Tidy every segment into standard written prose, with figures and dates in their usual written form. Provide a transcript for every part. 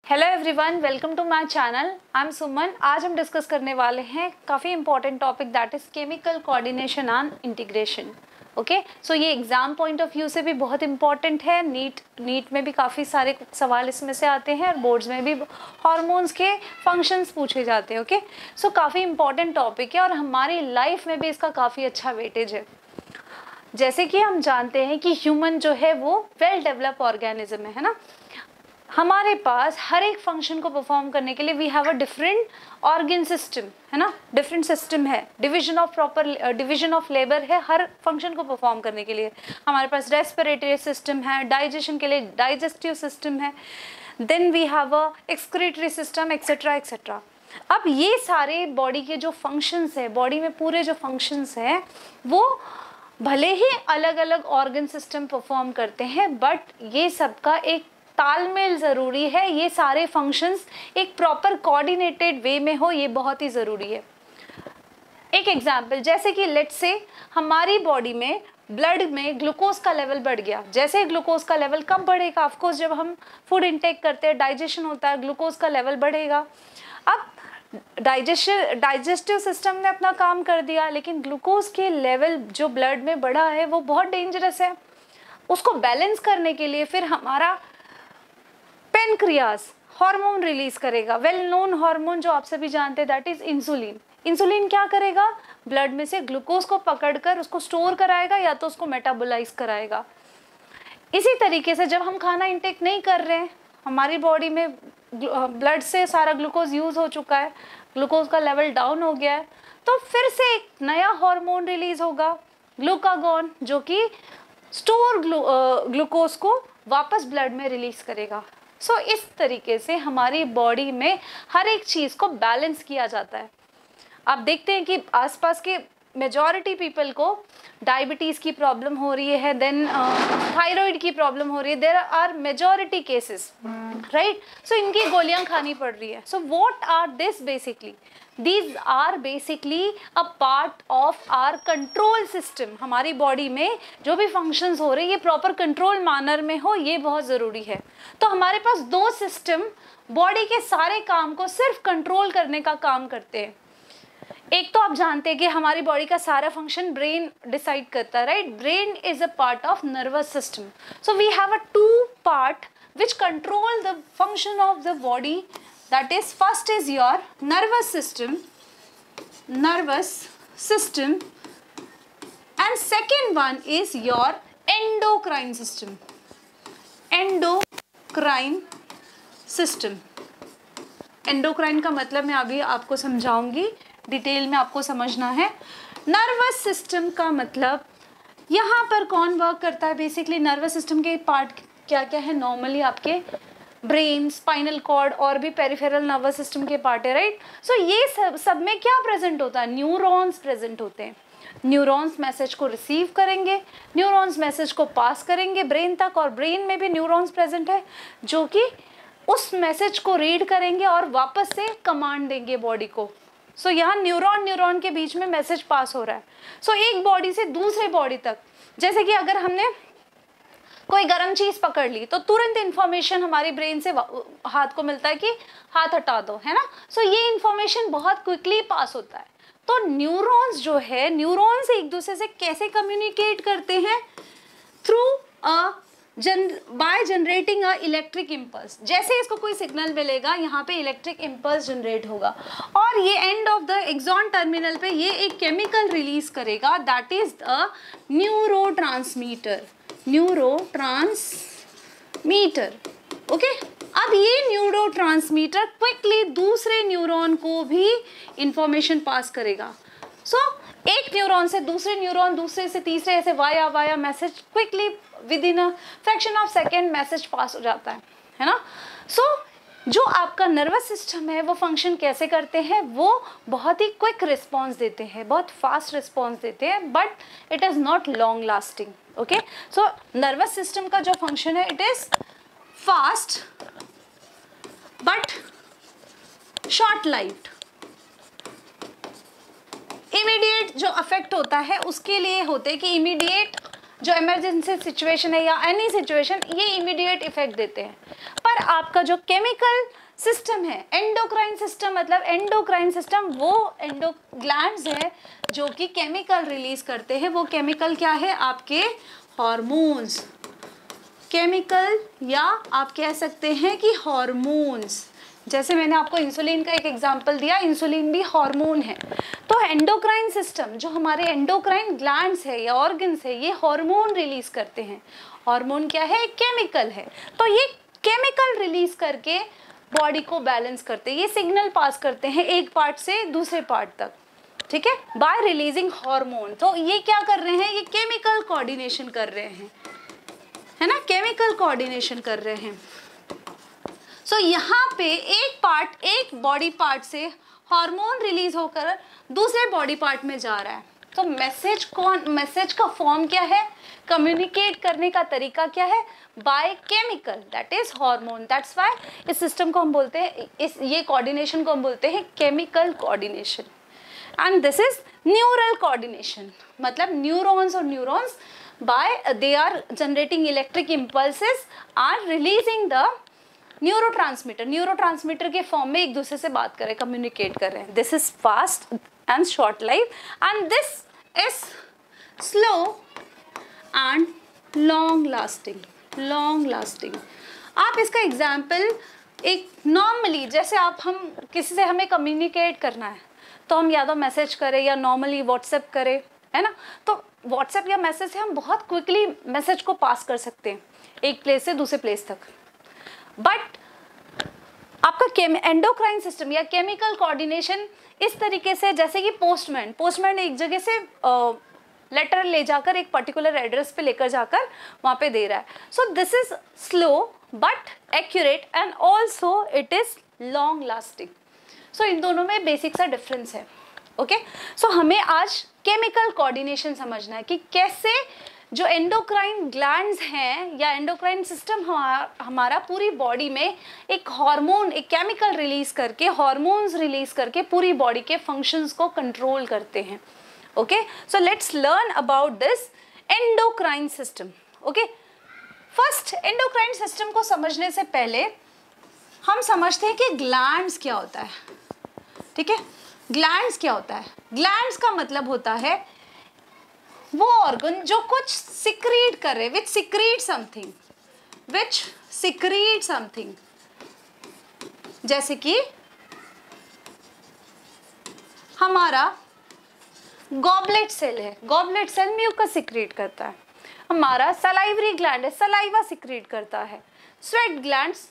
Hello everyone, welcome to my channel. I am Suman. आज हम discuss करने वाले हैं काफ़ी important topic that is chemical coordination and integration. Okay, so ये एग्जाम पॉइंट ऑफ व्यू से भी बहुत इंपॉर्टेंट है। नीट में भी काफ़ी सारे सवाल इसमें से आते हैं और बोर्ड्स में भी हार्मोन्स के फंक्शंस पूछे जाते हैं। ओके, सो काफ़ी इंपॉर्टेंट टॉपिक है और हमारी लाइफ में भी इसका काफ़ी अच्छा वेटेज है। जैसे कि हम जानते हैं कि ह्यूमन जो है वो वेल डेवलप ऑर्गेनिज्म है ना। हमारे पास हर एक फंक्शन को परफॉर्म करने के लिए we have a different organ system, है ना। डिफरेंट सिस्टम है, डिवीजन ऑफ लेबर है हर फंक्शन को परफॉर्म करने के लिए। हमारे पास रेस्पिरेटरी सिस्टम है, डाइजेशन के लिए डाइजेस्टिव सिस्टम है, then we have a excretory system etcetera etcetera. अब ये सारे बॉडी के जो फंक्शंस है, बॉडी में पूरे जो फंक्शंस हैं वो भले ही अलग अलग ऑर्गन सिस्टम परफॉर्म करते हैं, बट ये सबका एक तालमेल ज़रूरी है। ये सारे फंक्शंस एक प्रॉपर कोऑर्डिनेटेड वे में हो, ये बहुत ही ज़रूरी है। एक एग्जांपल, जैसे कि लेट्स से हमारी बॉडी में ब्लड में ग्लूकोज का लेवल बढ़ गया। जैसे ग्लूकोज का लेवल कब बढ़ेगा? ऑफकोर्स जब हम फूड इंटेक करते हैं, डाइजेशन होता है, ग्लूकोज का लेवल बढ़ेगा। अब डाइजेस्टिव सिस्टम ने अपना काम कर दिया, लेकिन ग्लूकोज के लेवल जो ब्लड में बढ़ा है वो बहुत डेंजरस है। उसको बैलेंस करने के लिए फिर हमारा पेनक्रियास हार्मोन रिलीज करेगा, वेल नोन हार्मोन जो आप सभी जानते हैं, दैट इज इंसुलिन। इंसुलिन क्या करेगा? ब्लड में से ग्लूकोज को पकड़कर उसको स्टोर कराएगा या तो उसको मेटाबोलाइज कराएगा। इसी तरीके से जब हम खाना इंटेक नहीं कर रहे हैं, हमारी बॉडी में ब्लड से सारा ग्लूकोज यूज हो चुका है, ग्लूकोज का लेवल डाउन हो गया है, तो फिर से एक नया हार्मोन रिलीज होगा, ग्लूकागॉन, जो कि स्टोर ग्लूकोज को वापस ब्लड में रिलीज करेगा। सो इस तरीके से हमारी बॉडी में हर एक चीज़ को बैलेंस किया जाता है। आप देखते हैं कि आसपास के मेजॉरिटी पीपल को डायबिटीज़ की प्रॉब्लम हो रही है, देन थायराइड की प्रॉब्लम हो रही है, there are majority cases, right. So इनकी गोलियां खानी पड़ रही है। So what are this basically? These are basically a part of our control system। हमारी बॉडी में जो भी फंक्शंस हो रहे हैं ये प्रॉपर कंट्रोल मैनर में हो, ये बहुत ज़रूरी है। तो हमारे पास दो सिस्टम बॉडी के सारे काम को सिर्फ कंट्रोल करने का काम करते हैं। एक तो आप जानते हैं कि हमारी बॉडी का सारा फंक्शन ब्रेन डिसाइड करता है, right. Brain is a part of nervous system. So we have a two part which control the function of the body, that is first is your nervous system and second one is your endocrine system। endocrine का मतलब मैं अभी आपको समझाऊंगी, detail में आपको समझना है। Nervous system का मतलब यहाँ पर कौन वर्क करता है? बेसिकली नर्वस सिस्टम के पार्ट क्या क्या है? नॉर्मली आपके ब्रेन, स्पाइनल कॉर्ड और भी पेरिफेरल नर्वस सिस्टम के पार्ट है, राइट। सो ये सब में क्या प्रेजेंट होता है? न्यूरॉन्स प्रेजेंट होते हैं। न्यूरॉन्स मैसेज को रिसीव करेंगे, न्यूरॉन्स मैसेज को पास करेंगे ब्रेन तक, और ब्रेन में भी न्यूरॉन्स प्रेजेंट है जो कि उस मैसेज को रीड करेंगे और वापस से कमांड देंगे बॉडी को। सो यहाँ न्यूरॉन के बीच में मैसेज पास हो रहा है। सो एक बॉडी से दूसरे बॉडी तक, जैसे कि अगर हमने कोई गर्म चीज पकड़ ली तो तुरंत इंफॉर्मेशन हमारी ब्रेन से हाथ को मिलता है कि हाथ हटा दो, है ना। सो ये इंफॉर्मेशन बहुत क्विकली पास होता है। तो न्यूरॉन्स जो है, न्यूरॉन्स एक दूसरे से कैसे कम्युनिकेट करते हैं? Through by generating a electric impulse. जैसे इसको कोई सिग्नल मिलेगा, यहाँ पे इलेक्ट्रिक इम्पल्स जनरेट होगा और ये end of the axon terminal पे ये एक केमिकल रिलीज करेगा, that is the neurotransmitter. Okay. अब ये न्यूरोट्रांसमीटर क्विकली दूसरे न्यूरॉन को भी इंफॉर्मेशन पास करेगा। सो एक न्यूरॉन से दूसरे न्यूरॉन, दूसरे से तीसरे, ऐसे via message quickly with in a fraction of second message pass हो जाता है ना। सो जो आपका नर्वस सिस्टम है वो फंक्शन कैसे करते हैं? वो बहुत ही क्विक रिस्पॉन्स देते हैं, बहुत फास्ट रिस्पॉन्स देते हैं, but it is not long lasting. Okay, so nervous system का जो फंक्शन है it is fast but short lived. Immediate जो अफेक्ट होता है उसके लिए होते हैं कि इमीडिएट जो इमरजेंसी सिचुएशन है या एनी सिचुएशन, ये इमीडिएट इफेक्ट देते हैं। पर फिर आपका जो केमिकल सिस्टम है, एंडोक्राइन सिस्टम, मतलब एंडोक्राइन सिस्टम वो ग्लैंड्स है जो कि केमिकल रिलीज करते हैं। वो केमिकल क्या है? आपके हॉर्मोन्स, केमिकल, या आप कह सकते हैं कि हॉर्मोन्स। जैसे मैंने आपको इंसुलिन का एक एग्जांपल दिया, इंसुलिन भी हार्मोन है। तो एंडोक्राइन सिस्टम, जो हमारे एंडोक्राइन ग्लैंड्स है या ऑर्गन्स है, ये हार्मोन रिलीज करते हैं। हार्मोन क्या है? केमिकल है। तो ये केमिकल रिलीज करके बॉडी को बैलेंस करते हैं, ये सिग्नल पास करते हैं एक पार्ट से दूसरे पार्ट तक, ठीक है, बाय रिलीजिंग हार्मोन। तो ये क्या कर रहे हैं? ये केमिकल कोऑर्डिनेशन कर रहे हैं, है ना, केमिकल कोऑर्डिनेशन कर रहे हैं। सो यहाँ पे एक बॉडी पार्ट से हार्मोन रिलीज होकर दूसरे बॉडी पार्ट में जा रहा है। तो मैसेज का फॉर्म क्या है? कम्युनिकेट करने का तरीका क्या है? By chemical, that is hormone. That's why इस सिस्टम को हम बोलते हैं, ये कोऑर्डिनेशन को हम बोलते हैं chemical coordination. And this is neural coordination, मतलब न्यूरॉन्स और neurons they are generating electric impulses are releasing the neurotransmitter के फॉर्म में एक दूसरे से बात करें, कम्युनिकेट कर रहे हैं। This is fast and short life and this is slow and long lasting. आप इसका एग्जाम्पल एक नॉर्मली, जैसे हम किसी से हमें कम्युनिकेट करना है तो हम या तो मैसेज करें या नॉर्मली व्हाट्सएप करें, है ना। तो व्हाट्सएप या मैसेज से हम बहुत क्विकली मैसेज को पास कर सकते हैं एक प्लेस से दूसरे प्लेस तक। बट आपका एंडोक्राइन सिस्टम या केमिकल कोऑर्डिनेशन इस तरीके से, जैसे कि पोस्टमैन एक जगह से लेटर ले जाकर एक पर्टिकुलर एड्रेस पे लेकर जाकर वहाँ पे दे रहा है। So this is slow but accurate and also it is long lasting. So इन दोनों में बेसिक सा डिफरेंस है। ओके, सो हमें आज केमिकल कोऑर्डिनेशन समझना है कि कैसे जो एंडोक्राइन ग्लैंड्स हैं या एंडोक्राइन सिस्टम हमारा पूरी बॉडी में एक हार्मोन, एक केमिकल रिलीज करके, हार्मोन्स रिलीज करके पूरी बॉडी के फंक्शंस को कंट्रोल करते हैं। Okay, so let's learn about this endocrine system. Okay, first endocrine system को समझने से पहले हम समझते हैं कि ग्लैंड्स क्या होता है। ठीक है, ग्लैंड्स क्या होता है? ग्लैंड्स का मतलब होता है वो ऑर्गन जो कुछ सिक्रीट कर रहे, विच सिक्रीट समथिंग, जैसे कि हमारा गॉबलेट सेल है, गॉबलेट सेल म्यूकस सिक्रीट करता है। हमारा सलाइवरी ग्लैंड है, सलाइवा सिक्रीट करता है। स्वेट ग्लैंड्स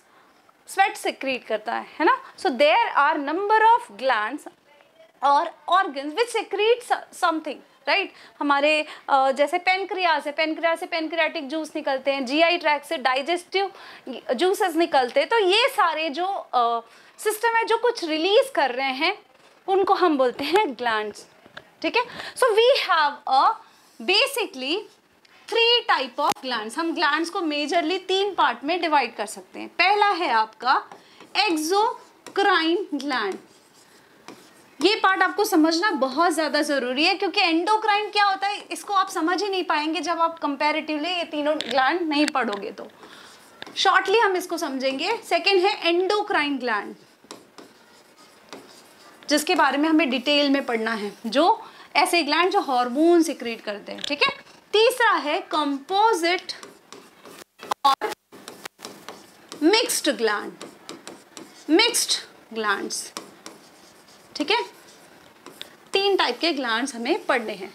स्वेट सिक्रीट करता है ना। So there are number of glands और organs which secrete something, right. हमारे जैसे पेनक्रियाज है, पेनक्रियाज से पेनक्रियाटिक जूस निकलते हैं, जीआई ट्रैक्ट से डाइजेस्टिव जूसेस निकलते हैं। तो ये सारे जो सिस्टम है जो कुछ रिलीज कर रहे हैं उनको हम बोलते हैं ग्लैंड्स। ठीक है, so we have basically 3 type of glands. हम ग्लैंड्स को मेजरली 3 पार्ट में डिवाइड कर सकते हैं। पहला है आपका एक्सोक्राइन ग्लैंड। ये पार्ट आपको समझना बहुत ज़्यादा ज़रूरी है क्योंकि एंडोक्राइन क्या होता है इसको आप समझ ही नहीं पाएंगे जब आप कंपैरेटिवली ये तीनों ग्लैंड नहीं पढ़ोगे। तो शॉर्टली हम इसको समझेंगे। सेकंड है एंडोक्राइन ग्लैंड, जिसके बारे में हमें डिटेल में पढ़ना है, जो ऐसे ग्लैंड जो हार्मोन सिक्रीट करते हैं। ठीक है, तीसरा है कंपोजिट और मिक्स्ड ग्लैंड्स। ठीक है, 3 टाइप के ग्लैंड्स हमें पढ़ने हैं।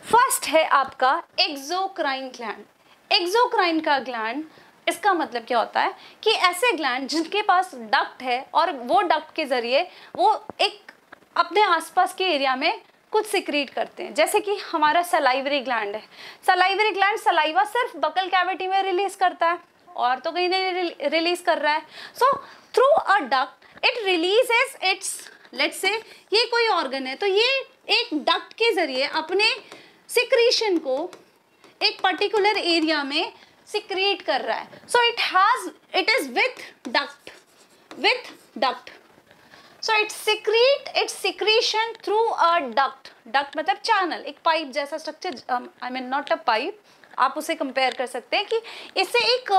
फर्स्ट है आपका एक्सोक्राइन ग्लैंड। एक्सोक्राइन का ग्लैंड, इसका मतलब क्या होता है कि ऐसे ग्लैंड जिनके पास डक्ट है और वो डक्ट के जरिए वो एक अपने आसपास के एरिया में कुछ सिक्रीट करते हैं। जैसे कि हमारा सलाइवरी ग्लैंड है। सलाइवरी ग्लैंड सलाइवा सिर्फ बकल कैविटी में रिलीज करता है और तो कहीं नहीं रिलीज कर रहा है। So through a duct it releases its, let's say ये कोई ऑर्गन है तो ये एक डक्ट के जरिए अपने सिक्रीशन को एक पर्टिकुलर एरिया में सिक्रीट कर रहा है। So it is with duct. So it secretion through a duct. Duct मतलब चैनल, एक पाइप जैसा structure, I mean not a pipe, आप उसे कंपेयर कर सकते हैं कि इससे एक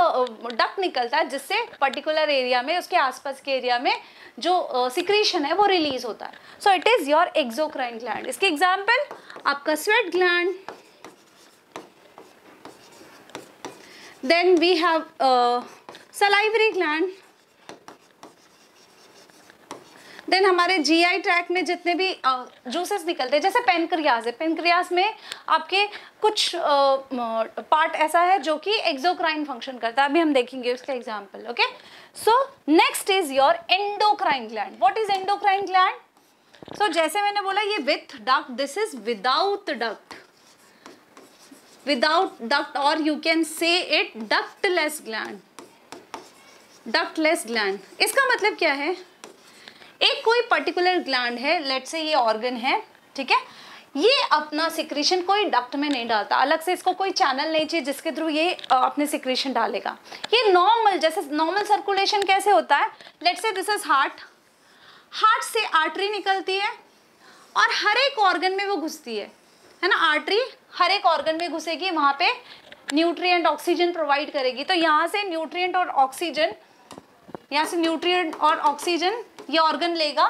डक्ट निकलता है जिससे पर्टिकुलर एरिया में, उसके आसपास के एरिया में जो सिक्रीशन है वो रिलीज होता है. So it is your exocrine gland. इसके एग्जाम्पल आपका sweat gland, then we have salivary gland, then हमारे जीआई ट्रैक में जितने भी जूसेस निकलते हैं, जैसे पेनक्रियाज है, पेनक्रियाज में आपके कुछ पार्ट ऐसा है जो कि एक्सोक्राइन फंक्शन करता है. अभी हम देखेंगे उसका example. Okay, so next is your endocrine gland. What is endocrine gland? So जैसे मैंने बोला ये with duct, this is without duct, without duct, और you can say it ductless gland, ductless gland. इसका मतलब क्या है? एक कोई पर्टिकुलर ग्लैंड है, लेट्स से ये ऑर्गन है, ठीक है, ये अपना सिक्रीशन कोई डक्ट में नहीं डालता, अलग से इसको कोई चैनल नहीं चाहिए जिसके थ्रू ये अपने सिक्रीशन डालेगा. ये नॉर्मल, जैसे नॉर्मल सर्कुलेशन कैसे होता है, let's say this is heart, heart से आर्टरी निकलती है और हर एक ऑर्गन में वो घुसती है ना. आर्टरी हर एक ऑर्गन में घुसेगी, वहाँ पे न्यूट्रिएंट ऑक्सीजन प्रोवाइड करेगी. तो यहाँ से न्यूट्रिएंट और ऑक्सीजन, यहाँ से न्यूट्रिएंट और ऑक्सीजन ये ऑर्गन लेगा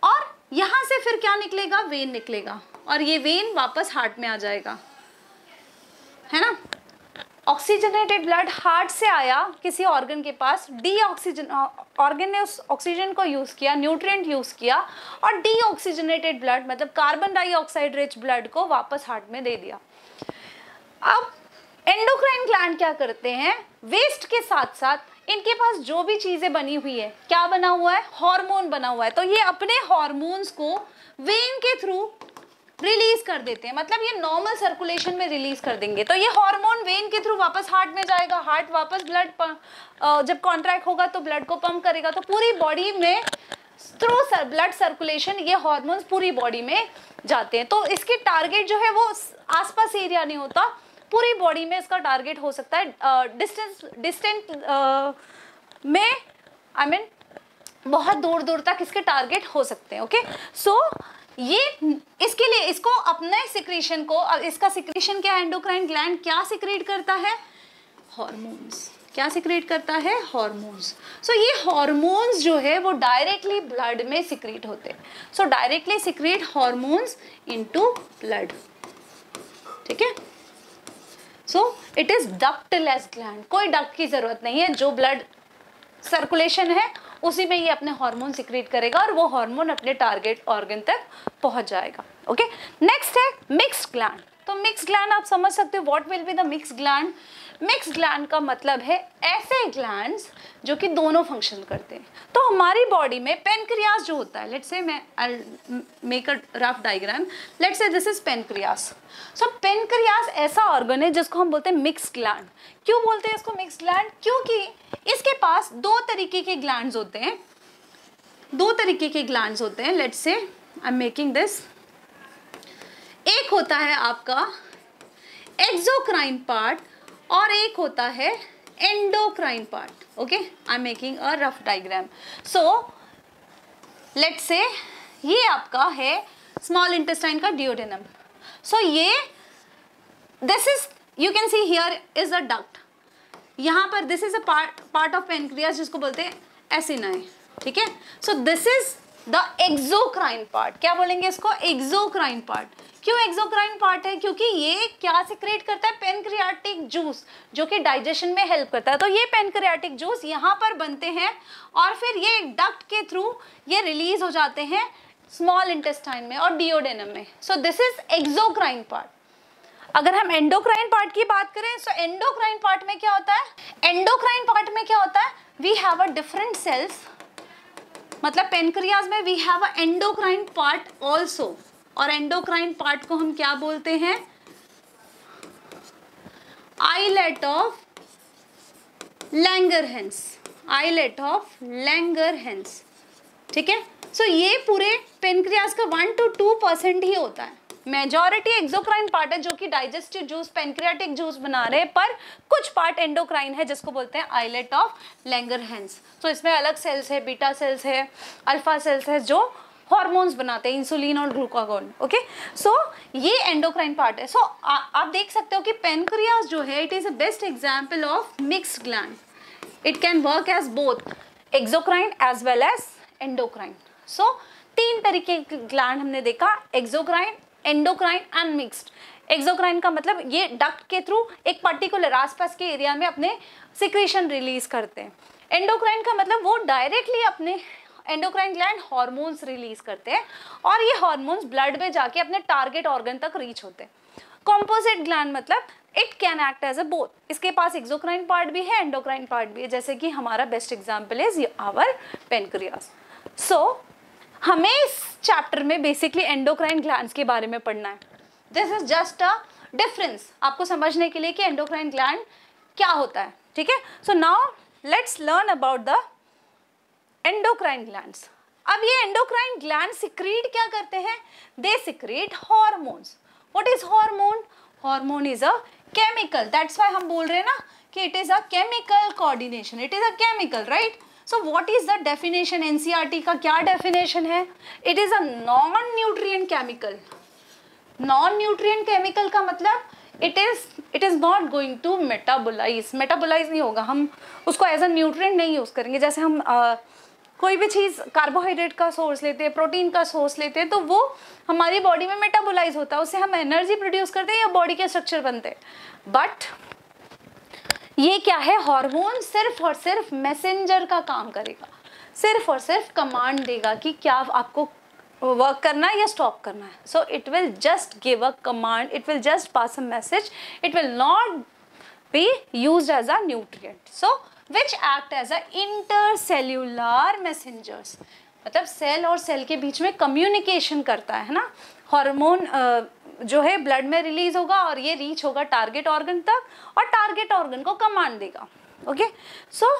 और यहाँ से फिर क्या निकलेगा? वेन निकलेगा, और ये वेन वापस हार्ट में आ जाएगा, है ना. ऑक्सीजनेटेड ब्लड हार्ट से आया किसी ऑर्गन के पास, डी ऑक्सीजन, ऑर्गन ने उस ऑक्सीजन को यूज किया, न्यूट्रिएंट यूज किया, और डी ऑक्सीजनेटेड ब्लड मतलब कार्बन डाइऑक्साइड रिच ब्लड को वापस हार्ट में दे दिया. अब एंडोक्राइन ग्लैंड क्या करते हैं? वेस्ट के साथ साथ इनके पास जो भी चीजें बनी हुई है, क्या बना हुआ है? हार्मोन बना हुआ है. तो ये अपने हार्मोन्स को वेन के थ्रू रिलीज कर देते हैं, मतलब ये नॉर्मल सर्कुलेशन में रिलीज कर देंगे. तो ये हार्मोन वेन के थ्रू वापस हार्ट में जाएगा, हार्ट वापस ब्लड जब कॉन्ट्रैक्ट होगा तो ब्लड को पंप करेगा. तो पूरी बॉडी में थ्रू ब्लड सर्कुलेशन ये हार्मोन्स पूरी बॉडी में जाते हैं. तो इसके टारगेट जो है वो आसपास एरिया नहीं होता, पूरी बॉडी में इसका टारगेट हो सकता है. डिस्टेंट में आई मीन बहुत दूर दूर तक इसके टारगेट हो सकते हैं. ओके, सो ये इसके लिए इसको अपने सिक्रीशन को, इसका सिक्रीशन क्या, एंडोक्राइन ग्लैंड क्या सिक्रीट करता है? हॉर्मोन्स. क्या सिक्रीट करता है? हॉर्मोन्स. सो ये हॉर्मोन्स जो है वो डायरेक्टली ब्लड में सिक्रीट होते हैं. सो directly secrete hormones into blood. ठीक है, so it is ductless gland. कोई डक्ट की जरूरत नहीं है, जो ब्लड सर्कुलेशन है उसी में ये अपने हार्मोन सिक्रीट करेगा और वो हार्मोन अपने टारगेट ऑर्गन तक पहुंच जाएगा. ओके, नेक्स्ट है मिक्स्ड ग्लैंड. तो मिक्स्ड ग्लैंड आप समझ सकते हो, what will be the mixed gland? Mixed gland का मतलब है ऐसे ग्लैंड्स जो कि दोनों फंक्शन करते हैं. तो हमारी बॉडी में पेनक्रियास जो होता है, लेट्स से मैं I make a rough diagram, let's say this is pancreas. So pancreas ऐसा ऑर्गन है जिसको हम बोलते हैं मिक्स्ड ग्लैंड. क्यों बोलते हैं इसको मिक्स्ड ग्लैंड? क्योंकि इसके पास दो तरीके के ग्लैंड्स होते हैं, दो तरीके के ग्लैंड्स होते हैं. Let's say I am making this. एक होता है आपका एक्सोक्राइन पार्ट और एक होता है endocrine part. Okay, I am making a rough diagram. So let's say ये आपका है स्मॉल इंटेस्टाइन का डिओडेनम. सो ये this is, you can see here is a duct. यहाँ पर this is a part of pancreas जिसको बोलते हैं एसिनाई. ठीक है, so this is the exocrine part. क्या बोलेंगे इसको? Exocrine part. क्यों एक्सोक्राइन पार्ट है? क्योंकि ये क्या सिक्रेट करता है? पेनक्रियाटिक जूस, जो कि डाइजेशन में हेल्प करता है. तो ये पेनक्रियाटिक जूस यहाँ पर बनते हैं और फिर ये डक्ट के थ्रू ये रिलीज हो जाते हैं स्मॉल इंटेस्टाइन में और डिओडेनम में. सो दिस इज एक्सोक्राइन पार्ट. अगर हम एंडोक्राइन पार्ट की बात करें, सो एंडोक्राइन पार्ट में क्या होता है? एंडोक्राइन पार्ट में क्या होता है? We have a different cells, मतलब पेनक्रियाज में we have a endocrine part also. और एंडोक्राइन पार्ट को हम क्या बोलते हैं? Islet of Langerhans. Islet of Langerhans. ठीक है, सो ये पूरे पेनक्रियाज का 1 to 2% ही होता है. मेजॉरिटी एक्सोक्राइन पार्ट है जो कि डाइजेस्टिव जूस, पेनक्रियाटिक जूस बना रहे हैं, पर कुछ पार्ट एंडोक्राइन है जिसको बोलते हैं आइलेट ऑफ लैंगरहैंस. तो इसमें अलग सेल्स है, बीटा सेल्स है, अल्फा सेल्स है, जो हॉर्मोन्स बनाते हैं, इंसुलिन और ग्लूकागोन। ओके, सो ये एंडोक्राइन पार्ट है। सो आप देख सकते हो कि पेनक्रियाज जो है it is a best example of mixed gland. It can work as both exocrine as well as endocrine. So 3 तरीके के ग्लैंड हमने देखा, exocrine, endocrine and mixed. Exocrine का मतलब ये डक्ट के थ्रू एक पर्टिकुलर आसपास के एरिया में अपने सिक्रीशन रिलीज करते हैं। एंडोक्राइन का मतलब वो डायरेक्टली अपने एंडोक्राइन ग्लैंड हार्मोन्स रिलीज करते हैं और ये हार्मोन्स ब्लड में जाके अपने टारगेट ऑर्गन तक रीच होते हैं। कॉम्पोजिट ग्लैंड मतलब it can act as a both, इसके पास एक्सोक्राइन पार्ट भी है, एंडोक्राइन पार्ट भी है, जैसे कि हमारा best example is our pancreas. So हमें इस चैप्टर में बेसिकली एंडोक्राइन ग्लैंड्स के बारे में पढ़ना है। This is just a difference आपको समझने के लिए कि एंडोक्राइन ग्लैंड क्या होता है, ठीक है। So now let's learn about the endocrine glands. अब ये एंडोक्राइन ग्लैंड सिक्रीट क्या करते हैं? They secrete hormones. What is hormone? Hormone is a chemical, that's why हम बोल रहे हैं ना कि it is a chemical coordination, it is a chemical, right. So what is the definition? NCERT का क्या डेफिनेशन है? It is a non nutrient chemical. Non nutrient chemical का मतलब it is not going to metabolise नहीं होगा, हम उसको as a nutrient नहीं यूज करेंगे। जैसे हम कोई भी चीज़ कार्बोहाइड्रेट का सोर्स लेते हैं, प्रोटीन का सोर्स लेते हैं, तो वो हमारी बॉडी में मेटाबोलाइज होता है, उससे हम एनर्जी प्रोड्यूस करते हैं या बॉडी के स्ट्रक्चर बनते हैं। बट ये क्या है? हार्मोन सिर्फ और सिर्फ मैसेंजर का काम करेगा, सिर्फ और सिर्फ कमांड देगा कि क्या आपको वर्क करना है या स्टॉप करना है। So it will just give a command, it will just pass a message, it will not be used as a nutrient. So which act as a intercellular messengers, मतलब सेल और cell के बीच में communication करता है ना। Hormone जो है ब्लड में रिलीज होगा और ये रीच होगा टारगेट ऑर्गन तक और टारगेट ऑर्गन को कमांड देगा। Okay, so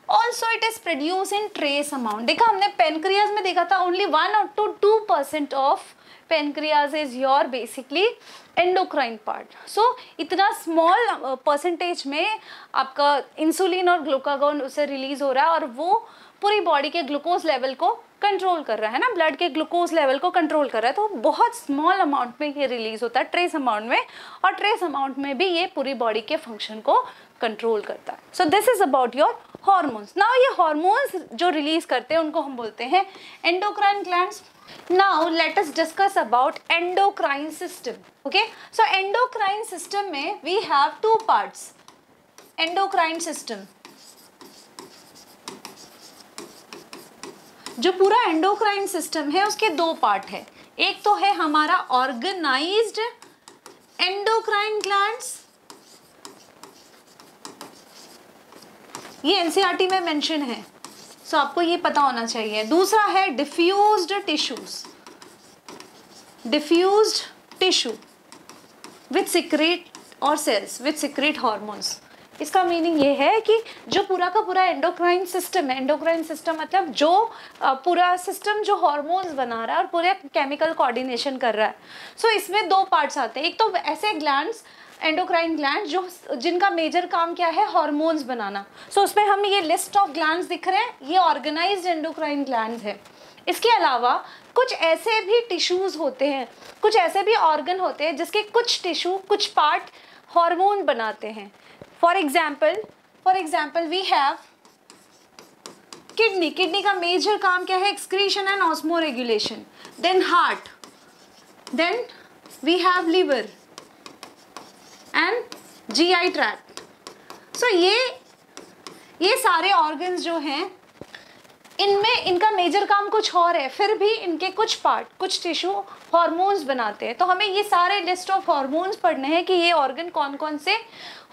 also it is produce in trace amount. देखा हमने पेनक्रियाज में देखा था only 1 to 2% of pancreas is your basically endocrine part. So इतना स्मॉल परसेंटेज में आपका इंसुलिन और ग्लूकागोन उससे रिलीज हो रहा है और वो पूरी बॉडी के ग्लूकोज लेवल को कंट्रोल कर रहा है ना, ब्लड के ग्लूकोज लेवल को कंट्रोल कर रहा है। तो बहुत स्मॉल अमाउंट में ये रिलीज होता है, ट्रेस अमाउंट में, और ट्रेस अमाउंट में भी ये पूरी बॉडी के फंक्शन को कंट्रोल करता है। So this is about your hormones. Now ये हॉर्मोन्स जो रिलीज करते हैं उनको हम बोलते हैं endocrine glands. Now let us discuss about endocrine system. Okay, so endocrine system में we have 2 parts. Endocrine system, जो पूरा एंडोक्राइन सिस्टम है उसके 2 पार्ट है। एक तो है हमारा ऑर्गेनाइज्ड एंडोक्राइन ग्लैंड्स, ये एनसीईआरटी में मेंशन है, सो आपको ये पता होना चाहिए। दूसरा है diffused tissues, diffused tissue with secrete और सेल्स विथ सिक्रेट हॉर्मोन्स। इसका मीनिंग ये है कि जो पूरा का पूरा एंडोक्राइन सिस्टम है, एंडोक्राइन सिस्टम मतलब जो पूरा सिस्टम जो हॉर्मोन्स बना रहा है और पूरे केमिकल कोऑर्डिनेशन कर रहा है। सो इसमें 2 पार्ट्स आते हैं। एक तो ऐसे ग्लैंड्स एंडोक्राइन ग्लैंड जो जिनका मेजर काम क्या है? हार्मोन्स बनाना। सो उसमें हम ये लिस्ट ऑफ ग्लैंड्स दिख रहे हैं, ये ऑर्गेनाइज्ड एंडोक्राइन ग्लैंड्स है। इसके अलावा कुछ ऐसे भी टिश्यूज होते हैं, कुछ ऐसे भी ऑर्गन होते हैं जिसके कुछ टिश्यू, कुछ पार्ट हार्मोन बनाते हैं। For example we have kidney. Kidney का मेजर काम क्या है? Excretion and osmoregulation. Then heart, then we have liver and GI tract. So ये सारे ऑर्गन्स जो हैं इनमें इनका मेजर काम कुछ और है, फिर भी इनके कुछ पार्ट, कुछ टिश्यू हार्मोन्स बनाते हैं। तो हमें ये सारे लिस्ट ऑफ हार्मोन्स पढ़ने हैं कि ये ऑर्गन कौन कौन से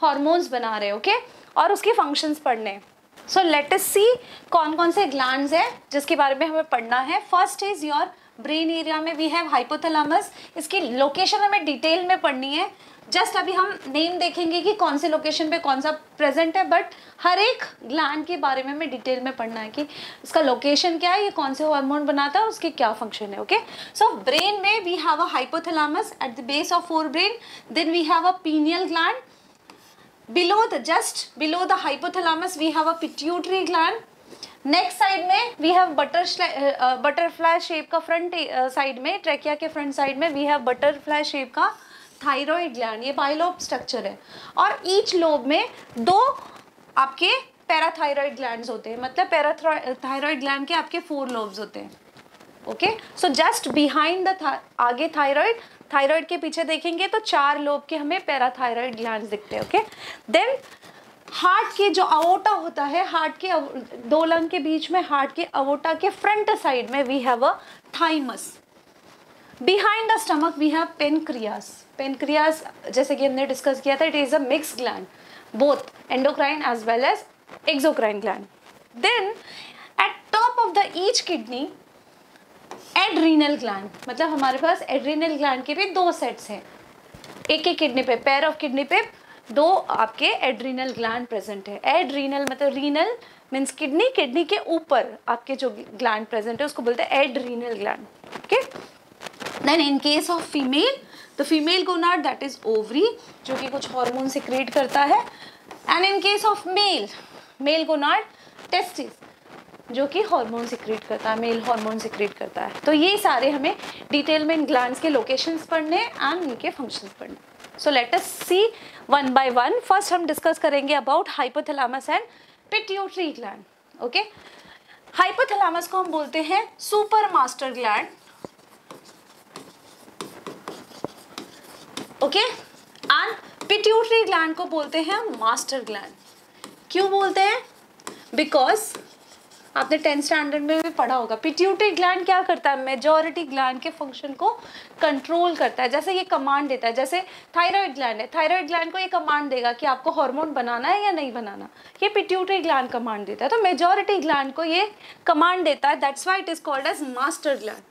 हार्मोन्स बना रहे हैं, ओके, और उसके फंक्शंस पढ़ने हैं। सो लेट अस सी कौन कौन से ग्लैंड्स हैं जिसके बारे में हमें पढ़ना है। First is your brain area में वी हैव हाइपोथैलेमस। इसकी लोकेशन हमें डिटेल में पढ़नी है। जस्ट अभी हम नेम देखेंगे कि कौन से लोकेशन पे कौन सा प्रेजेंट है, बट हर एक ग्लैंड के बारे में हमें डिटेल में पढ़ना है कि इसका लोकेशन क्या है, ये कौन से हार्मोन बनाता है, उसके क्या फंक्शन है। ओके, सो ब्रेन में we have a hypothalamus at the base of forebrain, then we have a pineal gland, below the hypothalamus we have a pituitary gland, next side में वी हैव बटरफ्लाई शेप का front side में, trachea के front side में we have butterfly shape का thyroid gland, ये bilobe structure है। और each lobe में 2 आपके पैराथायराइड ग्लैंड्स होते हैं, मतलब पैराथायराइड ग्लैंड के आपके 4 लोब्स होते हैं। Okay, so just behind the आगे थायराइड के पीछे देखेंगे तो 4 लोब के हमें पैराथायराइड ग्लैंड्स दिखते हैं। ओके, देन हार्ट के जो अवोटा होता है, हार्ट के 2 लंग के बीच में हार्ट के अवोटा के फ्रंट साइड में we have a thymus. Behind the stomach we have pancreas. Pancreas जैसे कि हमने डिस्कस किया था, it is a mix gland, both endocrine as well as exocrine gland. Then at top of the each kidney adrenal gland, मतलब हमारे पास adrenal gland के भी 2 sets हैं, एक किडनी पे, पेयर ऑफ किडनी पे 2 आपके एड्रीनल ग्लैंड प्रेजेंट है। एड्रीनल मतलब रीनल मीन्स किडनी, किडनी के ऊपर आपके जो ग्लैंड प्रेजेंट है उसको बोलते हैं adrenal gland. Okay, then in case of female, the female gonad that is ovary, जो कि कुछ हार्मोन सिक्रेट करता है, and in case of male gonad testis, जो कि हार्मोन सिक्रेट करता है, मेल हार्मोन सिक्रेट करता है। तो ये सारे हमें डिटेल में इन ग्लैंड्स के लोकेशंस पढ़ने एंड इनके फंक्शंस पढ़ने। So let us see one by one. First हम डिस्कस करेंगे about hypothalamus and pituitary gland. Okay, hypothalamus को हम बोलते हैं super master gland. Okay, and pituitary gland को बोलते हैं मास्टर ग्लैंड। क्यों बोलते हैं? बिकॉज आपने 10th स्टैंडर्ड में भी पढ़ा होगा, पिट्यूटरी ग्लैंड क्या करता है, मेजॉरिटी ग्लैंड के फंक्शन को कंट्रोल करता है। जैसे ये कमांड देता है, जैसे थायराइड ग्लैंड है, थायराइड ग्लैंड को ये कमांड देगा कि आपको हार्मोन बनाना है या नहीं बनाना, ये पिट्यूटरी ग्लैंड कमांड देता है। तो मेजॉरिटी ग्लैंड को ये कमांड देता है, that's why it is called as master gland.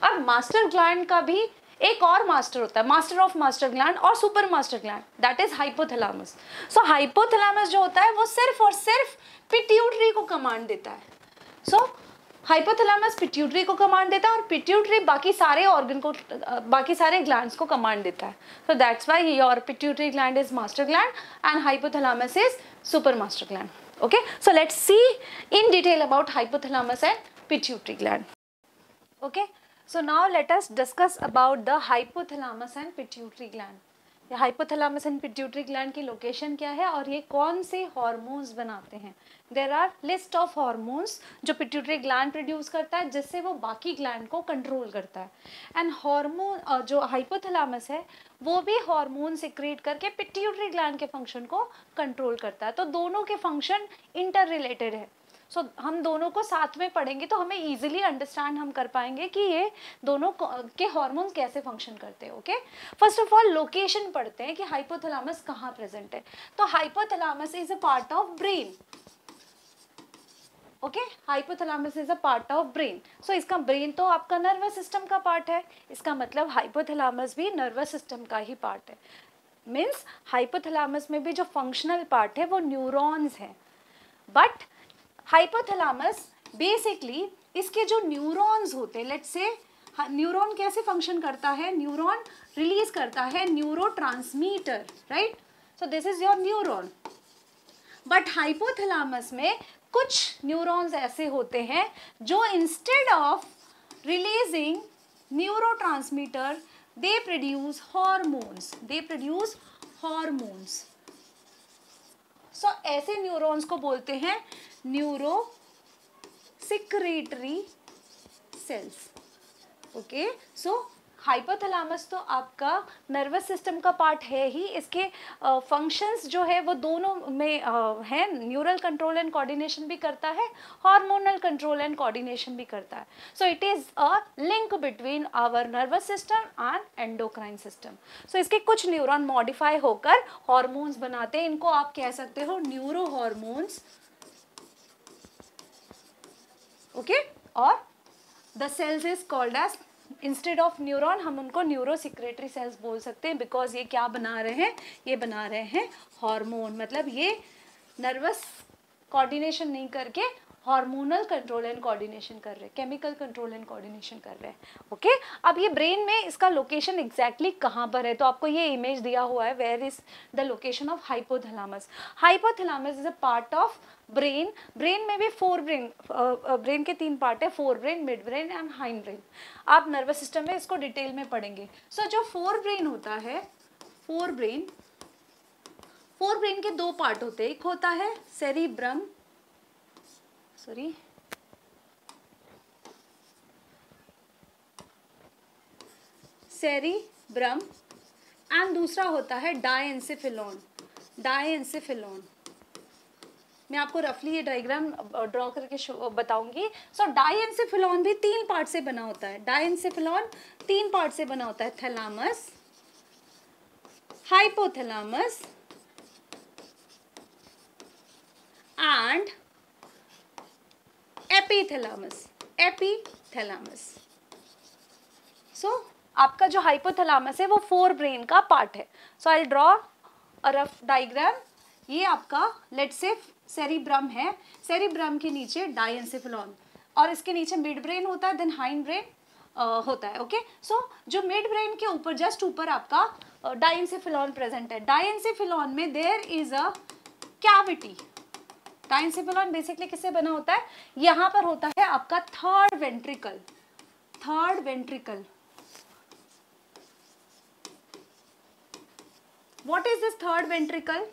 अब मास्टर ग्लैंड का भी एक और मास्टर होता है, मास्टर ऑफ मास्टर ग्लैंड और super master gland, that is hypothalamus. So hypothalamus जो होता है वो सिर्फ और सिर्फ पिट्यूटरी को कमांड देता है। सो हाइपोथैलेमस पिट्यूटरी को कमांड देता है और पिट्यूटरी बाकी सारे ऑर्गन को, बाकी सारे ग्लैंड्स को कमांड देता है। So that's why your pituitary gland is master gland and hypothalamus is super master gland. Okay, so let's see in detail about hypothalamus and pituitary gland. Okay, so now let us discuss about the hypothalamus and pituitary gland. ये hypothalamus and pituitary gland की location क्या है और ये कौन से hormones बनाते हैं। There are list of hormones जो pituitary gland प्रोड्यूस करता है, जिससे वो बाकी ग्लैंड को कंट्रोल करता है। एंड हार्मोन जो हाइपोथैलेमस है वो भी हार्मोन सिक्रेट करके पिट्यूटरी ग्लैंड के फंक्शन को कंट्रोल करता है। तो दोनों के फंक्शन इंटर रिलेटेड है। सो हम दोनों को साथ में पढ़ेंगे तो हमें इजीली अंडरस्टैंड हम कर पाएंगे कि ये दोनों के हार्मोन्स कैसे फंक्शन करते हैं। Okay, first of all location पढ़ते हैं कि हाइपोथैलेमस कहाँ प्रेजेंट है। तो hypothalamus is a part of brain. Okay, hypothalamus is a part of brain. So इसका ब्रेन तो आपका नर्वस सिस्टम का पार्ट है, इसका मतलब हाइपोथैलेमस भी नर्वस सिस्टम का ही पार्ट है। मीन्स हाइपोथैलेमस में भी जो फंक्शनल पार्ट है वो न्यूरॉन्स है। बट हाइपोथैलेमस बेसिकली इसके जो न्यूरॉन्स होते हैं, लेट्स से न्यूरॉन कैसे फंक्शन करता है, न्यूरॉन रिलीज करता है neurotransmitter, right. So this is your neuron. But hypothalamus में कुछ न्यूरॉन्स ऐसे होते हैं जो instead of releasing neurotransmitter they produce hormones. So ऐसे न्यूरॉन्स को बोलते हैं neurosecretory cells. Okay, so hypothalamus तो आपका नर्वस सिस्टम का पार्ट है ही, इसके फंक्शंस जो है वो दोनों में है, न्यूरल कंट्रोल एंड कोऑर्डिनेशन भी करता है, हार्मोनल कंट्रोल एंड कोऑर्डिनेशन भी करता है। So it is a link between our nervous system and endocrine system. So इसके कुछ न्यूरॉन मॉडिफाई होकर हॉर्मोन्स बनाते हैं, इनको आप कह सकते हो न्यूरो हॉर्मोन्स। ओके, और the cells is called as, instead of neuron हम उनको न्यूरो सिक्रेटरी सेल्स बोल सकते हैं, बिकॉज ये क्या बना रहे हैं, ये बना रहे हैं हार्मोन। मतलब ये नर्वस कोऑर्डिनेशन नहीं करके हार्मोनल कंट्रोल एंड कोऑर्डिनेशन कर रहे हैं, केमिकल कंट्रोल एंड कोऑर्डिनेशन कर रहे हैं। ओके, अब ये ब्रेन में इसका लोकेशन एग्जैक्टली कहाँ पर है, तो आपको ये इमेज दिया हुआ है, where is the location of hypothalamus. Hypothalamus is a part of brain. Brain में भी ब्रेन के 3 पार्ट है, fore brain, mid brain and hind brain. आप नर्वस सिस्टम में इसको डिटेल में पढ़ेंगे। सो जो फोर ब्रेन होता है, फोर ब्रेन के 2 पार्ट होते हैं। एक होता है सेरिब्रम, सेरिब्रम एंड दूसरा होता है डायएन्सेफेलॉन। मैं आपको रफली ये डायग्राम ड्रॉ करके बताऊंगी। सो डायएन्सेफेलॉन भी 3 पार्ट से बना होता है। डायएन्सेफेलॉन 3 पार्ट से बना होता है, थैलामस, हाइपोथैलामस एंड एपीथैलामस। सो आपका जो हाइपोथैलामस है वो 4 ब्रेन का पार्ट है। So I draw a rough diagram. ये आपका लेट्स से सेरिब्रम है, सेरिब्रम के नीचे डायएन्सेफेलॉन और इसके नीचे मिड ब्रेन होता है, देन हाइंड ब्रेन होता है। ओके, सो जो मिड ब्रेन के ऊपर जस्ट ऊपर आपका डायएन्सेफेलॉन प्रेजेंट है। डायएन्सेफेलॉन में there is a cavity. Diencephalon basically किससे बना होता है, यहाँ पर होता है आपका third ventricle. What is this third ventricle?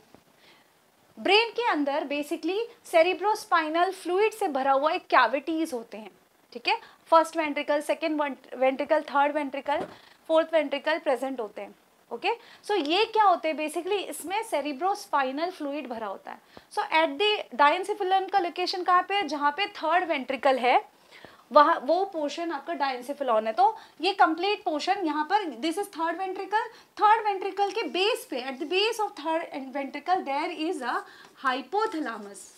Brain के अंदर बेसिकली सेरिब्रोस्पाइनल फ्लूइड से भरा हुआ एक कैविटीज होते हैं, ठीक है। First ventricle, second ventricle, third ventricle, fourth ventricle present होते हैं। ओके, सो ये क्या होते हैं बेसिकली, इसमें सेरिब्रोस्पाइनल फ्लूइड भरा होता है। सो एट द डायएन्सेफेलॉन का लोकेशन कहाँ पे है, जहाँ पे थर्ड वेंट्रिकल है, वहाँ वो पोर्शन आपका डायएन्सेफेलॉन है। तो ये कंप्लीट पोर्शन यहाँ पर, this is third ventricle. Third ventricle के बेस पे, at the base of third ventricle there is a hypothalamus.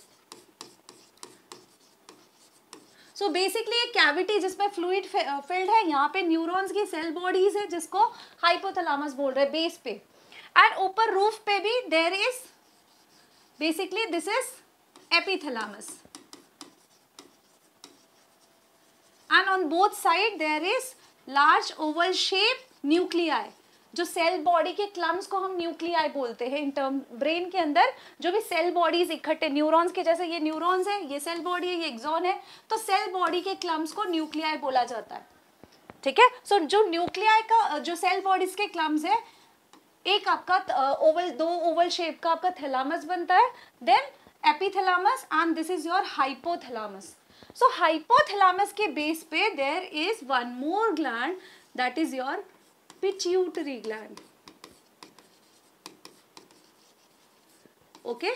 So basically एक कैविटी जिसमें फ्लूइड फिल्ड है, यहाँ पे न्यूरॉन्स की सेल बॉडीज है जिसको हाइपोथैलामस बोल रहे हैं बेस पे। एंड ऊपर रूफ पे भी there is basically this is epithalamus. And on both side there is large oval shape nuclei. जो सेल बॉडी के क्लम्स को हम न्यूक्लियाई बोलते हैं इन टर्म। ब्रेन के अंदर जो भी सेल बॉडीज इकट्ठे, न्यूरॉन्स के जैसे ये न्यूरॉन्स है, ये सेल बॉडी है, ये एक्सॉन है, तो सेल बॉडी के क्लम्स को न्यूक्लियाई बोला जाता है, ठीक है। सो जो न्यूक्लियाई का जो सेल बॉडीज के क्लम्स है, एक आपका ओवल, 2 ओवल शेप का आपका थैलामस बनता है, then epithalamus and this is your hypothalamus. So hypothalamus के बेस पे there is one more gland, that is your pituitary gland. Okay,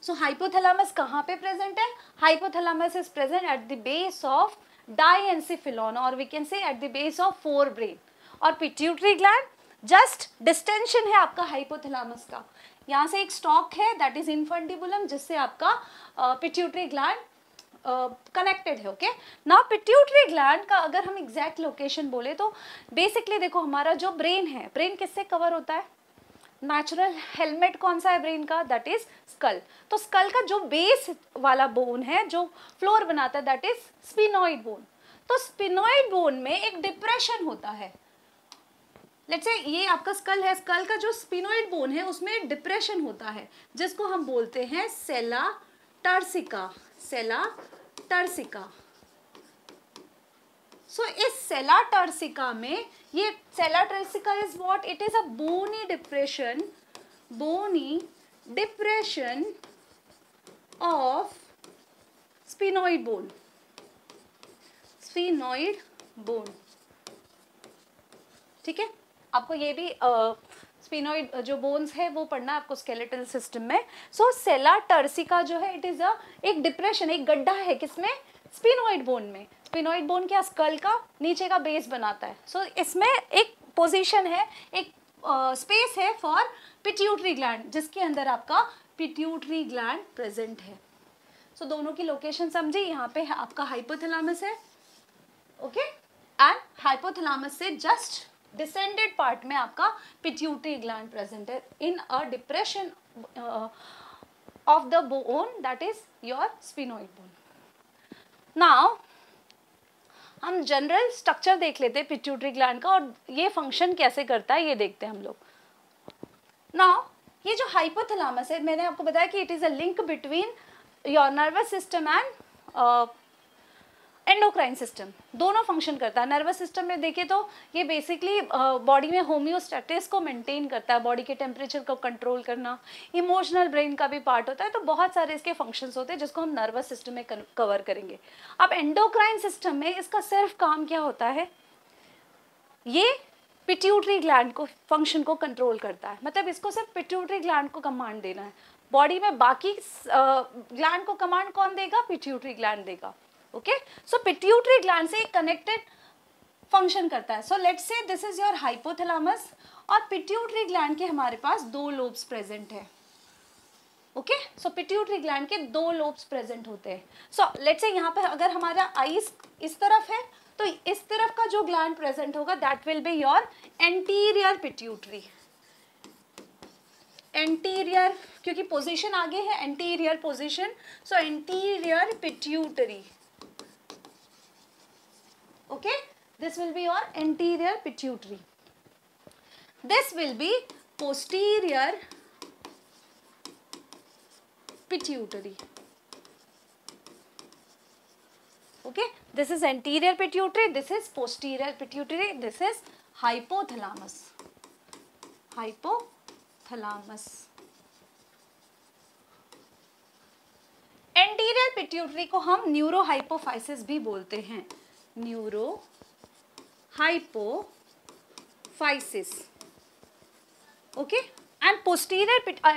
so hypothalamus कहाँ पे प्रेजेंट है? Hypothalamus is present at the base of diencephalon और we can say at the base of 4 brain. और pituitary gland just distension है आपका hypothalamus का। यहाँ से एक स्टॉक है दैट इज इन्फंटिबुलम, जिससे आपका पिट्यूटरी ग्लैंड कनेक्टेड है। ओके, नाउ पिट्यूटरी ग्लैंड का अगर हम एग्जैक्ट लोकेशन बोले तो बेसिकली देखो, हमारा जो ब्रेन है, ब्रेन किससे कवर होता है? नेचुरल हेलमेट कौन सा है ब्रेन का? That is skull. तो स्कल का जो बेस वाला बोन है, जो फ्लोर बनाता है, दैट इज स्पिनॉइड बोन। तो स्पिनॉइड बोन में एक डिप्रेशन होता है। लेट्स से ये आपका स्कल है, स्कल का जो स्पिनॉइड बोन है उसमें डिप्रेशन होता है, जिसको हम बोलते हैं सेला टर्सिका। सो इस सेला टर्सिका में, ये sella turcica is what? It is a bony depression of sphenoid bone. ठीक है, आपको ये भी स्पिनॉइड जो बोन्स है वो पढ़ना है आपको स्केलेटल सिस्टम में। सो सेला टर्सिका जो है, इट इज एक डिप्रेशन, एक गड्ढा है किसमें? स्पिनॉइड बोन में। स्पिनॉइड बोन क्या? स्कल का नीचे का बेस बनाता है। सो इसमें एक पोजीशन है, एक स्पेस है फॉर पिट्यूटरी ग्लैंड, जिसके अंदर आपका पिट्यूटरी ग्लैंड प्रेजेंट है। सो दोनों की लोकेशन समझे, यहाँ पे आपका हाइपोथैलामस है, ओके, एंड हाइपोथैलामस से जस्ट डिसेंडेड पार्ट में आपका पिट्यूटरी ग्लैंड प्रेजेंट है in a depression of the bone, that is your sphenoid bone. Now हम जनरल स्ट्रक्चर देख लेते हैं पिट्यूटरी ग्लैंड का और ये फंक्शन कैसे करता है ये देखते हैं हम लोग. नाउ ये जो हाइपोथैलेमस है, मैंने आपको बताया कि it is a link between your nervous system and endocrine system. दोनों फंक्शन करता है. नर्वस सिस्टम में देखिए तो ये बेसिकली बॉडी में होम्योस्टैटिस को मेंटेन करता है, बॉडी के टेम्परेचर को कंट्रोल करना. इमोशनल ब्रेन का भी पार्ट होता है. तो बहुत सारे इसके फंक्शंस होते हैं जिसको हम नर्वस सिस्टम में कवर करेंगे. अब एंडोक्राइन सिस्टम में इसका सिर्फ काम क्या होता है, ये पिट्यूटरी ग्लैंड को फंक्शन को कंट्रोल करता है. मतलब इसको सिर्फ पिट्यूटरी ग्लैंड को कमांड देना है. बॉडी में बाकी ग्लैंड को कमांड कौन देगा, पिट्यूटरी ग्लैंड देगा. ओके, सो पिट्यूटरी ग्लैंड से कनेक्टेड फंक्शन करता है. So let's say this is your hypothalamus और पिट्यूटरी ग्लैंड के हमारे पास 2 लोब्स प्रेजेंट है. ओके, सो पिट्यूटरी ग्लैंड के 2 लोब्स प्रेजेंट होते हैं. सो लेट्स से यहाँ पे अगर हमारा आईज इस तरफ है तो इस तरफ का जो ग्लैंड प्रेजेंट होगा that will be your anterior pituitary. Anterior क्योंकि पोजीशन आगे है, anterior position, so anterior pituitary. Okay, this will be your anterior pituitary. This will be posterior pituitary. Okay, this is anterior pituitary, this is posterior pituitary, this is hypothalamus. Hypothalamus. Anterior pituitary को हम neurohypophysis भी बोलते हैं. Neurohypophysis. Okay, and posterior I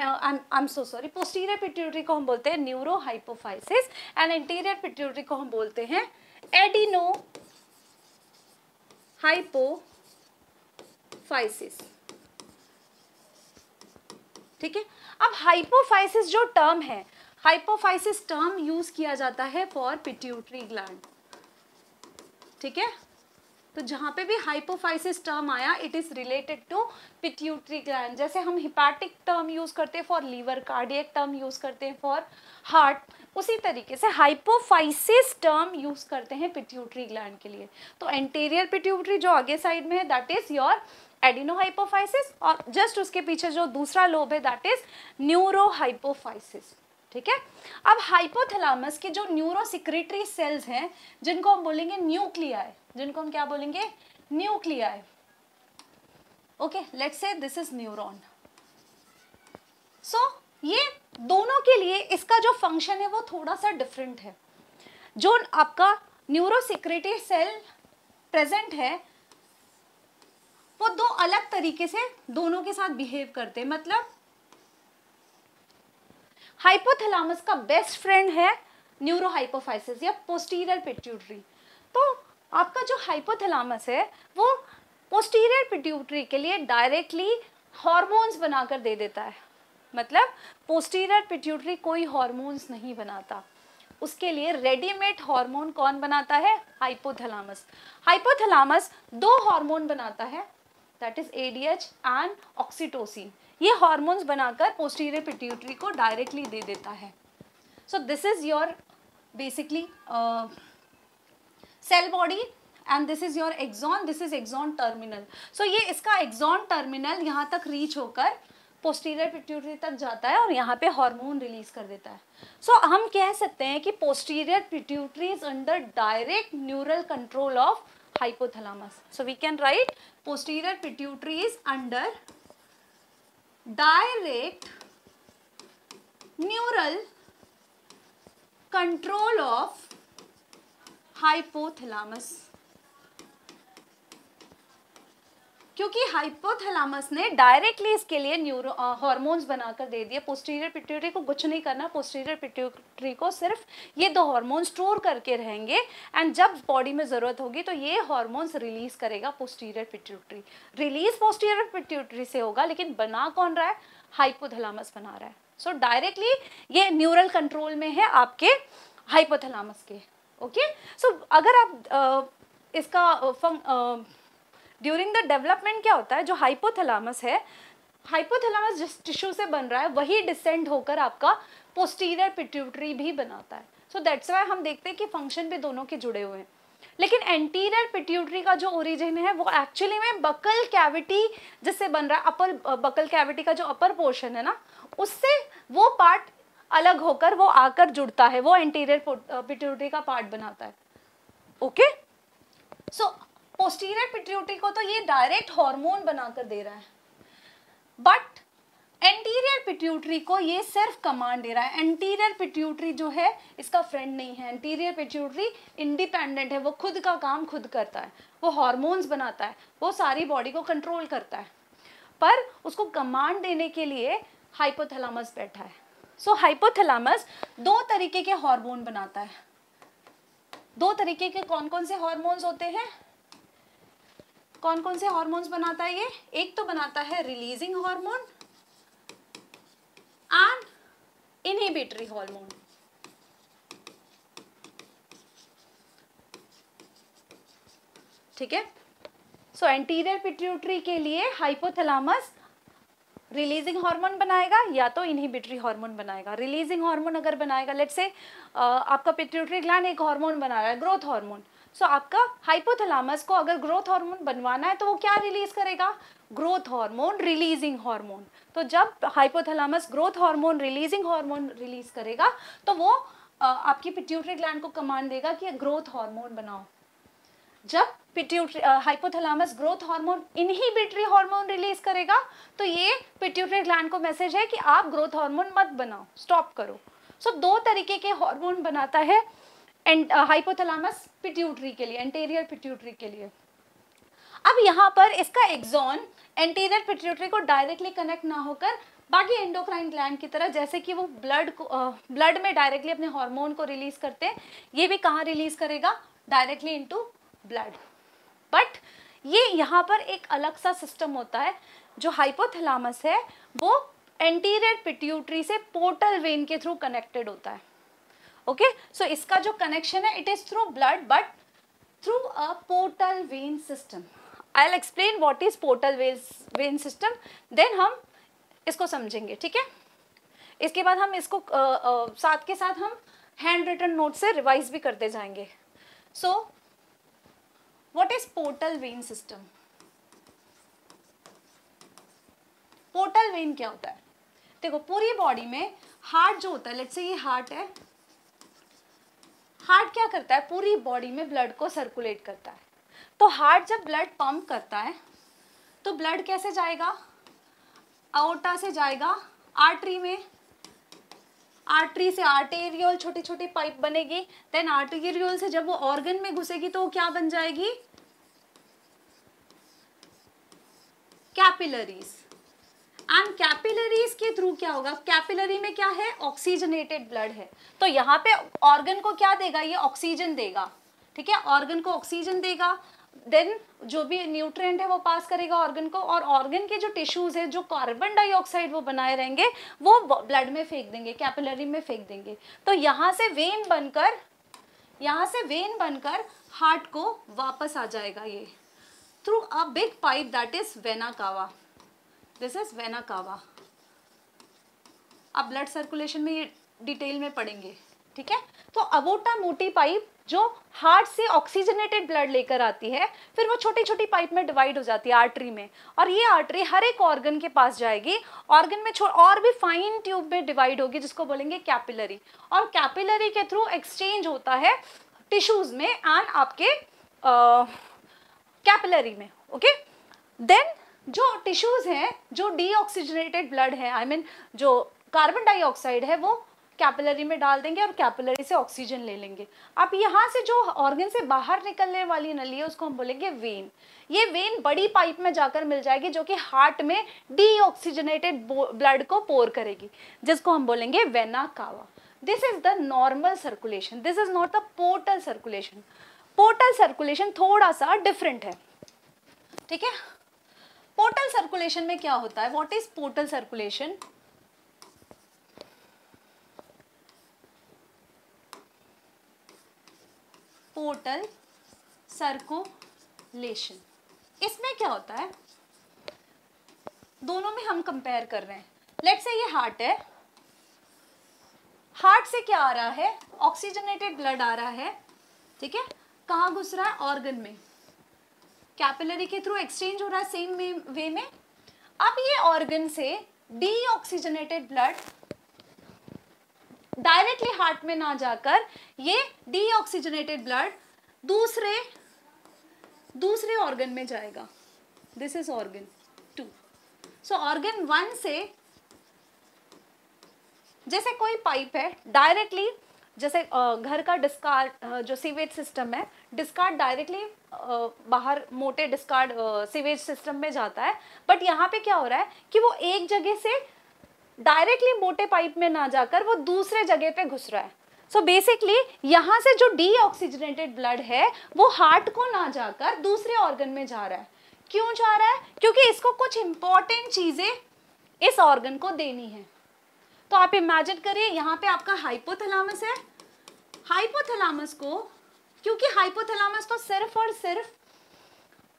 am so sorry, posterior pituitary को हम बोलते हैं neurohypophysis and anterior pituitary को हम बोलते हैं एडिनोहाइपोफाइसिस. ठीक है. अब हाइपोफाइसिस जो टर्म है, हाइपोफाइसिस टर्म यूज किया जाता है फॉर पिट्यूटरी ग्लैंड. ठीक है, तो जहां पे भी हाइपोफाइसिस टर्म आया it is related to pituitary gland. जैसे हम हिपैटिक टर्म यूज करते हैं for liver, cardiac term use करते हैं फॉर हार्ट, उसी तरीके से हाइपोफाइसिस टर्म यूज करते हैं पिट्यूटरी ग्लैंड के लिए. तो एंटीरियर पिट्यूटरी जो आगे साइड में है दैट इज योर एडिनोहाइपोफाइसिस और जस्ट उसके पीछे जो दूसरा लोब है दैट इज न्यूरोहाइपोफाइसिस. ठीक है. अब हाइपोथैलेमस के जो न्यूरोसिक्रेटरी सेल्स हैं जिनको हम बोलेंगे न्यूक्लियाई, जिनको हम क्या बोलेंगे, nuclei. Okay, let's say this is neuron. So ये दोनों के लिए इसका जो फंक्शन है वो थोड़ा सा डिफरेंट है. जो आपका न्यूरोसिक्रेटरी सेल प्रेजेंट है वो 2 अलग तरीके से दोनों के साथ बिहेव करते हैं. मतलब हाइपोथैलेमस का बेस्ट फ्रेंड है न्यूरोहाइपोफाइसिस या पोस्टीरियर पिट्यूटरी. तो आपका जो हाइपोथैलेमस है वो पोस्टीरियर पिट्यूटरी के लिए डायरेक्टली हार्मोन्स बनाकर दे देता है. मतलब पोस्टीरियर पिट्यूटरी कोई हार्मोन्स नहीं बनाता, उसके लिए रेडीमेड हार्मोन कौन बनाता है, हाइपोथैलेमस. हाइपोथैलेमस 2 हार्मोन बनाता है that is ADH and oxytocin. ये हार्मोन्स बनाकर पोस्टीरियर पिट्यूटरी को डायरेक्टली दे देता है. So this is your basically cell body and this is your axon, this is axon terminal. So ये इसका एक्सॉन टर्मिनल यहाँ तक रीच होकर पोस्टीरियर पिट्यूटरी तक जाता है और यहाँ पे हार्मोन रिलीज कर देता है. सो हम कह सकते हैं कि posterior pituitary is under direct neural control of hypothalamus. So we can write posterior pituitary is under direct neural control of hypothalamus. क्योंकि हाइपोथैलेमस ने डायरेक्टली इसके लिए न्यूरो हार्मोन्स बनाकर दे दिए. पोस्टीरियर पिट्यूटरी को कुछ नहीं करना, पोस्टीरियर पिट्यूटरी को सिर्फ ये 2 हार्मोन स्टोर करके रहेंगे एंड जब बॉडी में ज़रूरत होगी तो ये हार्मोन्स रिलीज करेगा posterior pituitary. Release posterior pituitary से होगा लेकिन बना कौन रहा है, हाइपोथैलेमस बना रहा है. सो डायरेक्टली ये न्यूरल कंट्रोल में है आपके हाइपोथैलेमस के. ओके, सो अगर आप इसका ड्यूरिंग द डेवलपमेंट क्या होता है, जो हाइपोथैलेमस है हाइपोथैलेमस जिस टिश्यू से बन रहा है वही डिसेंड होकर आपका पोस्टीरियर पिट्यूटरी भी बनाता है। सो दैट्स वाई हम देखते हैं कि फंक्शन भी दोनों के जुड़े हुए हैं। लेकिन एंटीरियर पिट्यूटरी का जो ओरिजिन है वो एक्चुअली में बकल कैविटी जिससे बन रहा है, अपर बकल कैविटी का जो अपर पोर्शन है ना, उससे वो पार्ट अलग होकर वो आकर जुड़ता है, वो एंटीरियर पिट्यूटरी का पार्ट बनाता है। ओके, सो पोस्टीरियर पिट्यूटरी को तो ये डायरेक्ट हार्मोन बनाकर दे रहा है, बट एंटीरियर पिट्यूटरी को ये सिर्फ कमांड दे रहा है। एंटीरियर पिट्यूटरी जो है इसका फ्रेंड नहीं है। एंटीरियर पिट्यूटरी इंडिपेंडेंट है, वो खुद का काम खुद करता है, वो हार्मोन्स बनाता है, वो सारी बॉडी को कंट्रोल करता है, पर उसको कमांड देने के लिए हाइपोथैलेमस बैठा है। सो हाइपोथैलेमस दो तरीके के हार्मोन बनाता है। दो तरीके के कौन कौन से हार्मोन्स होते हैं? कौन कौन से हार्मोन्स बनाता है ये? एक तो बनाता है releasing hormone and inhibitory hormone. ठीक है, सो एंटीरियर पिट्यूटरी के लिए हाइपोथैलेमस रिलीजिंग हार्मोन बनाएगा या तो इनहिबिटरी हार्मोन बनाएगा। रिलीजिंग हार्मोन अगर बनाएगा, लेट्स से आपका पिट्यूटरी ग्लैंड एक हार्मोन बना रहा है, ग्रोथ हार्मोन, सो आपका हाइपोथैलेमस को अगर ग्रोथ हार्मोन बनवाना है तो वो क्या रिलीज करेगा? Growth hormone, releasing hormone. तो जब hypothalamus growth hormone, releasing hormone release करेगा तो वो आपकी पिट्यूटरी ग्लैंड को कमांड देगा कि ग्रोथ हार्मोन बनाओ। जब pituitary hypothalamus growth hormone, inhibitory hormone release करेगा तो ये पिट्यूटरी ग्लैंड को मैसेज है कि आप ग्रोथ हार्मोन मत बनाओ, स्टॉप करो। सो दो तरीके के हार्मोन बनाता है एंड हाइपोथैलेमस पिट्यूटरी के लिए, एंटीरियर पिट्यूटरी के लिए। अब यहाँ पर इसका एक्सॉन एंटीरियर पिट्यूटरी को डायरेक्टली कनेक्ट ना होकर बाकी एंडोक्राइन ग्लैंड की तरह, जैसे कि वो ब्लड में डायरेक्टली अपने हार्मोन को रिलीज करते हैं, ये भी कहाँ रिलीज करेगा? Directly into blood. बट ये यहाँ पर एक अलग सा सिस्टम होता है। जो हाइपोथैलेमस है वो एंटीरियर पिट्यूटरी से पोर्टल वेन के थ्रू कनेक्टेड होता है। ओके, सो इसका जो कनेक्शन है it is through blood but through a portal vein system. I will explain what is portal vein system, then हम इसको समझेंगे। ठीक है, इसके बाद हम इसको साथ के साथ हम हैंड रिटन नोट से रिवाइज भी करते जाएंगे। So what is portal vein system? Portal vein क्या होता है? देखो, पूरी बॉडी में हार्ट जो होता है, लेट्स से ये हार्ट है, हार्ट क्या करता है? पूरी बॉडी में ब्लड को सर्कुलेट करता है। तो हार्ट जब ब्लड पंप करता है तो ब्लड कैसे जाएगा? अओर्टा से जाएगा आर्टरी में, आर्टरी से आर्टेरियोल, छोटी छोटी पाइप बनेगी, देन आर्टेरियोल से जब वो ऑर्गन में घुसेगी तो वो क्या बन जाएगी? कैपिलरीज। एंड कैपिलरीज के थ्रू क्या होगा? कैपिलरी में क्या है? ऑक्सीजनेटेड ब्लड है। तो यहाँ पे ऑर्गन को क्या देगा? ये ऑक्सीजन देगा। ठीक है, ऑर्गन को ऑक्सीजन देगा, देन जो भी न्यूट्रिएंट है वो पास करेगा ऑर्गन को, और ऑर्गन के जो टिश्यूज है जो कार्बन डाइऑक्साइड वो बनाए रहेंगे वो ब्लड में फेंक देंगे, कैपिलरी में फेंक देंगे। तो यहाँ से वेन बनकर हार्ट को वापस आ जाएगा ये through a big pipe that is vena cava. This is vena cava. अब ब्लड सर्कुलेशन में ये डिटेल में पढ़ेंगे। ठीक है, तो अबोटा मोटी पाइप जो हार्ट से ऑक्सीजनेटेड ब्लड लेकर आती है, फिर वो छोटी छोटी पाइप में डिवाइड हो जाती है आर्टरी में, और ये आर्टरी हर एक ऑर्गन के पास जाएगी। ऑर्गन में और भी फाइन ट्यूब में डिवाइड होगी जिसको बोलेंगे कैपिलरी, और कैपिलरी के थ्रू एक्सचेंज होता है टिश्यूज में एंड आपके कैपिलरी में। ओके, देन जो टिश्यूज हैं, जो डीऑक्सीजनेटेड ब्लड है, आई मीन जो कार्बन डाइऑक्साइड है, वो कैपिलरी में डाल देंगे और कैपिलरी से ऑक्सीजन ले लेंगे। अब यहाँ से जो ऑर्गन से बाहर निकलने वाली नली है उसको हम बोलेंगे वेन। ये वेन बड़ी पाइप में जाकर मिल जाएगी जो कि हार्ट में डीऑक्सीजनेटेड ब्लड को पोर करेगी, जिसको हम बोलेंगे vena cava. This is the normal circulation, this is not the portal circulation. Portal circulation थोड़ा सा डिफरेंट है। ठीक है, पोर्टल सर्कुलेशन में क्या होता है? What is portal circulation? Portal circulation, इसमें क्या होता है? दोनों में हम कंपेयर कर रहे हैं। लेट्स से ये हार्ट है, हार्ट से क्या आ रहा है, ऑक्सीजनेटेड ब्लड आ रहा है, ठीक है, कहाँ घुस रहा है, ऑर्गन में, कैपिलरी के थ्रू एक्सचेंज हो रहा है सेम वे में। अब ये ऑर्गन से डीऑक्सीजनेटेड ब्लड डायरेक्टली हार्ट में ना जाकर ये डीऑक्सीजनेटेड ब्लड दूसरे ऑर्गन में जाएगा। This is organ 2। So organ 1 से, जैसे कोई पाइप है डायरेक्टली, जैसे घर का डिस्कार्ड जो सीवेज सिस्टम है, डिस्कार्ड डायरेक्टली बाहर मोटे डिस्कार्ड सीवेज सिस्टम में जाता है, बट यहाँ पे क्या हो रहा है कि वो एक जगह से डायरेक्टली मोटे पाइप में ना जाकर वो दूसरे जगह पे घुस रहा है। सो बेसिकली यहाँ से जो डीऑक्सीजनेटेड ब्लड है वो हार्ट को ना जाकर दूसरे ऑर्गन में जा रहा है। क्यों जा रहा है? क्योंकि इसको कुछ इंपॉर्टेंट चीजें इस ऑर्गन को देनी है। तो आप इमेजिन करिए यहाँ पे आपका हाइपोथैलेमस है, हाइपोथैलेमस को, क्योंकि हाइपोथैलेमस तो सिर्फ और सिर्फ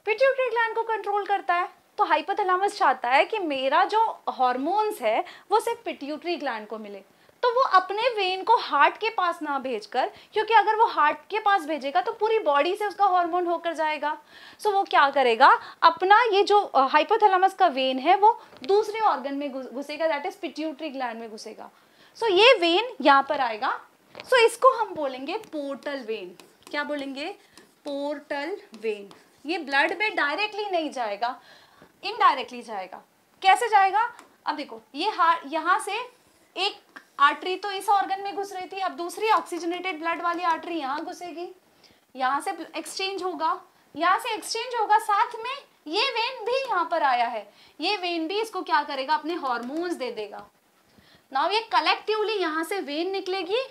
पिट्यूटरी ग्लैंड को कंट्रोल करता है, तो हाइपोथैलेमस चाहता है कि मेरा जो हार्मोन्स है वो सिर्फ पिट्यूटरी ग्लैंड को मिले, तो वो अपने वेन को हार्ट के पास ना भेजकर, क्योंकि अगर वो हार्ट के पास भेजेगा तो पूरी बॉडी से उसका हार्मोन होकर जाएगा। सो वो क्या करेगा, अपना ये जो हाइपोथैलेमस का वेन है वो दूसरे ऑर्गन में घुसेगा, दैट इज पिट्यूटरी ग्लैंड में घुसेगा। सो ये वेन यहाँ पर आएगा, सो इसको हम बोलेंगे पोर्टल वेन। क्या बोलेंगे? Portal vein. ये ब्लड में डायरेक्टली नहीं जाएगा, इनडायरेक्टली जाएगा। कैसे जाएगा? अब देखो, ये यहाँ से एक आर्टरी तो इस ऑर्गन में घुस रही थी, अब दूसरी ऑक्सीजनेटेड ब्लड वाली आर्टरी यहाँ घुसेगी, यहाँ से एक्सचेंज होगा, यहाँ से एक्सचेंज होगा, साथ में ये वेन भी यहाँ पर आया है, ये वेन भी इसको क्या करेगा, अपने हार्मोन्स दे देगा। नाउ ये कलेक्टिवली यहाँ से वेन निकलेगी,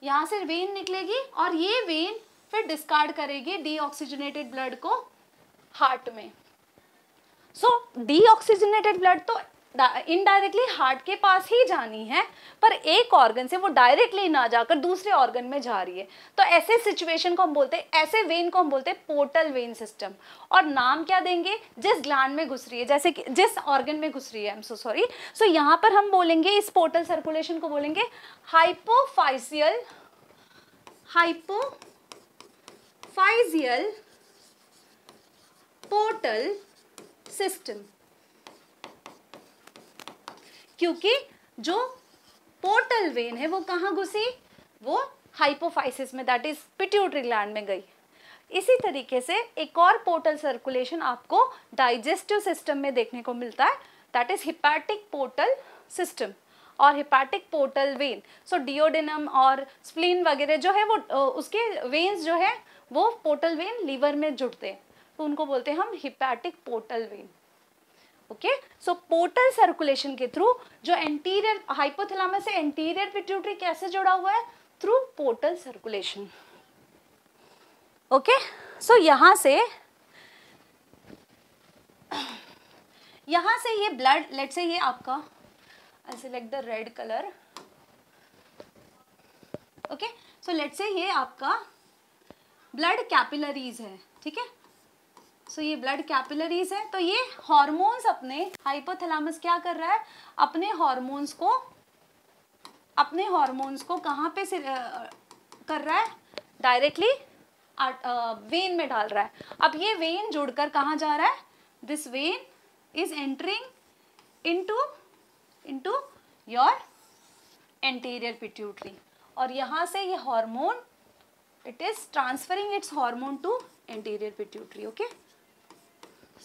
यहाँ से वेन निकलेगी, और ये वेन फिर डिस्कार्ड करेगी डीऑक्सीजनेटेड ब्लड को हार्ट में। सो डीऑक्सीजनेटेड ब्लड तो इनडायरेक्टली हार्ट के पास ही जानी है, पर एक ऑर्गन से वो डायरेक्टली ना जाकर दूसरे ऑर्गन में जा रही है। तो ऐसे सिचुएशन को हम बोलते हैं, ऐसे वेन को हम बोलते हैं पोर्टल वेन सिस्टम। और नाम क्या देंगे? जिस ग्लैंड में घुस रही है, जैसे कि जिस ऑर्गन में घुस रही है, आई एम सो सॉरी। सो यहाँ पर हम बोलेंगे, इस पोर्टल सर्कुलेशन को बोलेंगे हाइपोफाइजियल पोर्टल सिस्टम, क्योंकि जो पोर्टल वेन है वो कहाँ घुसी? वो हाइपोफाइसिस में, दैट इज पिट्यूटरी ग्लैंड में गई। इसी तरीके से एक और पोर्टल सर्कुलेशन आपको डाइजेस्टिव सिस्टम में देखने को मिलता है, that is hepatic portal system और हिपैटिक पोर्टल वेन। सो डियोडेनम और स्प्लीन वगैरह जो है वो उसके वेन्स जो है वो पोर्टल वेन लीवर में जुड़ते हैं, तो उनको बोलते हैं हम हिपैटिक पोर्टल वेन। ओके, सो पोर्टल सर्कुलेशन के थ्रू जो एंटीरियर हाइपोथैलेमस से एंटीरियर पिट्यूटरी कैसे जुड़ा हुआ है? Through portal circulation. ओके, सो यहाँ से ये ब्लड, लेट्स से ये आपका, I select the red colour. Okay, so let's say ये आपका ब्लड कैपिलरीज है, ठीक है। सो ये ब्लड कैपिलरीज है, तो ये हार्मोन्स अपने हाइपोथैलेमस क्या कर रहा है? अपने हार्मोन्स को कहाँ पे से कर रहा है? डायरेक्टली वेन में डाल रहा है। अब ये वेन जुड़कर कहाँ जा रहा है? This vein is entering into your anterior pituitary, और यहाँ से ये hormone, it is transferring its hormone to anterior pituitary. Okay,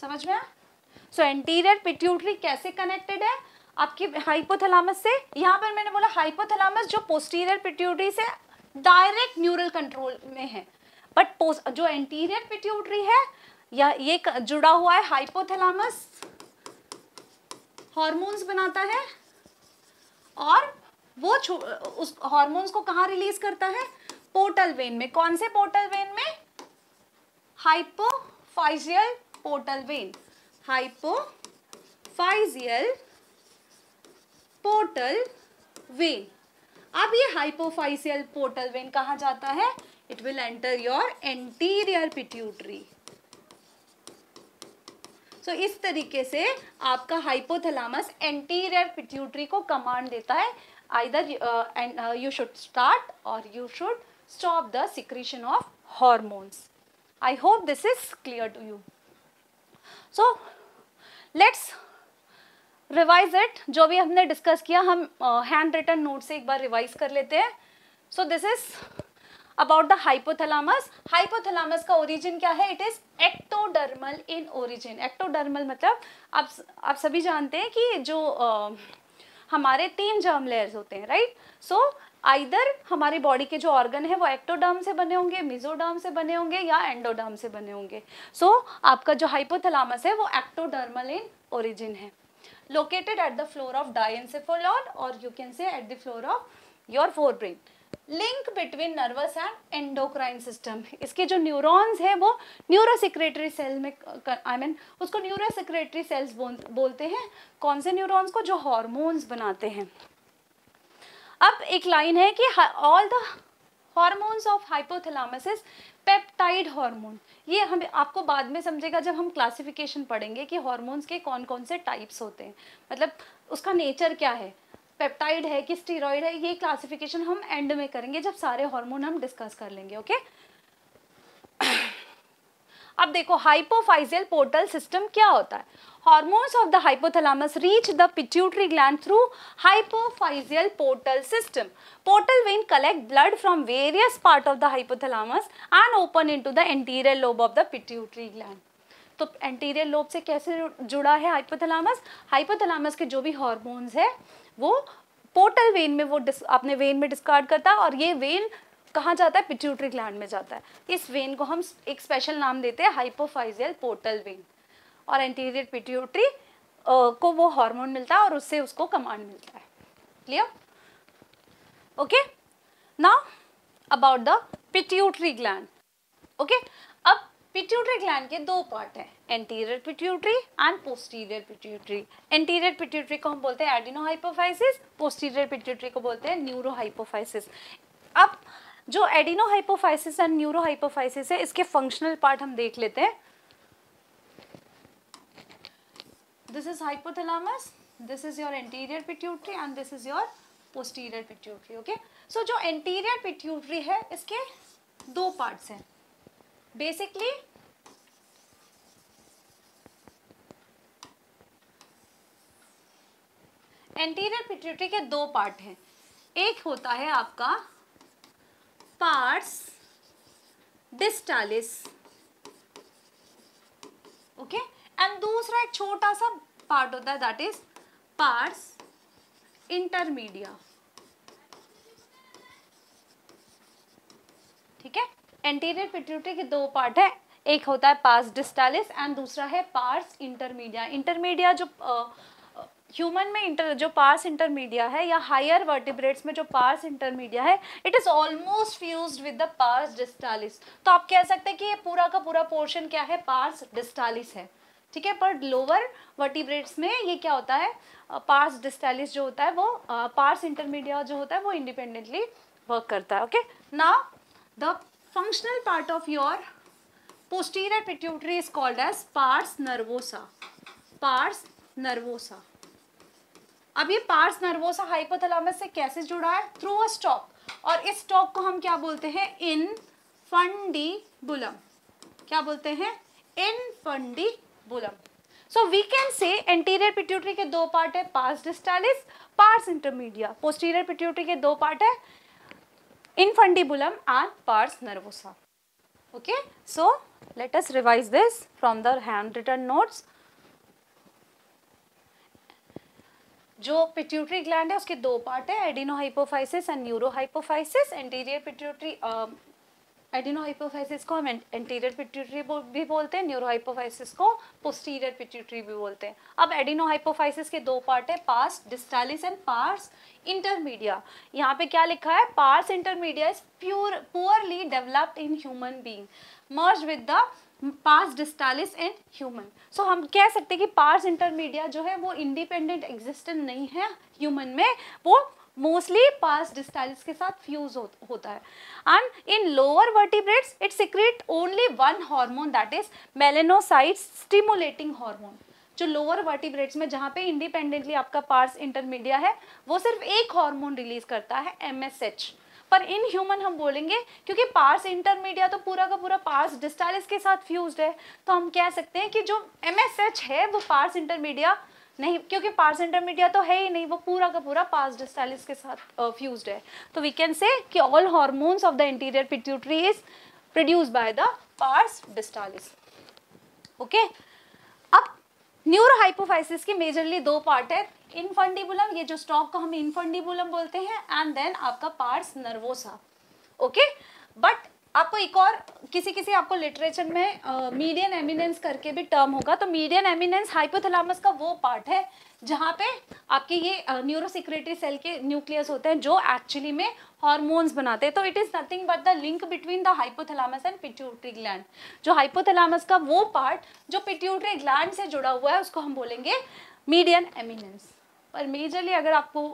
समझ में आया? सो एंटीरियर पिट्यूटरी कैसे कनेक्टेड है आपकी हाइपोथैलेमस से? यहाँ पर मैंने बोला हाइपोथैलेमस जो पोस्टीरियर पिट्यूटरी से डायरेक्ट न्यूरल कंट्रोल में है, बट जो एंटीरियर पिट्यूटरी है या ये जुड़ा हुआ है, हाइपोथैलेमस हार्मोन्स बनाता है और वो उस हार्मोन्स को कहाँ रिलीज करता है? पोर्टल वेन में। कौन से पोर्टल वेन में? Hypophyseal portal vein, hypophyseal portal vein. अब ये हाइपोफाइजियल पोर्टल वेन कहाँ जाता है? It will enter your anterior pituitary. So इस तरीके से आपका हाइपोथैलेमस एंटीरियर पिट्यूटरी को कमांड देता है, आइदर यू शुड स्टार्ट और you should stop the secretion of hormones. I hope this is clear to you. So let's revise it. जो भी हमने डिस्कस किया हम हैंड रिटन नोट से एक बार रिवाइज कर लेते हैं. सो this is about the hypothalamus. Hypothalamus का ओरिजिन क्या है? It is ectodermal in origin. Ectodermal मतलब आप सभी जानते हैं कि जो हमारे 3 जर्म लेयर्स होते हैं, राइट? सो आइदर हमारी बॉडी के जो ऑर्गन है वो एक्टोडर्म से बने होंगे, मेसोडर्म से बने होंगे या एंडोडर्म से बने होंगे. सो आपका जो हाइपोथैलेमस है वो एक्टोडर्मल इन ओरिजिन है, located at the floor of diencephalon or you can say at the floor of your forebrain. Link between nervous and endocrine system. इसके जो न्यूरॉन्स है वो न्यूरोसेक्रेटरी सेल में उसको न्यूरोसेक्रेटरी सेल्स बोलते हैं. कौन से न्यूरॉन्स को? जो हॉर्मोन्स बनाते हैं. अब एक लाइन है कि all the hormones of hypothalamus is peptide hormone. ये हमें आपको बाद में समझेगा जब हम क्लासिफिकेशन पढ़ेंगे कि हार्मोन्स के कौन कौन से टाइप्स होते हैं, मतलब उसका नेचर क्या है, पेप्टाइड है कि स्टेरॉइड है. ये क्लासिफिकेशन हम एंड में करेंगे जब सारे हार्मोन हम डिस्कस कर लेंगे. ओके अब देखो हाइपोफाइजियल पोर्टल सिस्टम क्या होता है. Hormones of the hypothalamus reach the pituitary gland through hypophyseal portal system. Portal vein collect blood from various part of the hypothalamus and open into the anterior lobe of the pituitary gland. तो anterior lobe से कैसे जुड़ा है hypothalamus? Hypothalamus के जो भी hormones है वो पोर्टल वेन में वो अपने वेन में डिस्कार्ड करता है और ये वेन कहाँ जाता है? पिट्यूटरी ग्लैंड में जाता है. इस वेन को हम एक स्पेशल नाम देते हैं हाइपोफाइजियल पोर्टल वेन. और एंटीरियर पिट्यूटरी को वो हार्मोन मिलता है और उससे उसको कमांड मिलता है. Clear? Okay. Now about the pituitary gland. Okay अब पिट्यूटरी ग्लैंड के 2 पार्ट हैं, anterior pituitary and posterior pituitary. Anterior pituitary को हम बोलते हैं एडिनोहाइपोफाइसिस, पोस्टीरियर पिट्यूटरी को बोलते हैं न्यूरोहाइपोफाइसिस. अब जो एडिनोहाइपोफाइसिस एंड न्यूरोहाइपोफाइसिस है इसके फंक्शनल पार्ट हम देख लेते हैं. This is hypothalamus, this is your anterior pituitary and this is your posterior pituitary. Okay, so जो anterior pituitary है इसके 2 parts हैं. Basically anterior pituitary के 2 पार्ट हैं. एक होता है आपका pars distalis, ओके एंड दूसरा एक छोटा सा पार्ट होता है दैट इज पार्स इंटरमीडिया. ठीक है, एंटीरियर पिट्यूटरी के 2 पार्ट है, एक होता है पार्स डिस्टालिस एंड दूसरा है पार्स इंटरमीडिया. इंटरमीडिया जो ह्यूमन में जो पार्स इंटरमीडिया है या हायर वर्टिब्रेट्स में जो पार्स इंटरमीडिया है it is almost fused with the pars distalis. तो आप कह सकते हैं कि ये पूरा का पूरा पोर्शन क्या है? पार्स डिस्टालिस है. ठीक है, पर लोअर वर्टिब्रेट्स में ये क्या होता है? पार्स डिस्टालिस जो होता है वो पार्स इंटरमीडिया जो होता है वो इंडिपेंडेंटली वर्क करता है. Okay, now the functional part of your posterior pituitary is called as pars nervosa. Pars nervosa. अब ये पार्स नर्वोसा हाइपोथैलेमस से कैसे जुड़ा है? Through a stalk. और इस स्टॉक को हम क्या बोलते हैं? इनफंडिबुलम. क्या बोलते हैं? Infundibulum. So we can say anterior pituitary के 2 पार्ट है, pars distalis, pars intermedia. Posterior pituitary के 2 पार्ट है, infundibulum and pars nervosa. Okay, so let us revise this from the handwritten notes. जो pituitary gland है उसके 2 part है, adenohypophysis and neurohypophysis. Anterior pituitary adenohypophysis को हम anterior pituitary भी बोलते हैं, न्यूरोहाइपोफाइसिस को पोस्टीरियर पिट्यूटरी भी बोलते हैं. अब एडिनोहाइपोफाइसिस के 2 पार्ट है, pars distalis and pars intermedia. यहाँ पे क्या लिखा है? Pars intermedia is poorly developed in human being merge with the pars distalis in human. So हम कह सकते हैं कि पार्स इंटरमीडिया जो है वो इंडिपेंडेंट एग्जिस्टेंट नहीं है ह्यूमन में, वो मोस्टली पार्स डिस्टालिस के साथ फ्यूज होता है. And in lower vertebrates it secrete only one hormone that is melanocyte stimulating hormone. जो लोअर वर्टिब्रेट्स में जहाँ पे इंडिपेंडेंटली आपका पार्स इंटरमीडिया है वो सिर्फ एक हार्मोन रिलीज करता है MSH. पर इन ह्यूमन हम बोलेंगे क्योंकि पार्स इंटरमीडिया तो पूरा का पूरा पार्स डिस्टालिस के साथ फ्यूज्ड है, तो हम कह सकते हैं कि जो MSH है वो पार्स इंटरमीडिया नहीं, क्योंकि पार्स इंटरमीडिया तो है ही नहीं, वो पूरा का पूरा पार्स डिस्टालिस के साथ फ्यूज्ड है. तो वी कैन से कि all hormones of the interior pituitary is produced by the pars distalis. Okay. अब न्यूरोहाइपोफाइसिस की मेजरली दो पार्ट है. इनफंडिबुलम, ये जो स्टॉक को हम इनफंडिबुलम बोलते हैं, एंड देन आपका पार्स नर्वोसा. ओके. बट आपको एक और किसी आपको लिटरेचर में मीडियन एमिनेंस करके भी टर्म होगा. तो मीडियन एमिनेंस हाइपोथैलेमस का वो पार्ट है जहाँ पे आपके ये न्यूरोसिक्रेटरी सेल के न्यूक्लियस होते हैं जो एक्चुअली में हार्मोन्स बनाते हैं. तो it is nothing but the link between the hypothalamus and pituitary gland. जो हाइपोथैलेमस का वो पार्ट जो पिट्यूटरी ग्लैंड से जुड़ा हुआ है उसको हम बोलेंगे मीडियन एमिनेंस. पर मेजरली अगर आपको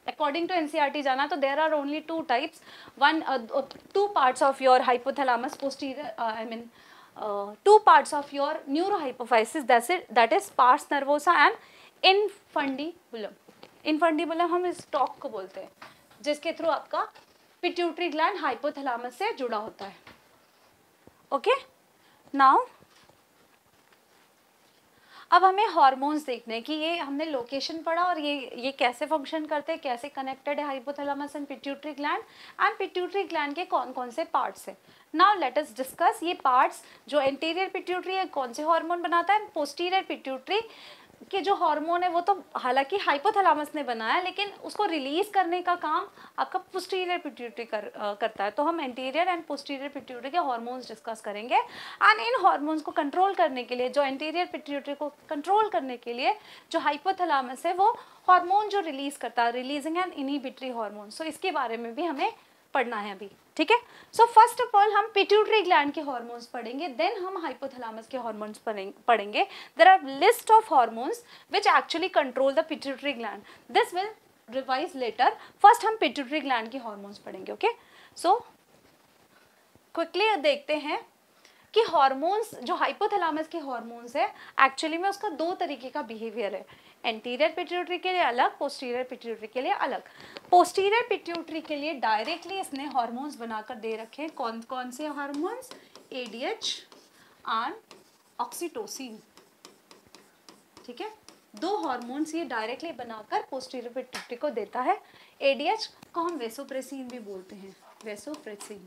according to NCERT जाना तो there are only two types, two parts of your hypothalamus posterior, two parts of your neurohypophysis, that is pars nervosa and infundibulum. infundibulum हम इस स्टॉक को बोलते हैं जिसके थ्रू आपका पिट्यूटरी ग्लैंड हाइपोथैलेमस से जुड़ा होता है. ओके. नाउ अब हमें हार्मोन्स देखने हैं कि ये हमने लोकेशन पढ़ा और ये कैसे फंक्शन करते हैं, कैसे कनेक्टेड है हाइपोथैलेमस एंड पिट्यूटरी ग्लैंड के कौन कौन से पार्ट्स हैं. नाउ लेट अस डिस्कस ये पार्ट्स. जो एंटीरियर पिट्यूटरी है कौन से हार्मोन बनाता है, पोस्टीरियर पिट्यूटरी के जो हार्मोन है वो तो हालांकि हाइपोथैलेमस ने बनाया लेकिन उसको रिलीज करने का काम आपका पोस्टीरियर पिट्यूटरी करता है. तो हम एंटीरियर एंड पोस्टीरियर पिट्यूटरी के हार्मोन्स डिस्कस करेंगे. एंड इन हार्मोन्स को कंट्रोल करने के लिए, जो एंटीरियर पिट्यूटरी को कंट्रोल करने के लिए जो हाइपोथैलेमस है वो हार्मोन जो रिलीज करता है, रिलीजिंग एंड इनहिबिटरी हार्मोन. सो इसके बारे में भी हमें पढ़ना है अभी. ठीक है. सो फर्स्ट ऑफ ऑल हम पिट्यूटरी ग्लैंड के हार्मोन्स पढ़ेंगे, देन हम हाइपोथैलेमस के हार्मोन्स पढ़ेंगे. There are list of hormones which actually control the pituitary gland. This will revise later. First हम पिट्यूटरी ग्लैंड के हार्मोन्स पढ़ेंगे. ओके. सो क्विकली देखते हैं कि हार्मोन्स जो हाइपोथैलेमस के हार्मोन्स है एक्चुअली में उसका दो तरीके का बिहेवियर है. एंटीरियर पिट्यूटरी के लिए अलग, पोस्टीरियर पिट्यूटरी के लिए अलग. पोस्टीरियर पिट्यूटरी के लिए डायरेक्टली इसने हार्मोन्स बनाकर दे रखे हैं. कौन कौन से हार्मोन्स? ADH and oxytocin. ठीक है. दो हार्मोन्स ये डायरेक्टली बनाकर पोस्टीरियर पिट्यूटरी को देता है. ADH को हम वेसोप्रेसिन भी बोलते हैं, वेसोप्रेसिन.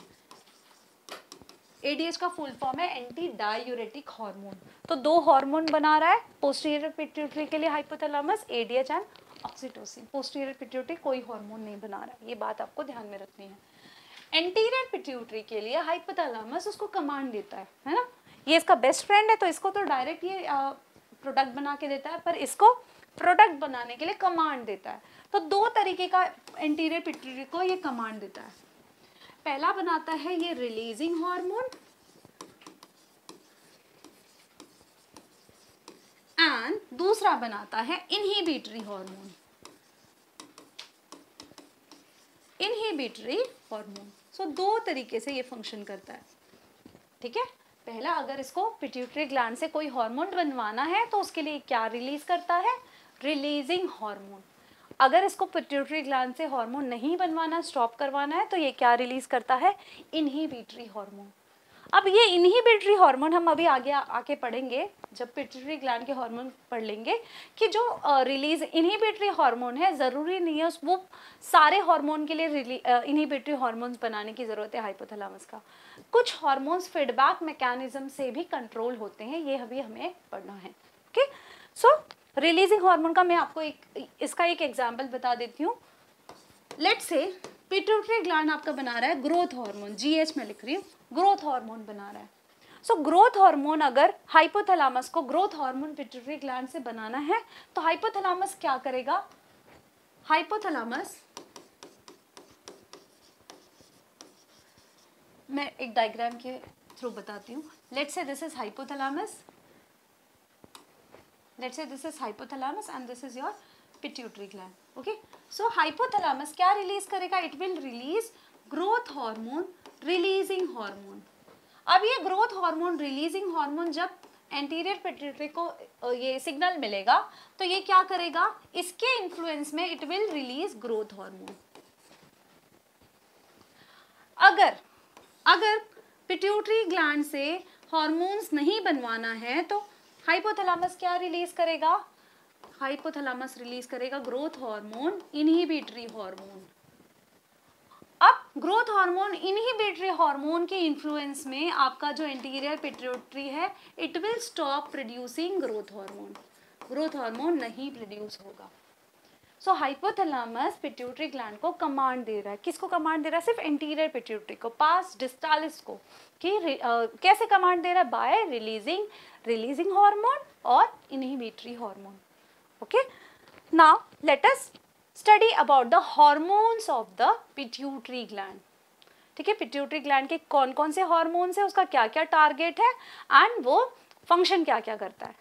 ADH का फुल फॉर्म है एंटी डायूरेटिक हार्मोन. तो दो हार्मोन बना रहा है पोस्टीरियर पिट्यूटरी के लिए hypothalamus, ADH and oxytocin. Posterior pituitary कोई हार्मोन नहीं बना रहा है, ये बात आपको ध्यान में रखनी है. एंटीरियर पिट्यूटरी के लिए हाइपोथैलेमस उसको कमांड देता है ना. ये इसका बेस्ट फ्रेंड है तो इसको तो डायरेक्ट ये प्रोडक्ट बना के देता है, पर इसको प्रोडक्ट बनाने के लिए कमांड देता है. तो दो तरीके का एंटीरियर पिट्यूटरी को ये कमांड देता है. पहला बनाता है ये रिलीजिंग हार्मोन एंड दूसरा बनाता है inhibitory hormone. Inhibitory hormone. So दो तरीके से ये फंक्शन करता है. ठीक है. पहला, अगर इसको पिट्यूटरी ग्लैंड से कोई हार्मोन बनवाना है तो उसके लिए क्या रिलीज करता है? Releasing hormone. अगर इसको पिट्यूटरी ग्लैंड से हार्मोन नहीं बनवाना, स्टॉप करवाना है तो ये क्या रिलीज करता है? Inhibitory hormone. अब ये इनहिबिटरी हार्मोन हम अभी आगे आके पढ़ेंगे जब पिट्यूटरी ग्लैंड के हार्मोन पढ़ लेंगे कि जो रिलीज इनहिबिटरी हार्मोन है ज़रूरी नहीं है वो सारे हार्मोन के लिए इनहिबिटरी हार्मोन्स बनाने की ज़रूरत है हाइपोथैलेमस का. कुछ हार्मोन्स फीडबैक मैकेनिज्म से भी कंट्रोल होते हैं, ये अभी हमें पढ़ना है. ओके. सो रिलीजिंग हार्मोन का मैं आपको इसका एक एग्जाम्पल बता देती हूँ. लेट्स से पिट्यूटरी ग्लैंड आपका बना रहा है ग्रोथ हार्मोन, GH में लिख रही हूँ, ग्रोथ हार्मोन बना रहा है. सो ग्रोथ हार्मोन अगर हाइपोथैलेमस को ग्रोथ हार्मोन पिट्यूटरी ग्लैंड से बनाना है तो हाइपोथैलेमस क्या करेगा? हाइपोथैलेमस, मैं एक डायग्राम के थ्रू बताती हूँ. Let's say this is hypothalamus, let's say this is hypothalamus and this is your pituitary gland. Okay, so hypothalamus क्या रिलीज करेगा? It will release growth hormone, releasing hormone. अब ये ग्रोथ हार्मोन, रिलीजिंग हार्मोन जब anterior pituitary को ये signal मिलेगा तो ये क्या करेगा? इसके इन्फ्लुएंस में it will release growth hormone. अगर पिट्यूटरी ग्लैंड से हार्मोन्स नहीं बनवाना है तो हाइपोथैलेमस क्या रिलीज करेगा? हाइपोथैलेमस रिलीज करेगा ग्रोथ हार्मोन, इनहिबिटरी हार्मोन. अब ग्रोथ हार्मोन, इनहिबिटरी हार्मोन के इन्फ्लुएंस में आपका जो एंटीरियर पिट्यूटरी है it will stop producing growth hormone. Growth hormone नहीं प्रोड्यूस होगा. सो हाइपोथैलेमस पिट्यूटरी ग्लैंड को कमांड दे रहा है. किसको कमांड दे रहा है? सिर्फ एंटीरियर पिट्यूटरी को, पास डिस्टालिस को. कि कैसे कमांड दे रहा है? बाय रिलीजिंग हार्मोन और inhibitory hormone. Okay, now let us study about the hormones of the pituitary gland. ठीक है, पिट्यूटरी ग्लैंड के कौन कौन से हार्मोन्स है, उसका क्या क्या टारगेट है एंड वो फंक्शन क्या क्या करता है.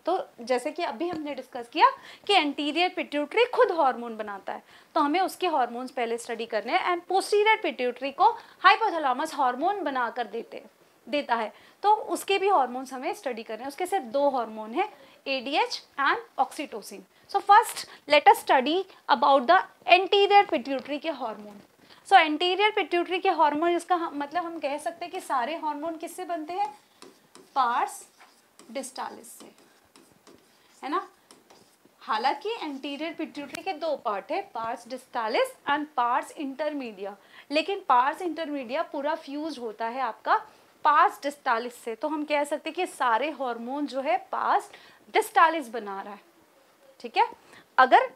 तो जैसे कि अभी हमने डिस्कस किया कि एंटीरियर पिट्यूटरी खुद हार्मोन बनाता है, तो हमें उसके हार्मोन्स पहले स्टडी करने हैं. एंड पोस्टीरियर पिट्यूटरी को हाइपोथैलेमस हार्मोन बनाकर देता है, तो उसके भी हार्मोन्स हमें स्टडी करने हैं. उसके सिर्फ दो हार्मोन है, ADH and oxytocin. So first let us study about the anterior pituitary के हार्मोन. सो एंटीरियर पिट्यूटरी के हार्मोन, इसका मतलब हम कह सकते हैं कि सारे हार्मोन किससे बनते हैं? पार्स डिस्टालिस से, है ना. हालांकि एंटीरियर पिट्यूटरी के दो पार्ट है, pars distalis and pars intermedia, लेकिन पार्स इंटरमीडिया पूरा फ्यूज होता है आपका पार्स डिस्टालिस से. तो हम कह सकते हैं कि सारे हार्मोन जो है पार्स डिस्टालिस बना रहा है. ठीक है, अगर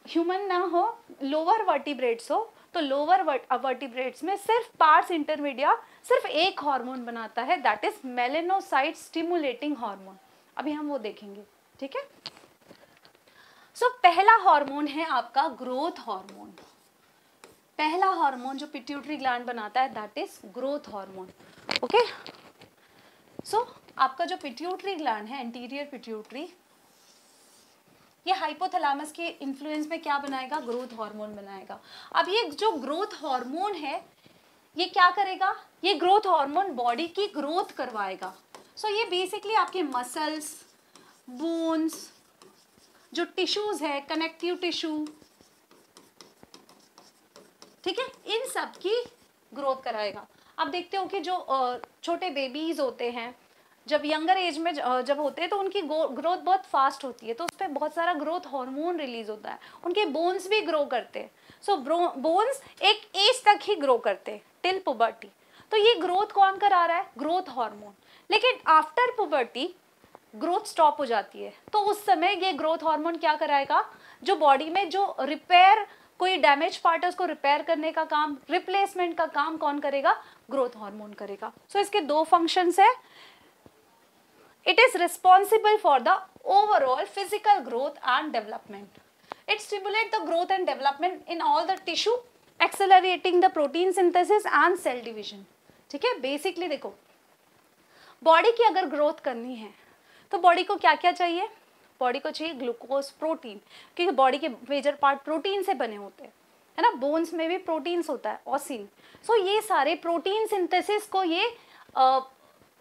ह्यूमन ना हो, लोअर वर्टिब्रेट्स हो, तो लोअर वर्टिब्रेट्स में सिर्फ पार्स इंटरमीडिया सिर्फ एक हार्मोन बनाता है, that is melanocyte stimulating hormone. अभी हम वो देखेंगे. ठीक है, सो पहला हार्मोन है आपका ग्रोथ हार्मोन. पहला हार्मोन जो पिट्यूटरी ग्लैंड बनाता है that is growth hormone. Okay, so आपका जो पिट्यूटरी ग्लैंड है, एंटीरियर पिट्यूटरी, ये हाइपोथैलेमस के इन्फ्लुएंस में क्या बनाएगा? ग्रोथ हार्मोन बनाएगा. अब ये जो ग्रोथ हार्मोन है ये क्या करेगा? ये ग्रोथ हार्मोन बॉडी की ग्रोथ करवाएगा. सो ये बेसिकली आपके मसल्स, बोन्स, जो टिश्यूज है, कनेक्टिव टिश्यू, ठीक है, इन सब की ग्रोथ कराएगा. आप देखते हो कि जो छोटे बेबीज होते हैं, जब यंगर एज में जब होते हैं तो उनकी ग्रोथ बहुत फास्ट होती है, तो उस पर बहुत सारा ग्रोथ हार्मोन रिलीज होता है. उनके बोन्स भी ग्रो करते हैं. सो बोन्स एक एज तक ही ग्रो करते हैं, टिल पुबर्टी. तो ये ग्रोथ कौन करा रहा है? Growth hormone. लेकिन आफ्टर पुबर्टी ग्रोथ स्टॉप हो जाती है, तो उस समय ये ग्रोथ हार्मोन क्या कराएगा? जो बॉडी में जो रिपेयर, कोई डैमेज पार्ट है उसको रिपेयर करने का काम, रिप्लेसमेंट का काम कौन करेगा? ग्रोथ हार्मोन करेगा. सो इसके दो फंक्शंस है. It is responsible for the overall physical growth and development. It stimulate the growth and development in all the tissue, accelerating the protein synthesis and cell division. ठीक है, बेसिकली देखो, body की अगर growth करनी है तो body को क्या क्या चाहिए? बॉडी को चाहिए ग्लूकोज, प्रोटीन, क्योंकि बॉडी के मेजर पार्ट प्रोटीन से बने होते हैं, है ना. बोन्स में भी प्रोटीन्स होता है, ऑसिन. सो ये सारे प्रोटीन सिंथेसिस को ये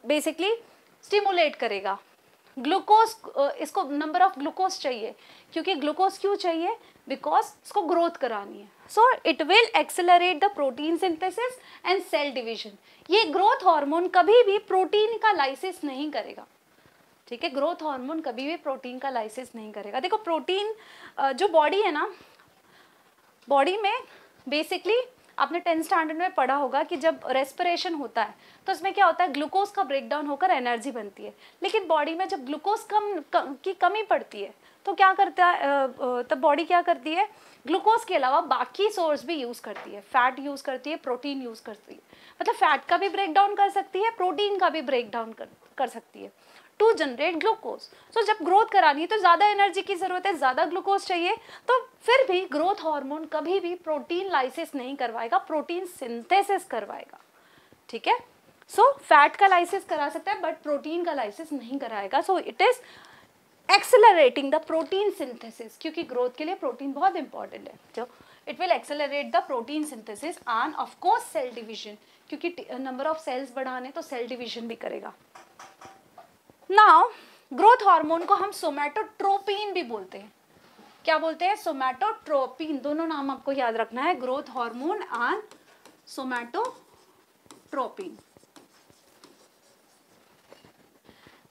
बेसिकली स्टिमुलेट करेगा. ग्लूकोज, इसको नंबर ऑफ ग्लूकोज चाहिए, क्योंकि ग्लूकोज क्यों चाहिए? बिकॉज इसको ग्रोथ करानी है. So it will accelerate the protein synthesis and cell division. ये ग्रोथ हार्मोन कभी भी प्रोटीन का लाइसिस नहीं करेगा. ठीक है, ग्रोथ हार्मोन कभी भी प्रोटीन का लाइसिस नहीं करेगा. देखो, प्रोटीन जो बॉडी है ना, बॉडी में बेसिकली आपने 10th स्टैंडर्ड में पढ़ा होगा कि जब रेस्पिरेशन होता है तो इसमें क्या होता है? ग्लूकोज का ब्रेकडाउन होकर एनर्जी बनती है. लेकिन बॉडी में जब ग्लूकोज की कमी पड़ती है तो क्या करता है? तब बॉडी क्या करती है? ग्लूकोज के अलावा बाकी सोर्स भी यूज करती है. फैट यूज करती है, प्रोटीन यूज करती है. मतलब फैट का भी ब्रेकडाउन कर सकती है, प्रोटीन का भी ब्रेकडाउन कर सकती है टू जनरेट ग्लूकोज. सो जब ग्रोथ करानी है तो ज़्यादा एनर्जी की ज़रूरत है, ज़्यादा ग्लूकोज चाहिए, तो फिर भी ग्रोथ हार्मोन कभी भी प्रोटीन लाइसिस नहीं करवाएगा, प्रोटीन सिंथेसिस करवाएगा. ठीक है, सो फैट का लाइसिस करा सकता है बट प्रोटीन का लाइसिस नहीं कराएगा. So it is accelerating the protein synthesis, क्योंकि ग्रोथ के लिए प्रोटीन बहुत इंपॉर्टेंट है, तो it will accelerate the protein synthesis and of course cell division, क्योंकि नंबर ऑफ सेल्स बढ़ाने तो सेल डिवीजन भी करेगा। नाउ ग्रोथ हार्मोन को हम सोमैटोट्रोपिन भी बोलते हैं। क्या बोलते हैं? सोमैटोट्रोपिन। दोनों नाम आपको याद रखना है, ग्रोथ हार्मोन एंड सोमैटोट्रोपिन।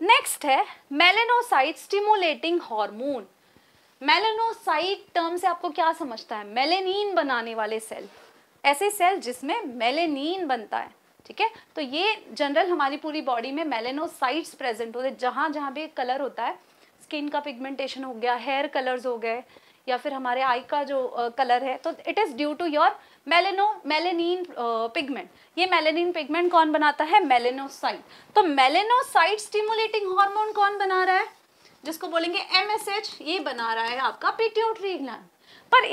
नेक्स्ट है melanocyte stimulating hormone. Melanocyte term से आपको क्या समझता है? मेलेनिन बनाने वाले सेल, ऐसे सेल जिसमें मेलेनिन बनता है, ठीक है। तो ये जनरल हमारी पूरी बॉडी में मेलेनोसाइट्स प्रेजेंट होते हैं, जहाँ जहाँ भी कलर होता है, स्किन का पिगमेंटेशन हो गया, हेयर कलर्स हो गए, या फिर हमारे आई का जो कलर है, तो it is due to your melanin pigment. ये मेलेनिन पिगमेंट कौन बनाता है? मेलेनोसाइट। तो मेलेनोसाइट स्टिमुलेटिंग हार्मोन कौन बना रहा है? जिसको बोलेंगे MSH, ये बना रहा है आपका पिट्यूटरी ग्लैंड। पर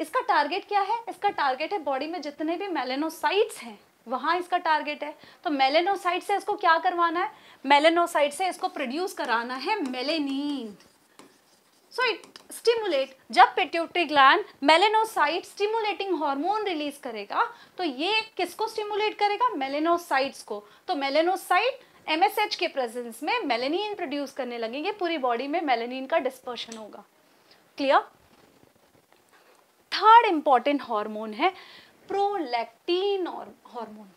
इसका टारगेट क्या है? इसका टारगेट है बॉडी में जितने भी मेलेनोसाइट्स हैं वहां इसका टारगेट है। तो मेलेनोसाइट से इसको क्या करवाना है? मेलेनोसाइट से इसको प्रोड्यूस कराना है मेलेनिन। सो इट स्टिमुलेट, जब pituitary gland melanocyte stimulating hormone release करेगा तो ये किसको स्टिमुलेट करेगा? मेलेनोसाइट्स को। तो मेलेनोसाइट MSH के प्रेजेंस में मेलेनिन प्रोड्यूस करने लगेंगे, पूरी बॉडी में मेलेनिन का डिस्पर्शन होगा। क्लियर? थर्ड इंपॉर्टेंट हार्मोन है प्रोलैक्टिन हार्मोन,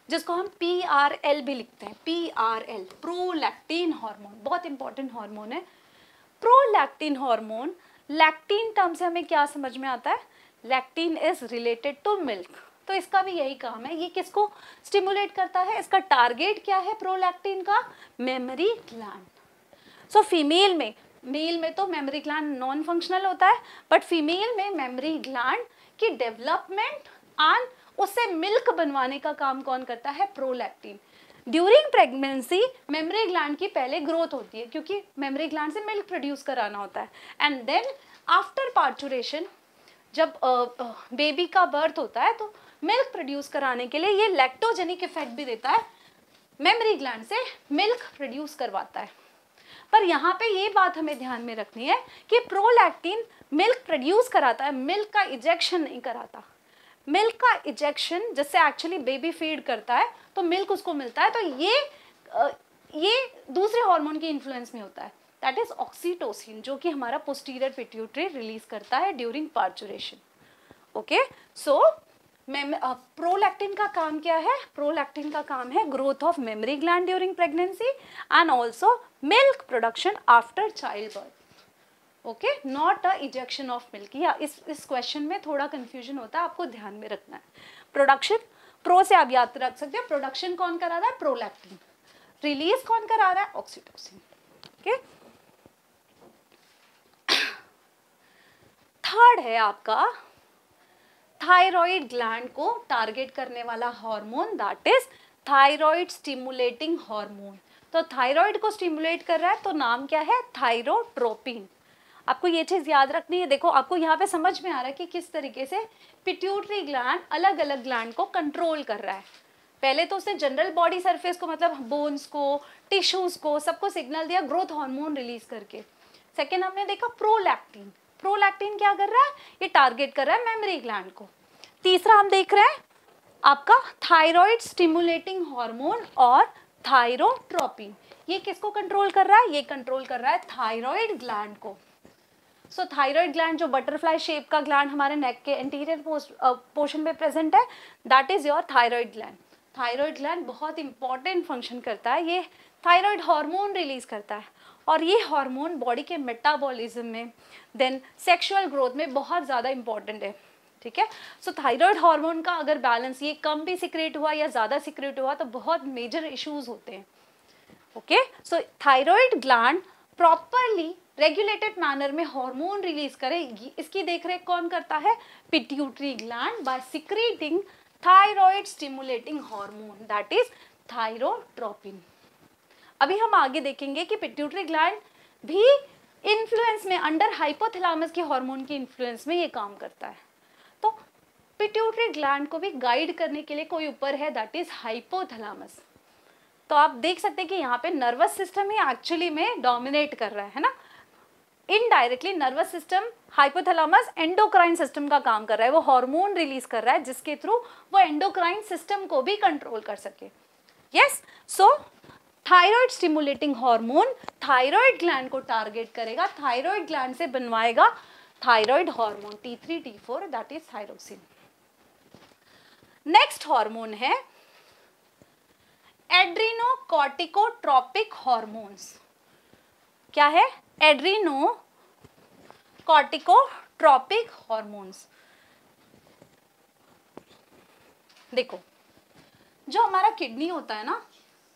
जिसको हम PRL भी लिखते हैं, PRL, प्रोलैक्टिन हार्मोन। बहुत इंपॉर्टेंट हार्मोन है प्रोलैक्टिन हार्मोन। लैक्टिन टर्म से हमें क्या समझ में आता है? Lactin is related to milk, तो इसका भी यही काम है। ये किसको स्टिमुलेट करता है? इसका टारगेट क्या है प्रोलैक्टिन का? Mammary gland. सो फीमेल में, मेल में तो मेमरी ग्लैंड नॉन फंक्शनल होता है, बट फीमेल में मेमरी ग्लैंड की डेवलपमेंट एंड उससे मिल्क बनवाने का काम कौन करता है? Prolactin. During pregnancy mammary gland की पहले ग्रोथ होती है, क्योंकि मेमरी ग्लैंड से मिल्क प्रोड्यूस कराना होता है, एंड देन आफ्टर पार्चुरेशन, जब बेबी का बर्थ होता है तो मिल्क प्रोड्यूस कराने के लिए ये लैक्टोजेनिक इफेक्ट भी देता है, मेमरी ग्लैंड से मिल्क प्रोड्यूस करवाता है। पर यहाँ पे ये बात हमें ध्यान में रखनी है कि प्रोलैक्टिन मिल्क प्रोड्यूस कराता है, मिल्क का इजेक्शन नहीं कराता। मिल्क का इजेक्शन जिससे एक्चुअली बेबी फीड करता है तो मिल्क उसको मिलता है, तो ये दूसरे हार्मोन की इन्फ्लुएंस में होता है, दैट इज ऑक्सीटोसिन, जो कि हमारा पोस्टीरियर पिट्यूटरी रिलीज करता है ड्यूरिंग पार्चुरेशन। ओके, सो प्रोलैक्टिन का काम क्या है? प्रोलैक्टिन का काम है growth of mammary gland during pregnancy and also milk production after child birth. Okay, not a ejection of milk. या इस क्वेश्चन में थोड़ा कंफ्यूजन होता है, आपको ध्यान में रखना है। प्रोडक्शन, प्रो से आप याद रख सकते हो, प्रोडक्शन कौन करा रहा है? प्रोलैक्टिन। रिलीज कौन करा रहा है? ऑक्सीटोसिन। ओके, थर्ड है आपका थायराइड ग्लैंड को टारगेट करने वाला hormone, that is thyroid stimulating hormone. तो थायराइड को स्टिमुलेट कर रहा है, तो नाम क्या है? थायरोट्रोपिन। आपको ये चीज याद रखनी है। देखो, आपको यहाँ पे समझ में आ रहा है कि किस तरीके से पिट्यूटरी ग्लैंड अलग अलग ग्लैंड को कंट्रोल कर रहा है। पहले तो उसने जनरल बॉडी सरफेस को, मतलब बोन्स को, टिश्यूज को, सबको सिग्नल दिया ग्रोथ हार्मोन रिलीज करके। सेकेंड हमने देखा प्रोलैक्टिन। प्रोलैक्टिन क्या कर रहा है? ये टारगेट कर रहा है मेमरी ग्लैंड को। तीसरा हम देख रहे हैं आपका थायराइड स्टिमुलेटिंग हार्मोन और थायरोट्रोपिन। ये किसको कंट्रोल कर रहा है? ये कंट्रोल कर रहा है थायराइड ग्लैंड को। सो थायराइड ग्लैंड जो बटरफ्लाई शेप का ग्लैंड हमारे नेक के एंटीरियर पोर्शन में प्रेजेंट है, that is your thyroid gland. Thyroid gland बहुत इंपॉर्टेंट फंक्शन करता है, ये थायराइड हार्मोन रिलीज करता है, और ये हार्मोन बॉडी के मेटाबॉलिज्म में, देन सेक्सुअल ग्रोथ में बहुत ज़्यादा इंपॉर्टेंट है। ठीक है, सो थायराइड हार्मोन का अगर बैलेंस, ये कम भी सिक्रेट हुआ या ज़्यादा सिक्रेट हुआ तो बहुत मेजर इश्यूज होते हैं। Okay, so thyroid gland properly regulated manner में हार्मोन रिलीज करे, इसकी देखरेख कौन करता है? Pituitary gland, by secreting thyroid stimulating hormone, that is thyrotropin. अभी हम आगे देखेंगे कि पिट्यूटरी ग्लैंड भी इन्फ्लुएंस में, अंडर हाइपोथैलेमस के हार्मोन की इन्फ्लुएंस में ये काम करता है। तो पिट्यूटरी ग्लैंड को भी गाइड करने के लिए कोई ऊपर है, दैट इज हाइपोथैलेमस। तो आप देख सकते हैं कि यहाँ पे नर्वस सिस्टम ही एक्चुअली में डोमिनेट कर रहा है ना, indirectly nervous system, hypothalamus endocrine system का काम कर रहा है, वो हार्मोन रिलीज कर रहा है जिसके थ्रू वो एंडोक्राइन सिस्टम को भी कंट्रोल कर सके। Yes, so thyroid stimulating hormone thyroid gland को टारगेट करेगा, थायराइड ग्लैंड से बनवाएगा thyroid hormone T3 T4 that is thyroxine. Next hormone है एड्रीनोकॉर्टिकोट्रोपिक हार्मोन्स। क्या है? Adrenocorticotropic hormones. देखो, जो हमारा किडनी होता है ना,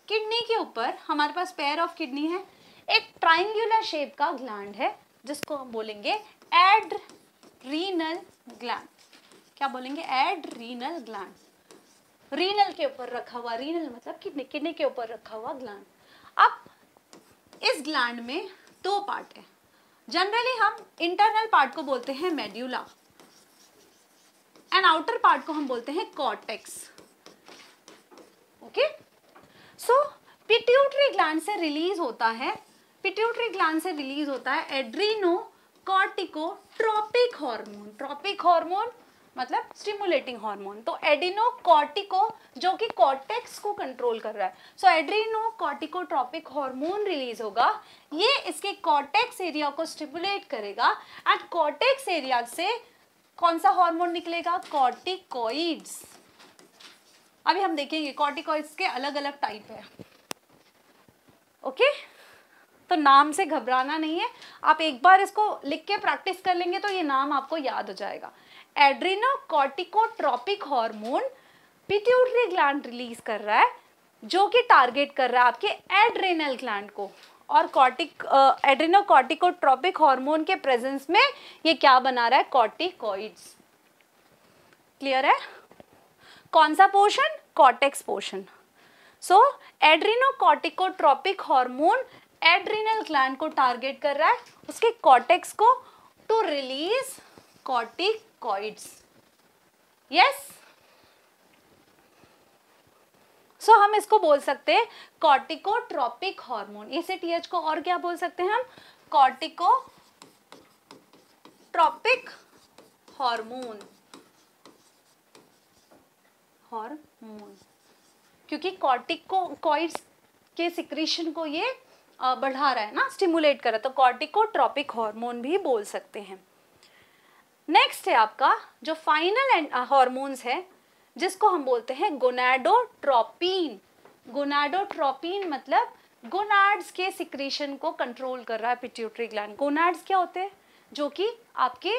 किडनी के ऊपर हमारे पास पेयर ऑफ किडनी है, एक ट्राइंगुलर शेप का ग्लैंड है जिसको हम बोलेंगे एड्रीनल ग्लैंड। क्या बोलेंगे? Adrenal gland. रीनल के ऊपर रखा हुआ, रीनल मतलब किडनी, किडनी के ऊपर रखा हुआ ग्लैंड। अब इस ग्लैंड में दो पार्ट है। जनरली हम इंटरनल पार्ट को बोलते हैं मेड्यूला एंड आउटर पार्ट को हम बोलते हैं कॉर्टेक्स। ओके, सो पिट्यूटरी ग्लैंड से रिलीज होता है, पिट्यूटरी ग्लैंड से रिलीज होता है एड्रीनोकॉर्टिकोट्रोपिक हार्मोन। ट्रोपिक हार्मोन मतलब स्टिमुलेटिंग हार्मोन। तो एडिनोकॉर्टिको जो कि कॉर्टेक्स को कंट्रोल कर रहा है, सो एड्रीनोकॉर्टिकोट्रोपिक हार्मोन रिलीज होगा, ये इसके कॉर्टेक्स एरिया को स्टिमुलेट करेगा एंड कॉर्टेक्स एरिया से कौन सा हार्मोन निकलेगा? कॉर्टिकॉइड्स। अभी हम देखेंगे कॉर्टिकॉइड्स के अलग अलग टाइप है। ओके, तो नाम से घबराना नहीं है, आप एक बार इसको लिख के प्रैक्टिस कर लेंगे तो ये नाम आपको याद हो जाएगा। एड्रीनोकॉर्टिकोट्रोपिक हार्मोन पिट्यूटरी ग्लैंड रिलीज कर रहा है जो कि टारगेट कर रहा है आपके एड्रेनल ग्लैंड को, और एड्रीनोकॉर्टिकोट्रोपिक हार्मोन के प्रेजेंस में ये क्या बना रहा है? कॉर्टिकॉइड्स। क्लियर है? कौन सा portion? Cortex portion. So adrenocorticotropic hormone adrenal gland को टारगेट कर रहा है, उसके कॉर्टेक्स को, to release corticoids. Yes, so हम इसको बोल सकते हैं कॉर्टिकोट्रोपिक हार्मोन। इसे टीएच को और क्या बोल सकते हैं हम? कॉर्टिकोट्रोपिक हार्मोन। हार्मोन क्योंकि कॉर्टिकोइड्स के सिक्रीशन को ये बढ़ा रहा है ना, स्टिमुलेट कर रहा है, तो कॉर्टिकोट्रोपिक हार्मोन भी बोल सकते हैं। नेक्स्ट है आपका जो फाइनल हार्मोन्स है जिसको हम बोलते हैं गोनाडोट्रोपिन। गोनाडोट्रोपिन मतलब गोनाड्स के सिक्रीशन को कंट्रोल कर रहा है पिट्यूटरी ग्लैंड। गोनाड्स क्या होते हैं? जो कि आपके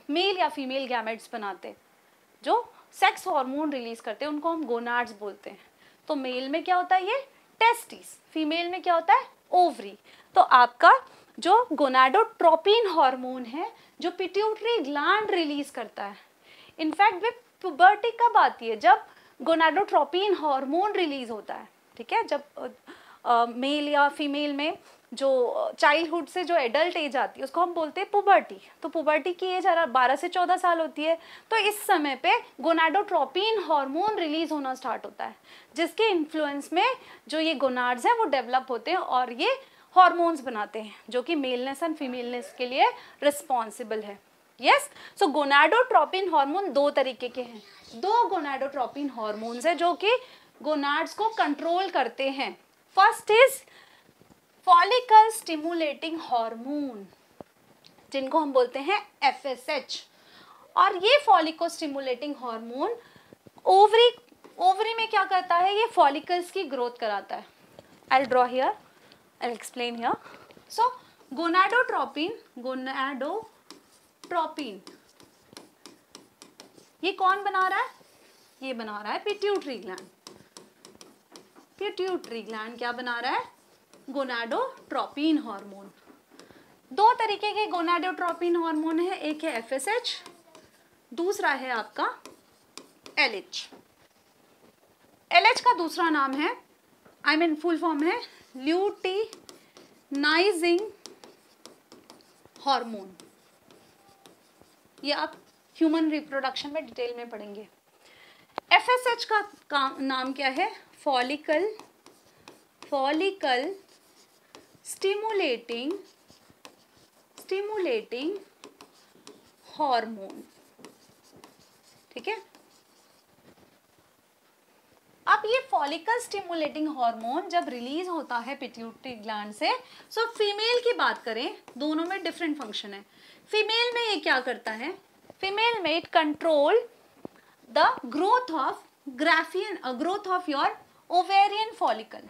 मेल या फीमेल गैमेट्स बनाते हैं, जो सेक्स हार्मोन रिलीज करते हैं, उनको हम गोनाड्स बोलते हैं। तो मेल में क्या होता है? ये टेस्टिस, फीमेल में क्या होता है? ओवरी। तो आपका जो गोनाडोट्रोपिन हार्मोन है जो पिट्यूटरी ग्लैंड रिलीज करता है, इनफैक्ट वे पुबर्टी कब आती है? जब गोनाडोट्रोपिन हार्मोन रिलीज होता है। ठीक है, जब मेल या फीमेल में जो चाइल्डहुड से जो एडल्ट एज आती है उसको हम बोलते हैं पुबर्टी। तो पुबर्टी की एज 12 से 14 साल होती है, तो इस समय पे गोनाडोट्रोपिन हार्मोन रिलीज होना स्टार्ट होता है, जिसके इन्फ्लुएंस में जो ये गोनाड्स हैं वो डेवलप होते हैं और ये हार्मोन्स बनाते हैं जो कि मेलनेस एंड फीमेलनेस के लिए रिस्पॉन्सिबल है। यस, सो गोनाडोट्रोपिन हार्मोन दो तरीके के हैं। दो गोनाडोट्रोपिन हार्मोन्स है जो कि गोनाड्स को कंट्रोल करते हैं। First is follicle stimulating hormone, जिनको हम बोलते हैं FSH। और ये फॉलिको स्टिमुलेटिंग हार्मोन ओवरी में क्या करता है? ये फॉलिकल्स की ग्रोथ कराता है। I draw here, I explain here. So gonadotropin ये कौन बना रहा है? ये बना रहा है पिट्यूटरी ग्लैंड। पिट्यूटरी ग्लैंड क्या बना रहा है? Gonadotropin hormone. दो तरीके के गोनाडोट्रोपिन हार्मोन है, एक है FSH, दूसरा है आपका LH। LH का दूसरा नाम है, फुल फॉर्म है ल्यूटिनाइजिंग हार्मोन। ये आप ह्यूमन रिप्रोडक्शन में डिटेल में पढ़ेंगे। FSH का नाम क्या है? Follicle follicle stimulating hormone. ठीक है, अब ये फॉलिकल स्टिमुलेटिंग हार्मोन जब रिलीज होता है पिट्यूटरी ग्लैंड से, सो फीमेल की बात करें, दोनों में डिफरेंट फंक्शन है। फीमेल में ये क्या करता है, फीमेल में it control the growth of your ovarian follicle.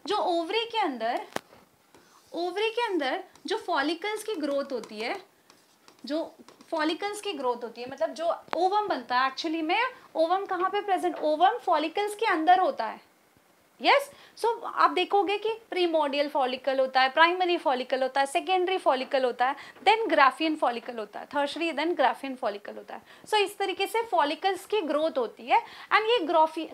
जो ओवरी के अंदर जो फॉलिकल्स की ग्रोथ होती है, मतलब जो ओवम बनता है, एक्चुअली में ओवम कहाँ पे प्रेजेंट, ओवम फॉलिकल्स के अंदर होता है। यस, सो आप देखोगे कि प्रीमोडियल फॉलिकल होता है, प्राइमरी फॉलिकल होता है, सेकेंडरी फॉलिकल होता है, देन ग्राफियन फॉलिकल होता है, टर्शरी देन ग्राफियन फॉलिकल होता है। सो इस तरीके से फॉलिकल्स की ग्रोथ होती है एंड ये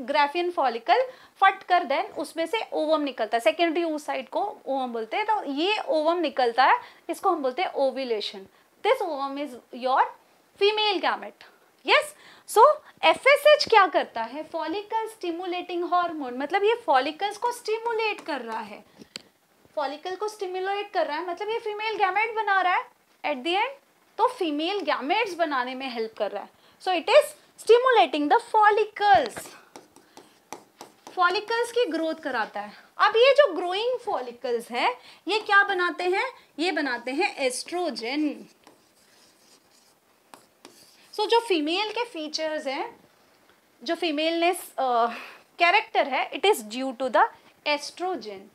ग्राफियन फॉलिकल फट कर देन उसमें से ओवम निकलता है, सेकेंडरी उस साइड को ओवम बोलते हैं। तो ये ओवम निकलता है, इसको हम बोलते हैं ovulation. This ovum is your female gamete. Yes, so FSH क्या करता है, फॉलिकल स्टिमुलेटिंग हार्मोन, मतलब ये फॉलिकल्स को स्टिमुलेट कर रहा है, मतलब ये फीमेल गैमेट बना रहा है एट द एंड, तो फीमेल गैमेट्स बनाने में हेल्प कर रहा है। So it is stimulating the follicles की ग्रोथ कराता है। अब ये जो ग्रोइंग फॉलिकल्स है, ये क्या बनाते हैं, ये बनाते हैं एस्ट्रोजन। सो जो फीमेल के फीचर्स हैं, जो फीमेलनेस कैरेक्टर है, it is due to the estrogen.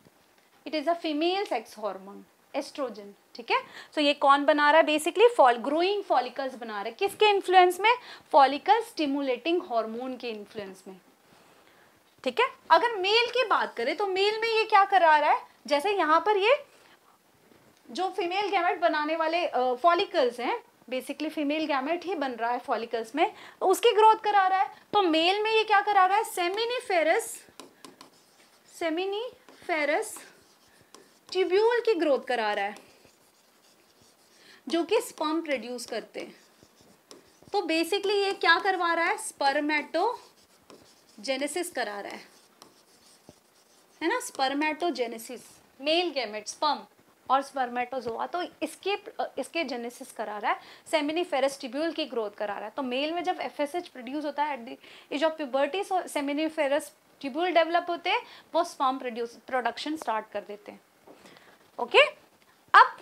It is a female sex hormone estrogen. ठीक है, सो ये कौन बना रहा है, बेसिकली ग्रोइंग फॉलिकल्स बना रहा है, किसके इन्फ्लुएंस में, फॉलिकल स्टिमुलेटिंग हार्मोन के इन्फ्लुएंस में। ठीक है, अगर मेल की बात करें तो मेल में ये क्या करा रहा है, जैसे यहाँ पर ये जो फीमेल गैमेट बनाने वाले फॉलिकल्स हैं, बेसिकली फीमेल गैमेट ही बन रहा है फॉलिकल्स में, तो उसकी ग्रोथ करा रहा है। तो मेल में ये क्या करा रहा है, सेमिनिफेरस ट्यूब्यूल की ग्रोथ करा रहा है, जो कि स्पर्म प्रोड्यूस करते हैं। तो बेसिकली ये क्या करवा रहा है, स्पर्मेटोजेनेसिस करा रहा है ना, स्पर्मेटोजेनेसिस, मेल गैमेट स्पर्म और स्पर्मेटोजोआ, तो इसके जेनेसिस करा रहा है, सेमिनिफेरस ट्यूब्यूल की ग्रोथ करा रहा है। तो मेल में जब FSH प्रोड्यूस होता है at the age of puberty, seminiferous tubule develop होते हैं, वो स्पर्म प्रोडक्शन स्टार्ट कर देते हैं। ओके, अब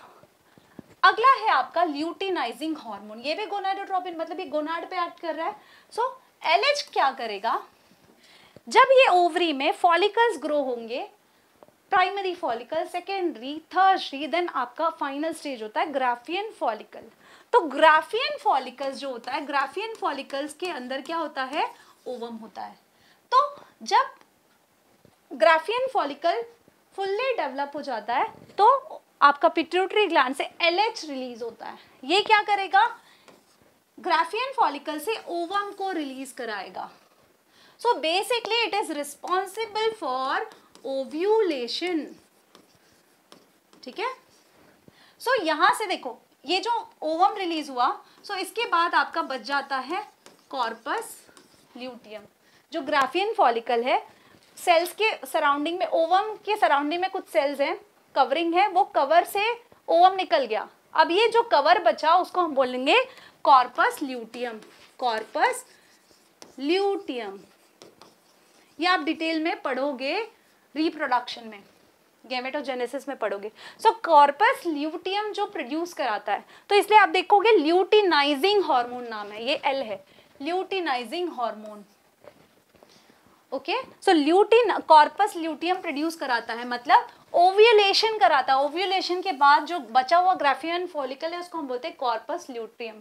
अगला है आपका ल्यूटिनाइजिंग हार्मोन। ये भी गोनाडोट्रोपिन, मतलब ये गोनाड पे एक्ट कर रहा है। सो LH क्या करेगा, जब ये ओवरी में फॉलिकल्स ग्रो होंगे, प्राइमरी फॉलिकल, सेकेंडरी, थर्शरी, देन आपका फाइनल स्टेज होता है ग्राफियन फॉलिकल। तो ग्राफियन फॉलिकल्स जो होता है, ग्राफियन फॉलिकल्स के अंदर क्या होता है, ओवम होता है। तो जब ग्राफियन फॉलिकल फुल्ली डेवलप हो जाता है, तो आपका पिट्यूटरी ग्लैंड से LH रिलीज होता है। ये क्या करेगा, ग्राफियन फॉलिकल से ओवम को रिलीज कराएगा। So basically it is responsible for ovulation. ठीक है, सो यहां से देखो, ये जो ओवम रिलीज हुआ, सो इसके बाद आपका बच जाता है कॉर्पस ल्यूटियम। जो ग्राफियन फॉलिकल है, सेल्स के सराउंडिंग में, ओवम के सराउंडिंग में कुछ सेल्स हैं, कवरिंग है, वो कवर से ओवम निकल गया। अब ये जो कवर बचा उसको हम बोलेंगे कॉर्पस ल्यूटियम। कॉर्पस ल्यूटियम, ये आप डिटेल में पढ़ोगे रिप्रोडक्शन में, गैमेटोजेनेसिस में पढ़ोगे। सो कॉर्पस ल्यूटियम जो प्रोड्यूस कराता है, तो इसलिए आप देखोगे ल्यूटिनाइजिंग हार्मोन नाम है, ये L है, ल्यूटिनाइजिंग हार्मोन। ओके, सो कॉर्पस ल्यूटियम प्रोड्यूस कराता है, मतलब ओव्यूलेशन कराता है। ओव्यूलेशन के बाद जो बचा हुआ ग्राफियन फॉलिकल है, उसको हम बोलते हैं कॉर्पस ल्यूटियम।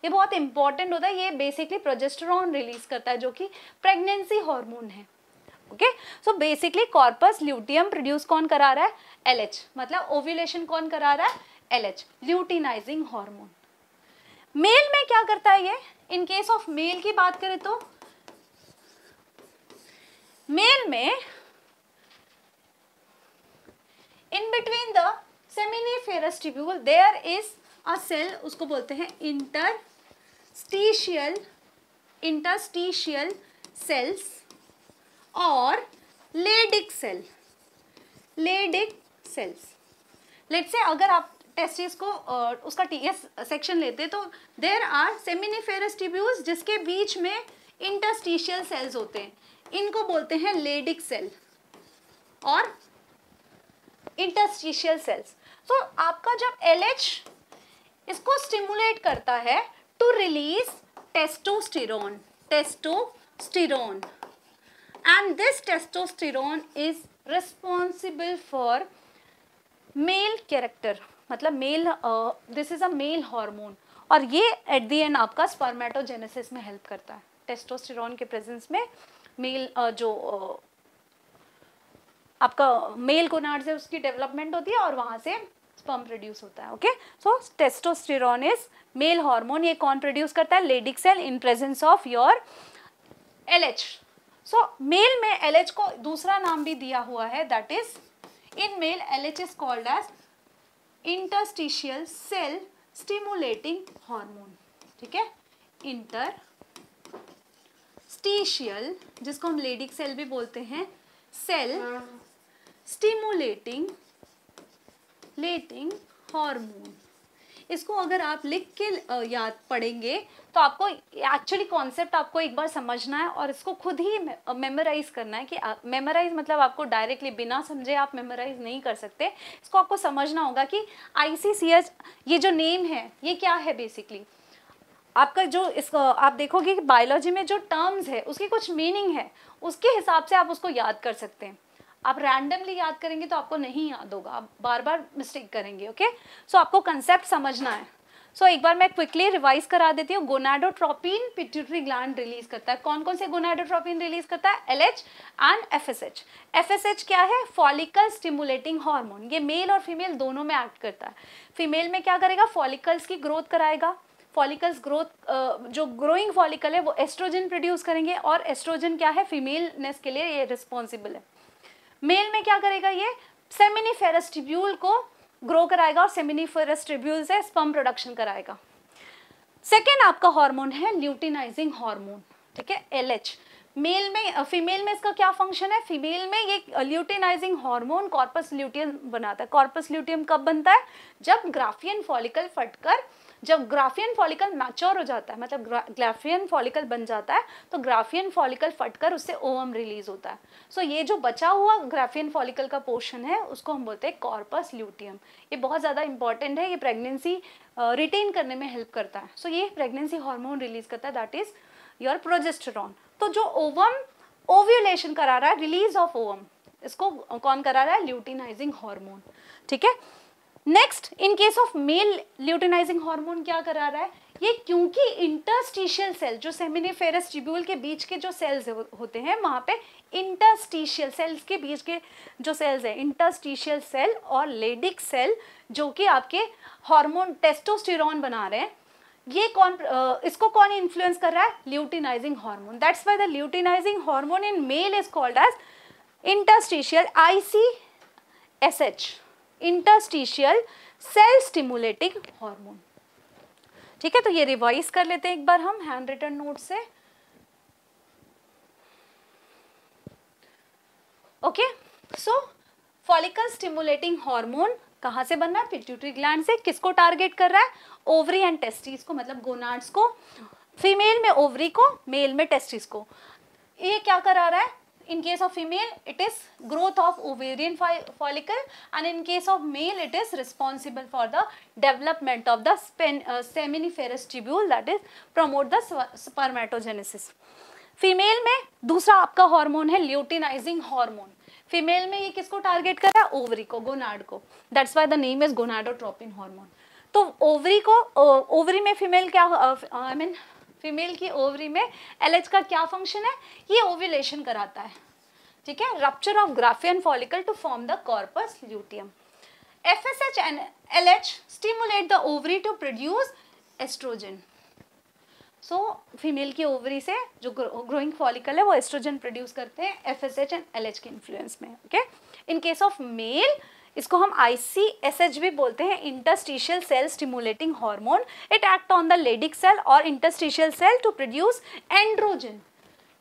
ये बहुत इंपॉर्टेंट होता है, ये बेसिकली प्रोजेस्टेरॉन रिलीज करता है, जो कि प्रेगनेंसी हार्मोन है। Okay, so basically corpus luteum produce कौन करा रहा है, LH, मतलब ओव्यूलेशन कौन करा रहा है, LH, ल्यूटिनाइजिंग हार्मोन। मेल में क्या करता है ये, इन केस ऑफ मेल की बात करें तो मेल में in between the seminiferous tubule there is a cell, उसको बोलते हैं interstitial cells Leydig cell, Leydig cells. Let's say अगर आप टेस्टिस को उसका टीएस सेक्शन लेते तो देयर आर सेमिनिफेरस ट्यूब्यूल्स जिसके बीच में इंटरस्टिशियल सेल्स होते हैं, इनको बोलते हैं लेडिक सेल और इंटरस्टिशियल सेल्स। तो आपका जब LH इसको स्टिमुलेट करता है to release testosterone, testosterone, and this testosterone is responsible for male character, मतलब male, this is a male hormone, और ये एट द एंड आपका स्पर्मेटोजेनेसिस में हेल्प करता है। टेस्टोस्टेरोन के प्रेजेंस में मेल जो आपका मेल गोनाड्स है उसकी डेवलपमेंट होती है और वहां से स्पर्म प्रोड्यूस होता है। Okay, so testosterone is male hormone. ये कौन प्रोड्यूस करता है? Leydig cell in presence of your LH। So male में LH को दूसरा नाम भी दिया हुआ है, that is in male LH is called as interstitial cell stimulating hormone. ठीक है, इंटरस्टिशियल, जिसको हम लेडिक सेल भी बोलते हैं, सेल स्टिमुलेटिंग हार्मोन। इसको अगर आप लिख के याद पढ़ेंगे तो आपको एक्चुअली कॉन्सेप्ट आपको एक बार समझना है और इसको खुद ही मेमोराइज करना है। कि मेमोराइज मतलब आपको डायरेक्टली बिना समझे आप मेमोराइज नहीं कर सकते, इसको आपको समझना होगा कि ICCH ये जो नेम है ये क्या है। बेसिकली आपका जो इसको आप देखोगे कि बायोलॉजी में जो टर्म्स है उसकी कुछ मीनिंग है, उसके हिसाब से आप उसको याद कर सकते हैं। आप रैंडमली याद करेंगे तो आपको नहीं याद होगा, आप बार बार मिस्टेक करेंगे। ओके, सो आपको कंसेप्ट समझना है। सो एक बार मैं क्विकली रिवाइज करा देती हूँ। गोनाडोट्रोपिन पिट्यूटरी ग्लैंड रिलीज करता है। कौन कौन से गोनाडोट्रोपिन रिलीज करता है? LH and FSH। FSH क्या है? Follicle stimulating hormone. ये मेल और फीमेल दोनों में एक्ट करता है। फीमेल में क्या करेगा? फॉलिकल्स की ग्रोथ कराएगा। फॉलिकल्स ग्रोथ, जो ग्रोइंग फॉलिकल है वो एस्ट्रोजन प्रोड्यूस करेंगे, और एस्ट्रोजन क्या है? फीमेलनेस के लिए ये रिस्पॉन्सिबल है। मेल में क्या करेगा? ये सेमिनिफेरस ट्यूब्यूल को ग्रो कराएगा और सेमिनिफेरस ट्यूब्यूल से स्पर्म प्रोडक्शन कराएगा। सेकेंड आपका हार्मोन है ल्यूटिनाइजिंग हार्मोन। ठीक है, LH। मेल में, फीमेल में इसका क्या फंक्शन है? फीमेल में ये ल्यूटिनाइजिंग हार्मोन कॉर्पस ल्यूटियम बनाता है। कॉर्पस ल्यूटियम कब बनता है? जब ग्राफियन फॉलिकल फटकर, जब ग्राफियन फॉलिकल मैच्योर हो जाता है, मतलब ग्राफियन फॉलिकल बन जाता है, तो ग्राफियन फॉलिकल फटकर उससे ओवम रिलीज होता है। सो ये जो बचा हुआ ग्राफियन फॉलिकल का पोर्शन है उसको हम बोलते हैं कॉर्पस ल्यूटियम। ये बहुत ज़्यादा इंपॉर्टेंट है, ये प्रेगनेंसी रिटेन करने में हेल्प करता है। सो ये प्रेगनेंसी हार्मोन रिलीज करता है, दैट इज योर प्रोजेस्टेरॉन। तो जो ओवम ओव्यूलेशन करा रहा है, रिलीज ऑफ ओवम, इसको कौन करा रहा है? Luteinising hormone. ठीक है, next in case of mail luteinizing hormone क्या करा रहा है? ये क्योंकि इंटरस्टिशियल सेल, जो सेमिनिफेरस ट्यूब्यूल के बीच के जो सेल्स होते हैं वहां पे इंटरस्टिशियल सेल्स के बीच के जो सेल्स है, इंटरस्टिशियल सेल और लेडिक सेल, जो कि आपके हार्मोन टेस्टोस्टेरोन बना रहे हैं, ये कौन इसको कौन इन्फ्लुएंस कर रहा है? Luteinising hormone. That's why the luteinising hormone in male is called as interstitial ICSH, interstitial cell stimulating hormone. ठीक है, तो ये रिवाइज कर लेते हैं एक बार हम हैंड रिटन नोट से। ओके, सो फॉलिकल स्टिमुलेटिंग हार्मोन कहाँ से बनना है? पिट्यूटरी ग्लैंड से। किसको टारगेट कर रहा है? ओवरी एंड टेस्टिस को, मतलब गोनाड्स को। फीमेल में ओवरी को, मेल में टेस्टिस को। ये क्या करा रहा है? In case of female, it is growth of ovarian follicle, and in case of male, it is responsible for the development of the seminiferous tubule, that is promote the spermatogenesis. Female में दूसरा आपका hormone है luteinising hormone. Female में ये किसको target कर रहा है? ओवरी को, गोनाड को। That's why the name is gonadotropin hormone. तो ओवरी को, ओवरी में फीमेल क्या, फीमेल की ओवरी में LH का क्या फंक्शन है? ये ओव्यूलेशन कराता है। ठीक है, rupture of Graafian follicle to form the corpus luteum. FSH and LH stimulate the ovary to produce estrogen. So female की ओवरी से जो ग्रोइंग फॉलिकल है वो एस्ट्रोजन प्रोड्यूस करते हैं FSH एंड LH के इन्फ्लुएंस में। Okay, in case of male इसको हम ICSH भी बोलते हैं, interstitial cell stimulating hormone. It act on the Leydig cell और interstitial cell to produce androgen.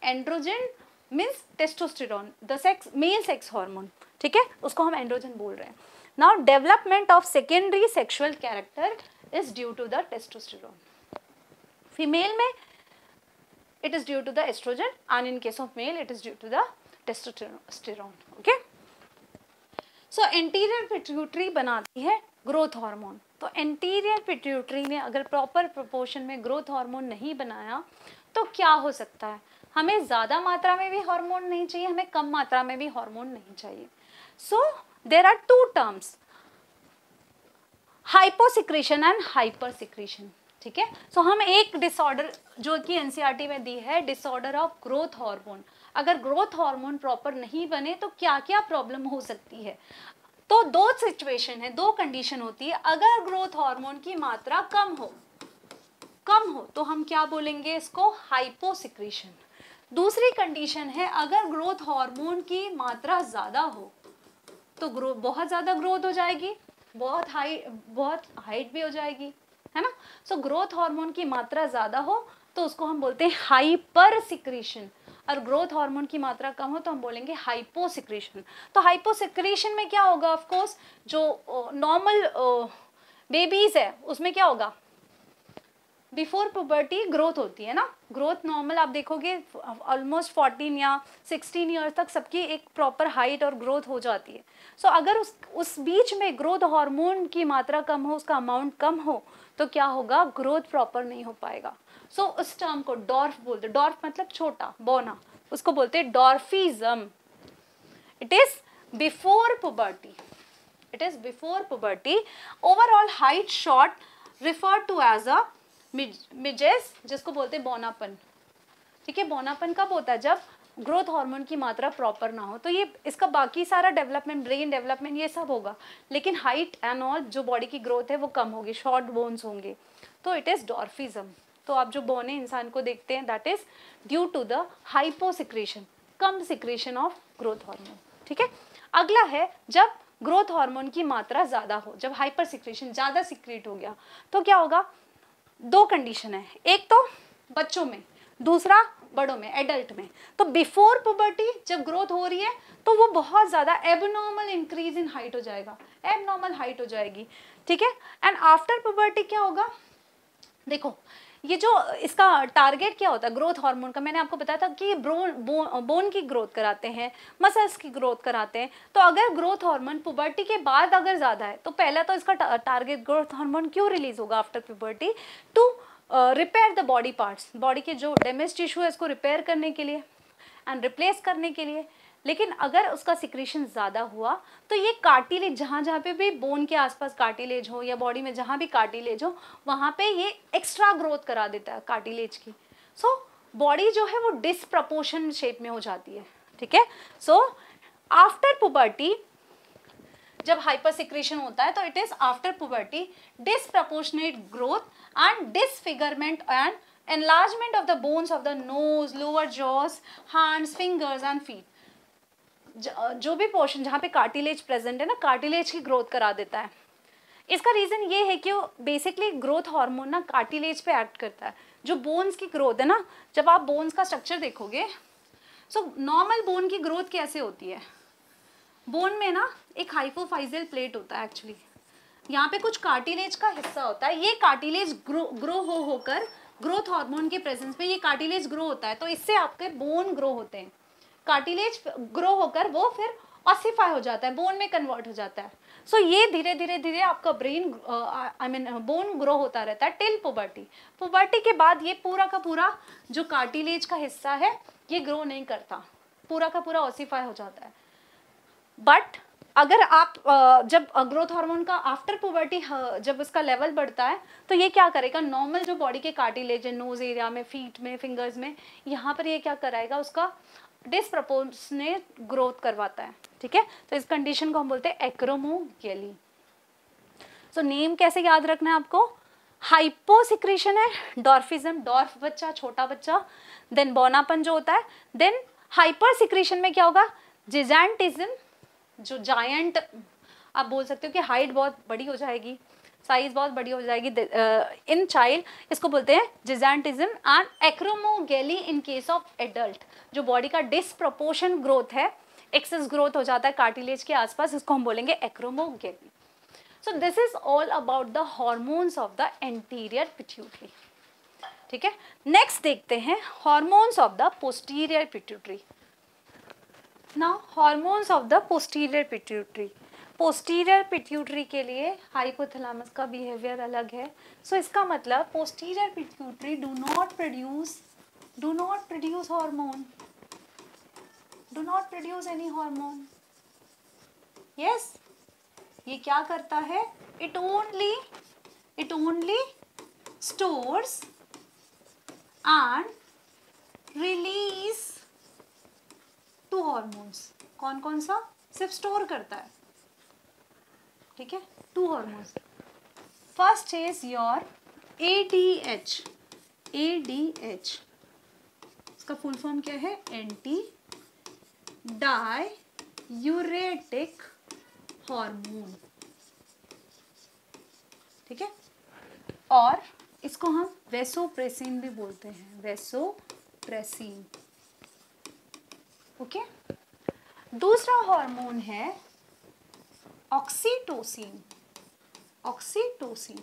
Androgen means testosterone, the sex male sex hormone, ठीक है, उसको हम एंड्रोजन बोल रहे हैं. Now development of secondary sexual character is due to the testosterone. Female में it is due to the estrogen and in case of male it is due to the testosterone. Okay, so anterior pituitary बनाती है growth hormone. तो anterior pituitary ने अगर proper proportion में growth hormone नहीं बनाया तो क्या हो सकता है, हमें ज़्यादा मात्रा में भी हार्मोन नहीं चाहिए, हमें कम मात्रा में भी हार्मोन नहीं चाहिए. So there are two terms, hyposecretion and hypersecretion. ठीक है, सो हम एक डिसऑर्डर जो कि एनसीईआरटी में दी है, डिसऑर्डर ऑफ ग्रोथ हार्मोन. अगर ग्रोथ हार्मोन प्रॉपर नहीं बने तो क्या क्या प्रॉब्लम हो सकती है. तो दो सिचुएशन है, दो कंडीशन होती है. अगर ग्रोथ हार्मोन की मात्रा कम हो तो हम क्या बोलेंगे इसको, हाइपोसिक्रीशन. दूसरी कंडीशन है अगर ग्रोथ हार्मोन की मात्रा ज़्यादा हो तो बहुत ज़्यादा ग्रोथ हो जाएगी, बहुत हाइट भी हो जाएगी, है ना. सो ग्रोथ हार्मोन की मात्रा ज़्यादा हो तो उसको हम बोलते हैं हाइपर सिक्रीशन, और ग्रोथ हार्मोन की मात्रा कम हो तो हम बोलेंगे हाइपोसिक्रीशन. तो हाइपोसिक्रीशन में क्या होगा, ऑफ कोर्स जो नॉर्मल बेबीज है उसमें क्या होगा, बिफोर पुबर्टी ग्रोथ होती है ना. ग्रोथ नॉर्मल आप देखोगे ऑलमोस्ट 14 या 16 ईयर्स तक सबकी एक प्रॉपर हाइट और ग्रोथ हो जाती है. सो अगर उस बीच में ग्रोथ हार्मोन की मात्रा कम हो, उसका अमाउंट कम हो तो क्या होगा, ग्रोथ प्रॉपर नहीं हो पाएगा. सो उस टर्म को डॉर्फ बोलते, डॉर्फ मतलब छोटा, बौना, उसको बोलते हैं dwarfism. It is before puberty, it is before puberty. Overall height short refer to as a मिजेस, जिसको बोलते हैं बौनापन. ठीक है, बौनापन कब होता है, जब ग्रोथ हार्मोन की मात्रा प्रॉपर ना हो. तो ये इसका बाकी सारा डेवलपमेंट, ब्रेन डेवलपमेंट ये सब होगा, लेकिन हाइट एंड ऑल जो बॉडी की ग्रोथ है वो कम होगी, शॉर्ट बोन्स होंगे. तो इट इज़ डॉर्फिज्म. तो आप जो बौने इंसान को देखते हैं that is due to the hyposecretion, कम सिक्रेशन ऑफ ग्रोथ हार्मोन. ठीक है, अगला है जब ग्रोथ हार्मोन की मात्रा ज़्यादा हो, जब हाइपर सिक्रेशन ज़्यादा सिक्रेट हो गया तो क्या होगा, दो कंडीशन है, एक तो बच्चों में, दूसरा बड़ों में, एडल्ट में. तो बिफोर पुबर्टी जब ग्रोथ हो रही है तो वो बहुत ज़्यादा एबनॉर्मल इंक्रीज इन हाइट हो जाएगा, एबनॉर्मल हाइट हो जाएगी. ठीक है, एंड आफ्टर पुबर्टी क्या होगा, देखो ये जो इसका टारगेट क्या होता है ग्रोथ हार्मोन का, मैंने आपको बताया था कि बोन की ग्रोथ कराते हैं, मसल्स की ग्रोथ कराते हैं. तो अगर ग्रोथ हार्मोन पुबर्टी के बाद अगर ज़्यादा है तो पहला तो इसका टारगेट ग्रोथ हार्मोन क्यों रिलीज होगा after puberty, to repair the body parts, body के जो डैमेज टिश्यू है इसको रिपेयर करने के लिए एंड रिप्लेस करने के लिए. लेकिन अगर उसका सिक्रेशन ज़्यादा हुआ तो ये कार्टिलेज, जहाँ जहाँ पे भी बोन के आसपास कार्टिलेज हो या बॉडी में जहाँ भी कार्टिलेज हो वहाँ पे ये एक्स्ट्रा ग्रोथ करा देता है कार्टिलेज की. सो बॉडी जो है वो डिसप्रपोर्शन शेप में हो जाती है. ठीक है, सो आफ्टर पुबर्टी जब हाइपर सिक्रेशन होता है तो it is after puberty disproportionate growth and disfigurement and enlargement of the bones of the nose, lower jaws, hands, fingers and feet. जो भी पोर्शन जहाँ पे कार्टिलेज प्रेजेंट है ना, कार्टिलेज की ग्रोथ करा देता है. इसका रीज़न ये है कि बेसिकली ग्रोथ हार्मोन ना कार्टिलेज पे एक्ट करता है. जो बोन्स की ग्रोथ है ना, जब आप बोन्स का स्ट्रक्चर देखोगे, सो नॉर्मल बोन की ग्रोथ कैसे होती है, बोन में ना एक हाइपोफाइजियल प्लेट होता है एक्चुअली, यहाँ पे कुछ कार्टिलेज का हिस्सा होता है. ये कार्टिलेज ग्रो होकर ग्रोथ हार्मोन के प्रेजेंस में ये कार्टिलेज ग्रो होता है, तो इससे आपके बोन ग्रो होते हैं. कार्टिलेज ग्रो होकर वो फिर ऑसिफाई हो जाता है, बोन में कन्वर्ट हो जाता है. सो ये धीरे धीरे धीरे आपका ब्रेन बोन ग्रो होता रहता है टिल पुबर्टी. पुबर्टी के बाद ये पूरा का पूरा जो कार्टिलेज का हिस्सा है ये ग्रो नहीं करता, पूरा का पूरा ऑसिफाई हो जाता है. बट अगर आप जब ग्रोथ हार्मोन का आफ्टर पुबर्टी जब उसका लेवल बढ़ता है तो ये क्या करेगा, नॉर्मल जो बॉडी के कार्टिलेज है नोज एरिया में, फीट में, फिंगर्स में, यहाँ पर ये क्या कराएगा, उसका डिसप्रपोर्शनेट ग्रोथ करवाता है. ठीक है, तो इस कंडीशन को हम बोलते हैं एक्रोमोगेली. सो नेम कैसे याद रखना है आपको, हाइपोसिक्रेशन है, डॉर्फिज्म, डॉर्फ बच्चा, छोटा बच्चा, देन बौनापन जो होता है, देन हाइपर सिक्रेशन में क्या होगा, जिजेंटिज्म, जो जायंट आप बोल सकते हो कि हाइट बहुत बड़ी हो जाएगी. साइज बहुत बड़ी हो जाएगी इन चाइल्ड। इसको बोलते हैं gigantism and acromegaly in case of adult. जो बॉडी का डिसप्रोपोर्शन ग्रोथ है, एक्सेस ग्रोथ हो जाता है कार्टिलेज के आसपास, इसको हम बोलेंगे acromegaly. So this is all about the hormones of the anterior pituitary. ठीक है, नेक्स्ट देखते हैं hormones of the posterior pituitary. Now hormones of the posterior pituitary. Posterior pituitary के लिए हाइपोथैलेमस का बिहेवियर अलग है। सो इसका मतलब posterior pituitary do not produce hormone, do not produce any hormone. Yes, ये क्या करता है? It only stores and release to hormones. कौन कौन सा? सिर्फ स्टोर करता है, ठीक है, 2 hormones. First is your ADH। ADH इसका फुल फॉर्म क्या है? एंटी डाययूरेटिक हार्मोन, ठीक है। और इसको हम वेसोप्रेसिन भी बोलते हैं, वेसोप्रेसिन। ओके, दूसरा हार्मोन है ऑक्सीटोसिन। ऑक्सीटोसिन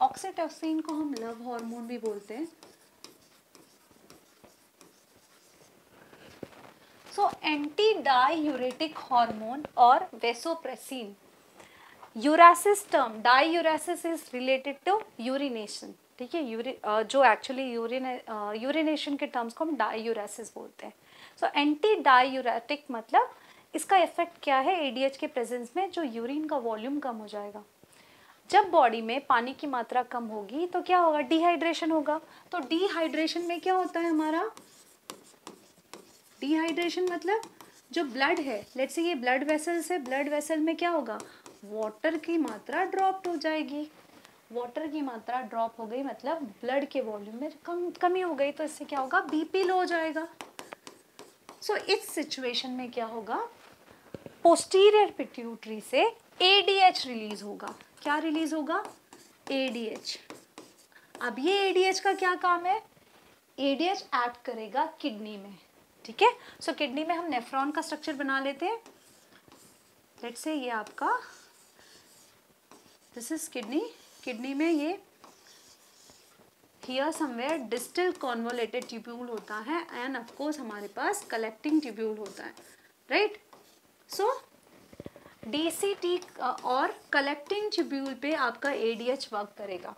ऑक्सीटोसिन को हम लव हार्मोन भी बोलते हैं। सो एंटी डाययूरेटिक हार्मोन और vasopressin. Uresis term, diuresis is related to urination, ठीक है। जो एक्चुअली यूरिनेशन के टर्म्स को हम डाययूरासिस बोलते हैं। सो एंटी डाययूरेटिक मतलब इसका इफेक्ट क्या है? ADH के प्रेजेंस में जो यूरिन का वॉल्यूम कम हो जाएगा। जब बॉडी में पानी की मात्रा कम होगी तो क्या होगा? डिहाइड्रेशन होगा। तो डिहाइड्रेशन में क्या होता है हमारा? डिहाइड्रेशन मतलब जो ब्लड है, लेट्स से ये ब्लड वेसल्स है, ब्लड वेसल में क्या होगा? वाटर की मात्रा ड्रॉप हो जाएगी। वाटर की मात्रा ड्रॉप हो गई मतलब ब्लड के वॉल्यूम में कमी हो गई, तो इससे क्या होगा? BP लो हो जाएगा। सो इस सिचुएशन में क्या होगा? पोस्टीरियर पिट्यूटरी से ADH रिलीज होगा। क्या रिलीज होगा? ADH। अब ये ADH का क्या काम है? ADH एक्ट करेगा किडनी में, ठीक है। सो किडनी में हम नेफ्रॉन का स्ट्रक्चर बना लेते हैं। लेट्स से ये आपका दिस इज किडनी। किडनी में ये here somewhere distal convoluted tubule होता है एंड ऑफ कोर्स हमारे पास कलेक्टिंग ट्यूब्यूल होता है, राइट। सो DCT और कलेक्टिंग ट्यूब्यूल पे आपका ADH वर्क करेगा,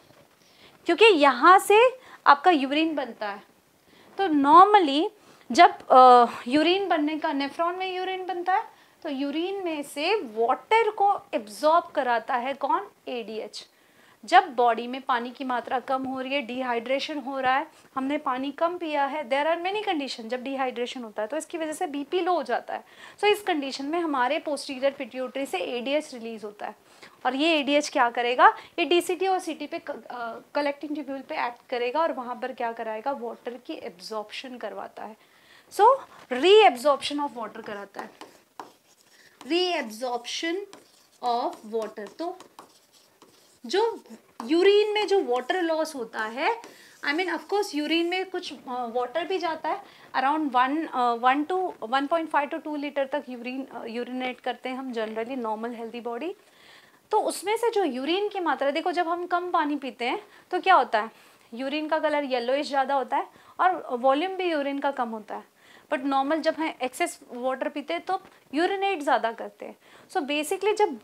क्योंकि यहाँ से आपका यूरिन बनता है। तो नॉर्मली जब यूरिन बनने का, नेफ्रॉन में यूरिन बनता है, तो यूरिन में से वाटर को एब्जॉर्ब कराता है कौन? ADH। जब बॉडी में पानी की मात्रा कम हो रही है, डिहाइड्रेशन हो रहा है, हमने पानी कम पिया है, देयर आर मेनी कंडीशन जब डिहाइड्रेशन होता है, तो इसकी वजह से BP लो हो जाता है। सो इस कंडीशन में हमारे पोस्टीरियर पिट्यूटरी से ADH रिलीज होता है। और ये ADH क्या करेगा? ये DCT और CT पे कलेक्टिंग ट्यूब्यूल पे एक्ट करेगा और वहाँ पर क्या कराएगा? वाटर की एब्जॉर्प्शन करवाता है। सो रीएब्जॉर्प्शन ऑफ वाटर कराता है, रीएब्जॉर्प्शन ऑफ वाटर। तो जो यूरिन में जो वाटर लॉस होता है, I mean of course urine में कुछ वाटर भी जाता है, अराउंड 1.5 to 2 लीटर तक यूरिनेट करते हैं हम जनरली, नॉर्मल हेल्दी बॉडी। तो उसमें से जो यूरिन की मात्रा, देखो जब हम कम पानी पीते हैं तो क्या होता है? यूरिन का कलर येलोइश ज़्यादा होता है और वॉल्यूम भी यूरिन का कम होता है। बट नॉर्मल जब हम एक्सेस वाटर पीते हैं तो यूरिनेट ज़्यादा करते हैं। सो बेसिकली जब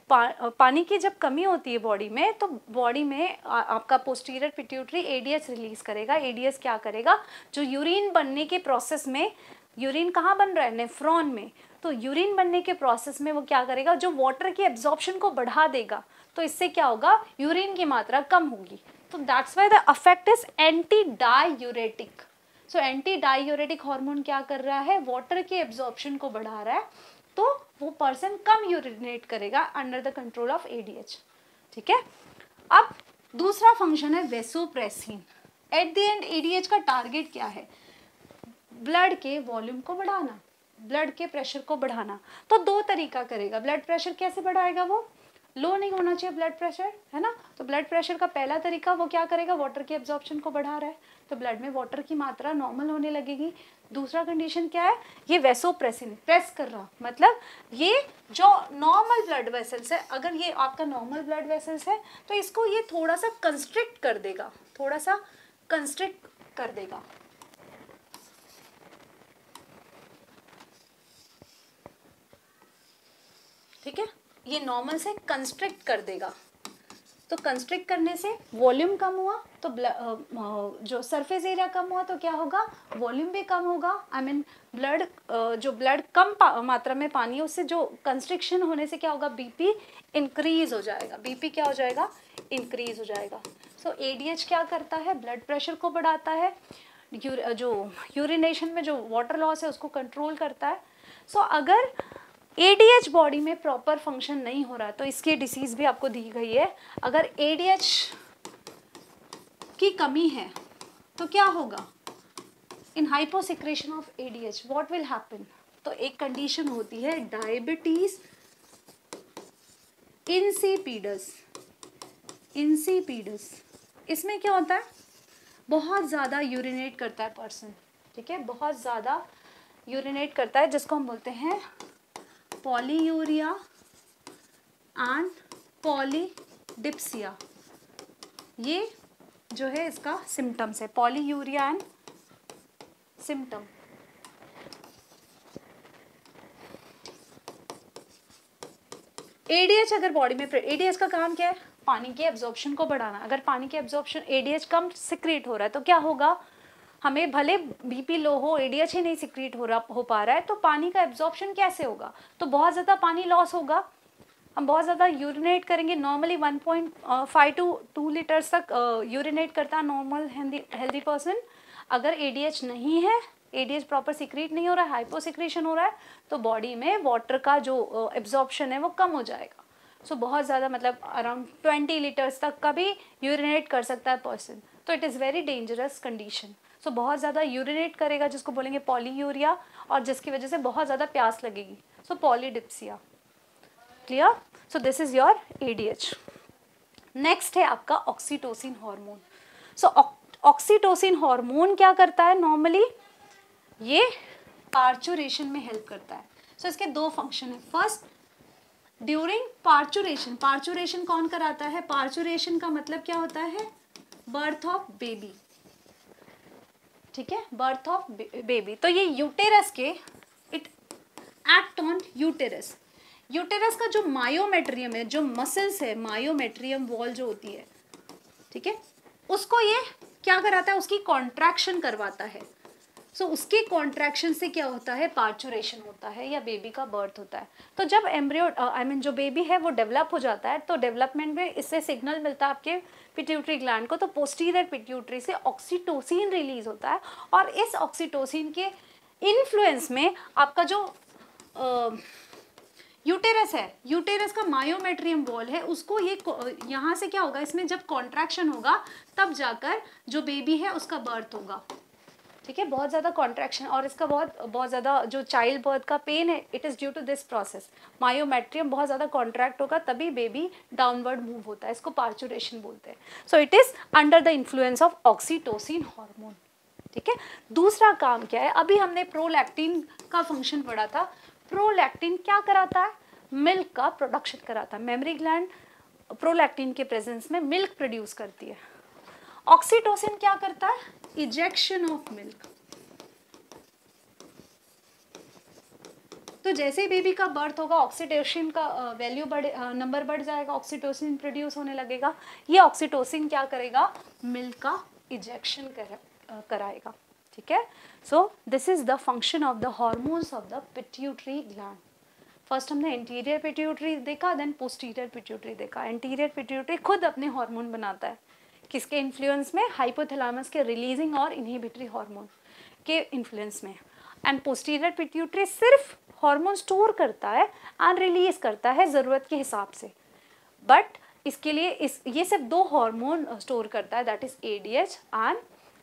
पानी की जब कमी होती है बॉडी में, तो बॉडी में आपका पोस्टीरियर पिट्यूटरी ADH रिलीज करेगा। ADH क्या करेगा? जो यूरिन बनने के प्रोसेस में, यूरिन कहाँ बन रहा है? नेफ्रॉन में। तो यूरिन बनने के प्रोसेस में वो क्या करेगा? जो वाटर की एब्जॉर्प्शन को बढ़ा देगा। तो इससे क्या होगा? यूरिन की मात्रा कम होगी। तो that's why the effect is anti diuretic. So antidiuretic hormone क्या कर रहा है? वाटर की एब्जॉर्प्शन को बढ़ा रहा है, तो वो पर्सन कम यूरिनेट करेगा under the control of ADH, ठीक है। अब दूसरा फंक्शन है vasopressin. Eight the and ADH का टारगेट क्या है? ब्लड के वॉल्यूम को बढ़ाना, ब्लड के प्रेशर को बढ़ाना। तो 2 तरीका करेगा। ब्लड प्रेशर कैसे बढ़ाएगा वो? लो नहीं होना चाहिए ब्लड प्रेशर, है ना। तो ब्लड प्रेशर का पहला तरीका वो क्या करेगा, वाटर की एब्जॉर्प्शन को बढ़ा रहा है, तो ब्लड में वाटर की मात्रा नॉर्मल होने लगेगी। दूसरा कंडीशन क्या है, ये वेसोप्रेसिन, प्रेस कर रहा, मतलब ये जो नॉर्मल ब्लड वेसल्स है, अगर ये आपका नॉर्मल ब्लड वेसल्स है तो इसको ये थोड़ा सा कंस्ट्रिक्ट कर देगा, थोड़ा सा कंस्ट्रिक्ट कर देगा। ठीक है, ये नॉर्मल से कंस्ट्रिक्ट कर देगा। तो कंस्ट्रिक्ट करने से वॉल्यूम कम हुआ, तो जो सरफेस एरिया कम हुआ तो क्या होगा, वॉल्यूम भी कम होगा। आई मीन ब्लड, जो ब्लड कम मात्रा में पानी है उससे जो कंस्ट्रिक्शन होने से क्या होगा, बीपी इंक्रीज हो जाएगा, बीपी क्या हो जाएगा, इंक्रीज हो जाएगा। सो एडीएच क्या करता है, ब्लड प्रेशर को बढ़ाता है, जो यूरिनेशन में जो वाटर लॉस है उसको कंट्रोल करता है। सो अगर एडीएच बॉडी में प्रॉपर फंक्शन नहीं हो रहा तो इसकी डिसीज भी आपको दी गई है। अगर एडीएच की कमी है तो क्या होगा, in hyposecretion of ADH what will happen, तो एक कंडीशन होती है डायबिटीज इंसिपिडस। इंसिपिडस इसमें क्या होता है, बहुत ज़्यादा यूरिनेट करता है पर्सन, ठीक है, बहुत ज़्यादा यूरिनेट करता है, जिसको हम बोलते हैं पॉलीयूरिया एंड पॉलीडिप्सिया। ये जो है इसका सिम्टम्स है, पॉलीयूरिया एंड सिम्टम। एडीएच अगर बॉडी में, एडीएच का काम क्या है, पानी के एब्जॉर्प्शन को बढ़ाना। अगर पानी के एब्जॉर्प्शन, एडीएच कम सिक्रीट हो रहा है तो क्या होगा, हमें भले बीपी लो हो, एडीएच ही नहीं सिक्रीट हो पा रहा है तो पानी का एब्जॉर्प्शन कैसे होगा, तो बहुत ज़्यादा पानी लॉस होगा। हम बहुत ज़्यादा यूरिनेट करेंगे, नॉर्मली 1.5 to 2 लीटर्स तक यूरिनेट करता है नॉर्मल हेल्दी पर्सन। अगर एडीएच नहीं है, एडीएच प्रॉपर सिक्रीट नहीं हो रहा है, हाइपोसिक्रेशन हो रहा है, तो बॉडी में वाटर का जो एब्जॉर्प्शन है वो कम हो जाएगा। सो बहुत ज़्यादा, मतलब अराउंड 20 लीटर्स तक का भी यूरिनेट कर सकता है पर्सन, तो it is very dangerous condition. So बहुत ज़्यादा यूरिनेट करेगा जिसको बोलेंगे पॉलीयूरिया, और जिसकी वजह से बहुत ज़्यादा प्यास लगेगी, so polydipsia. Clear, so this is your ADH. Next है आपका oxytocin hormone. So oxytocin hormone क्या करता है, नॉर्मली ये पार्चुरेशन में हेल्प करता है। सो इसके दो फंक्शन है। फर्स्ट, ड्यूरिंग पार्चुरेशन, पार्चुरेशन कौन कराता है, पार्चुरेशन का मतलब क्या होता है, बर्थ ऑफ बेबी, ठीक है, बर्थ ऑफ बेबी। तो ये यूटेरस के, it act on uterus. Uterus का जो मायोमेट्रियम है, जो मसल्स है, मायोमेट्रियम वॉल जो होती है, ठीक है, उसको ये क्या कराता है, उसकी कॉन्ट्रैक्शन करवाता है। सो उसकी कॉन्ट्रैक्शन से क्या होता है, पार्चुरेशन होता है या बेबी का बर्थ होता है। तो जब एम्ब्रियो, आई मीन जो बेबी है वो डेवलप हो जाता है, तो डेवलपमेंट में इससे सिग्नल मिलता है आपके पिट्यूटरी ग्लैंड को, तो पोस्टीरियर पिट्यूटरी से ऑक्सीटोसिन रिलीज होता है, और इस ऑक्सीटोसिन के इन्फ्लुएंस में आपका जो यूटेरस है, यूटेरस का मायोमेट्रियम वॉल है, उसको ये यहाँ से क्या होगा, इसमें जब कॉन्ट्रैक्शन होगा तब जाकर जो बेबी है उसका बर्थ होगा, ठीक है, बहुत ज़्यादा कॉन्ट्रैक्शन, और इसका बहुत ज़्यादा जो चाइल्ड बर्थ का पेन है, it is due to this process. Myometrium बहुत ज़्यादा कॉन्ट्रैक्ट होगा तभी बेबी डाउनवर्ड मूव होता है, इसको पार्चुरेशन बोलते हैं। So it is under the influence of oxytocin hormone, ठीक है। दूसरा काम क्या है, अभी हमने प्रोलैक्टिन का फंक्शन पढ़ा था। प्रोलैक्टिन क्या कराता है, मिल्क का प्रोडक्शन कराता है। मेमरी ग्लैंड प्रोलैक्टिन के प्रेजेंस में मिल्क प्रोड्यूस करती है। ऑक्सीटोसिन क्या करता है, इजेक्शन ऑफ मिल्क। तो जैसे ही बेबी का बर्थ होगा, ऑक्सीटोसिन का वैल्यू नंबर बढ़ जाएगा, ऑक्सीटोसिन प्रोड्यूस होने लगेगा। ये ऑक्सीटोसिन क्या करेगा, मिल्क का इजेक्शन कराएगा, ठीक है। So this is the function of the hormones of the pituitary gland. First हमने इंटीरियर पिट्यूटरी देखा, देन पोस्टीरियर पिट्यूटरी देखा। इंटीरियर पिट्यूटरी खुद अपने हार्मोन बनाता है, किसके इन्फ्लुएंस में, हाइपोथैलेमस के रिलीजिंग और इनहिबिटरी हार्मोन के इन्फ्लुएंस में। एंड पोस्टीरियर पिट्यूटरी सिर्फ हार्मोन स्टोर करता है एंड रिलीज करता है ज़रूरत के हिसाब से, बट इसके लिए ये सिर्फ दो हार्मोन स्टोर करता है, दैट इज एडीएच एंड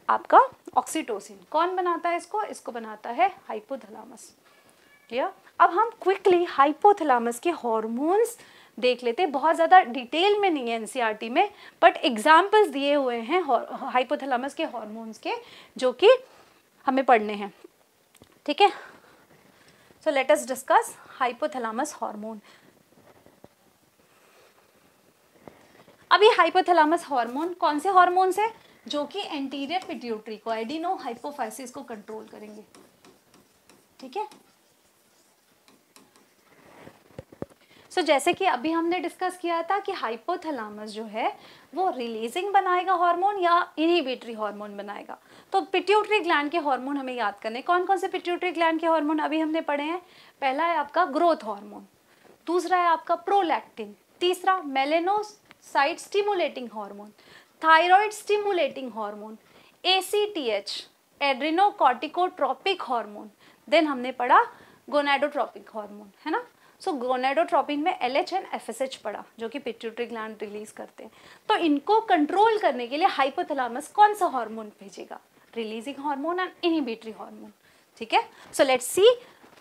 आपका ऑक्सीटोसिन। कौन बनाता है इसको बनाता है हाइपोथैलेमस, क्लियर? अब हम क्विकली हाइपोथैलेमस के हॉर्मोन्स देख लेते हैं, बहुत ज़्यादा डिटेल में नहीं है एनसीईआरटी में, बट एग्जाम्पल्स दिए हुए हैं हाइपोथैलेमस के हॉर्मोन्स के जो कि हमें पढ़ने हैं, ठीक है? सो let us discuss hypothalamus hormone. अब ये हाइपोथैलेमस हार्मोन कौन से हॉर्मोन्स है? जो कि एंटीरियर पिट्यूटरी को, एडिनो हाइपोफाइसिस को कंट्रोल करेंगे, ठीक है? सो जैसे कि अभी हमने डिस्कस किया था कि हाइपोथैलेमस जो है वो रिलीजिंग बनाएगा हार्मोन या इनहिबिटरी हार्मोन बनाएगा। तो पिट्यूटरी ग्लैंड के हार्मोन हमें याद करने, कौन कौन से पिट्यूटरी ग्लैंड के हार्मोन अभी हमने पढ़े हैं? पहला है आपका ग्रोथ हार्मोन, दूसरा है आपका प्रोलैक्टिन, तीसरा melanocyte stimulating hormone, thyroid stimulating hormone, ACTH adrenocorticotropic hormone, then हमने पढ़ा गोनाडोट्रोपिक हार्मोन, है ना? सो गोनाडोट्रोपिन में LH एंड FSH पढ़ा जो कि पिट्यूटरी ग्लैंड रिलीज करते हैं। तो इनको कंट्रोल करने के लिए हाइपोथैलेमस कौन सा हार्मोन भेजेगा? Releasing hormone and inhibitory hormone, ठीक है? सो लेट्स सी,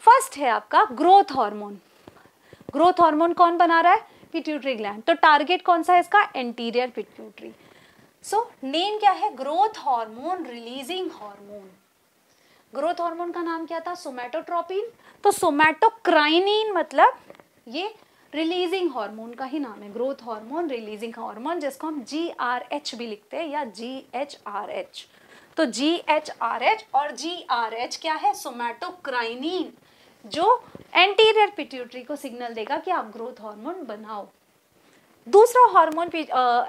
फर्स्ट है आपका ग्रोथ हार्मोन। ग्रोथ हार्मोन कौन बना रहा है? Pituitary gland. तो टारगेट कौन सा है इसका? Anterior pituitary. सो नेम क्या है? Growth hormone releasing hormone. Growth hormone का नाम क्या था? सोमैटोट्रोपिन। तो सोमैटोक्राइनिन मतलब ये रिलीजिंग हार्मोन का ही नाम है, ग्रोथ हार्मोन रिलीजिंग हार्मोन, जिसको हम GRH भी लिखते हैं या GHRH। तो GHRH और GRH क्या है? सोमैटोक्राइनिन, जो एंटीरियर पिट्यूटरी को सिग्नल देगा कि आप ग्रोथ हार्मोन बनाओ। दूसरा हार्मोन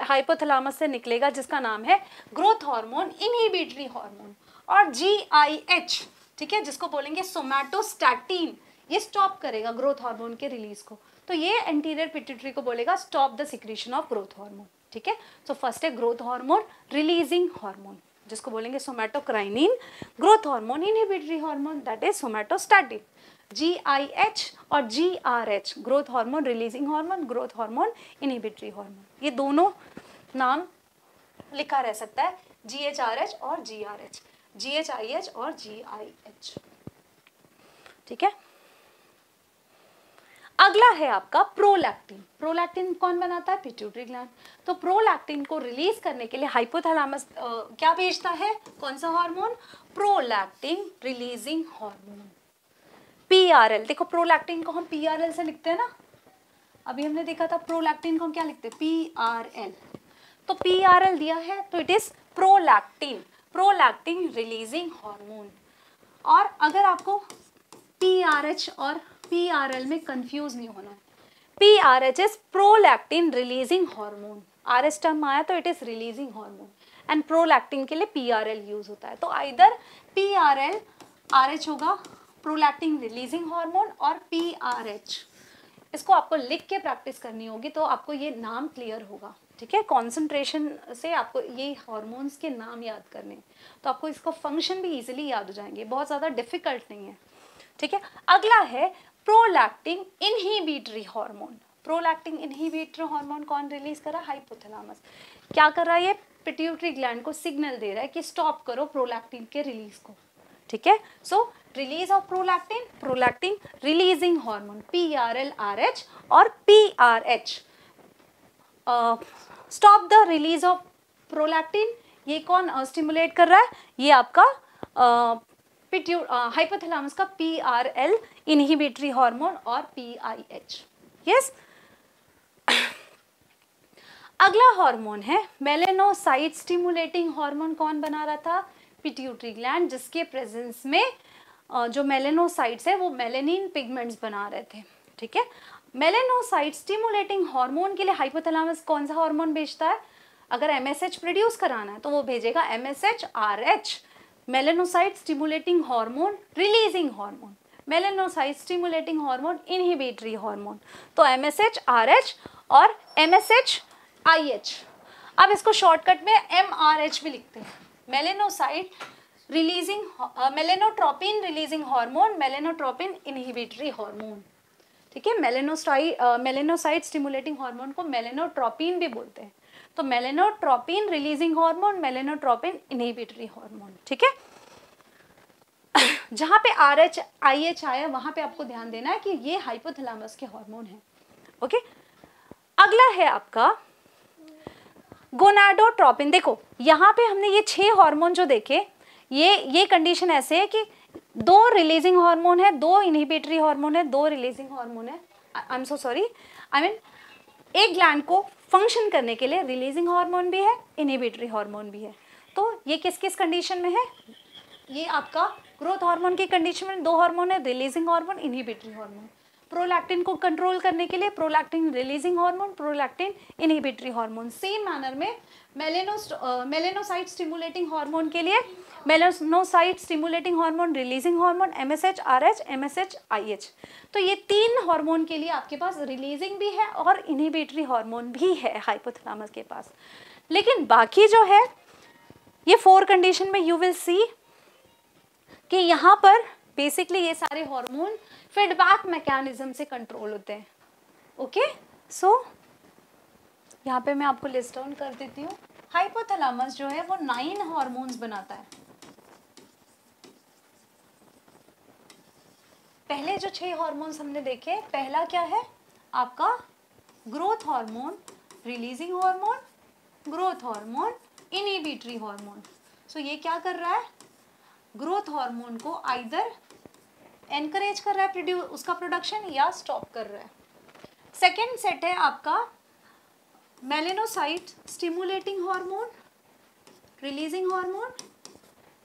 हाइपोथैलेमस से निकलेगा जिसका नाम है ग्रोथ हार्मोन इनहिबिटरी हार्मोन, और GIH, ठीक है, जिसको बोलेंगे सोमैटोस्टैटिन, ये स्टॉप करेगा ग्रोथ हार्मोन के रिलीज को। तो ये एंटीरियर पिट्यूटरी को बोलेगा stop the secretion of growth hormone, ठीक है? सो फर्स्ट है ग्रोथ हार्मोन रिलीजिंग हार्मोन जिसको बोलेंगे somatocrinin, growth hormone inhibitory hormone that is somatostatin. GIH और GRH growth hormone releasing hormone, growth hormone inhibitory hormone, ये दोनों नाम लिखा रह सकता है, GHRH और GRH, GHIH और GIH, ठीक है? अगला है आपका प्रोलैक्टिन। प्रोलैक्टिन कौन बनाता है? Pituitary gland. तो प्रोलैक्टिन को रिलीज करने के लिए हाइपोथैलेमस क्या भेजता है? कौन सा hormone? Prolactin releasing hormone, PRL। देखो प्रोलैक्टिन को हम PRL से लिखते हैं ना, अभी हमने देखा था प्रोलैक्टिन को हम क्या लिखते हैं? PRL। तो PRL दिया है तो it is prolactin, prolactin releasing hormone. और अगर आपको PRH और PRL में कंफ्यूज नहीं होना है, PRH is prolactin releasing hormone, RH term आया तो it is releasing hormone, and prolactin के लिए PRL यूज होता है। तो आइदर PRL RH होगा प्रोलैक्टिन रिलीजिंग हार्मोन, और PRH, इसको आपको लिख के प्रैक्टिस करनी होगी तो आपको ये नाम क्लियर होगा, ठीक है? कंसंट्रेशन से आपको ये हार्मोन्स के नाम याद करने, तो आपको इसको फंक्शन भी इजीली याद हो जाएंगे, बहुत ज़्यादा डिफिकल्ट नहीं है, ठीक है? अगला है prolactin inhibitory hormone. Prolactin inhibitory hormone कौन रिलीज कर रहा है? हाइपोथैलेमस। क्या कर रहा है? ये पिट्यूटरी ग्लैंड को सिग्नल दे रहा है कि स्टॉप करो प्रोलैक्टिन के रिलीज को, ठीक है? So release of prolactin, prolactin releasing hormone PRL RH और PRH stop the release of prolactin, ये कौन स्टिमुलेट कर रहा है? ये आपका हाइपोथैलेमस का PRL इनहिबिटरी हार्मोन और PIH, यस। अगला हार्मोन है मेलेनोसाइट स्टिमुलेटिंग हार्मोन, कौन बना रहा था? पिट्यूटरी ग्लैंड, जिसके प्रेजेंस में जो मेलेनोसाइट्स है वो मेलेनिन पिगमेंट्स बना रहे थे, ठीक है? मेलेनोसाइट स्टिमुलेटिंग हार्मोन के लिए हाइपोथैलेमस कौन सा हार्मोन भेजता है? अगर MSH प्रोड्यूस कराना है तो वो भेजेगा MSH-RH, melanocyte stimulating hormone releasing hormone, melanocyte stimulating hormone inhibitory hormone. तो MSH-RH और MSH-IH, अब इसको शॉर्टकट में MRH भी लिखते हैं, melanocyte releasing melanotropin releasing hormone, melanotropin inhibitory hormone, ठीक है? मेलेनोसाइट स्टिमुलेटिंग हार्मोन को मेलेनोट्रोपिन भी बोलते हैं। तो मेलेनोट्रोपिन releasing hormone, melanotropin inhibitory hormone, ठीक है? जहाँ पे RH IH आया वहाँ पे आपको ध्यान देना है कि ये हाइपोथैलेमस के हार्मोन है। ओके, अगला है आपका गोनाडोट्रोपिन। देखो यहाँ पे हमने ये 6 हार्मोन जो देखे, ये कंडीशन ऐसे है कि 2 रिलीजिंग हार्मोन है, 2 इनहिबिटरी हार्मोन है, 2 रिलीजिंग हार्मोन है। I am so sorry, I mean एक ग्लैंड को फंक्शन करने के लिए रिलीजिंग हार्मोन भी है, इनहिबिटरी हार्मोन भी है। तो ये किस किस कंडीशन में है? ये आपका ग्रोथ हार्मोन की कंडीशन में 2 हार्मोन है, releasing hormone, inhibitory hormone. Prolactin को कंट्रोल करने के लिए prolactin releasing hormone, prolactin inhibitory hormone. Same manner में मेलेनोसाइट स्टिमुलेटिंग हार्मोन के लिए melanocyte stimulating hormone, releasing hormone, MSH RH, MSH IH। तो ये 3 हार्मोन के लिए आपके पास रिलीजिंग भी है और इनहिबिटरी हार्मोन भी है हाइपोथैलेमस के पास। लेकिन बाकी जो है ये 4 कंडीशन में यू विल सी कि यहाँ पर बेसिकली ये सारे हार्मोन फीडबैक मैकेनिज्म से कंट्रोल होते हैं। ओके, सो यहाँ पे मैं आपको लिस्ट डाउन कर देती हूँ। हाइपोथैलेमस जो है वो 9 हार्मोन्स बनाता है। पहले जो 6 हार्मोन्स हमने देखे, पहला क्या है आपका growth hormone, releasing hormone, growth hormone, inhibitory hormone. So ये क्या कर रहा है, ग्रोथ हार्मोन को आइदर एनकरेज कर रहा है उसका प्रोडक्शन या स्टॉप कर रहा है। सेकेंड सेट है आपका melanocyte stimulating hormone, releasing hormone,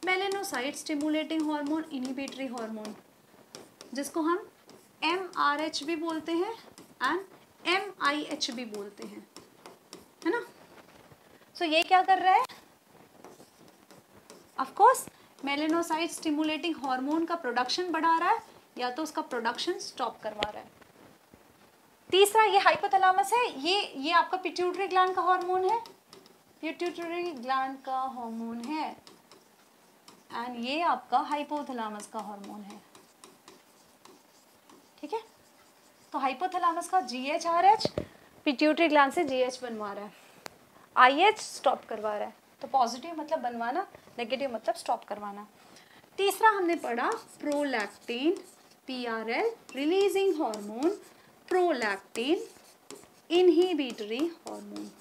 melanocyte stimulating hormone, inhibitory hormone, जिसको हम MRH भी बोलते हैं एंड MIH भी बोलते हैं, है ना। सो ये क्या कर रहा है, of course melanocyte stimulating hormone का प्रोडक्शन बढ़ा रहा है या तो उसका प्रोडक्शन स्टॉप करवा रहा है। तीसरा ये हाइपोथैलेमस है, ये आपका पिट्यूटरी ग्लैंड का हार्मोन है, पिट्यूटरी ग्लैंड का हार्मोन है एंड ये आपका हाइपोथैलेमस का हार्मोन है। ठीक है, तो हाइपोथैलेमस का GH/RH पिट्यूटरी ग्लैंड से GH बनवा रहा है, IH स्टॉप करवा रहा है। तो पॉजिटिव मतलब बनवाना, नेगेटिव मतलब स्टॉप करवाना। तीसरा हमने पढ़ा prolactin, PRL releasing hormone, prolactin inhibitory hormone.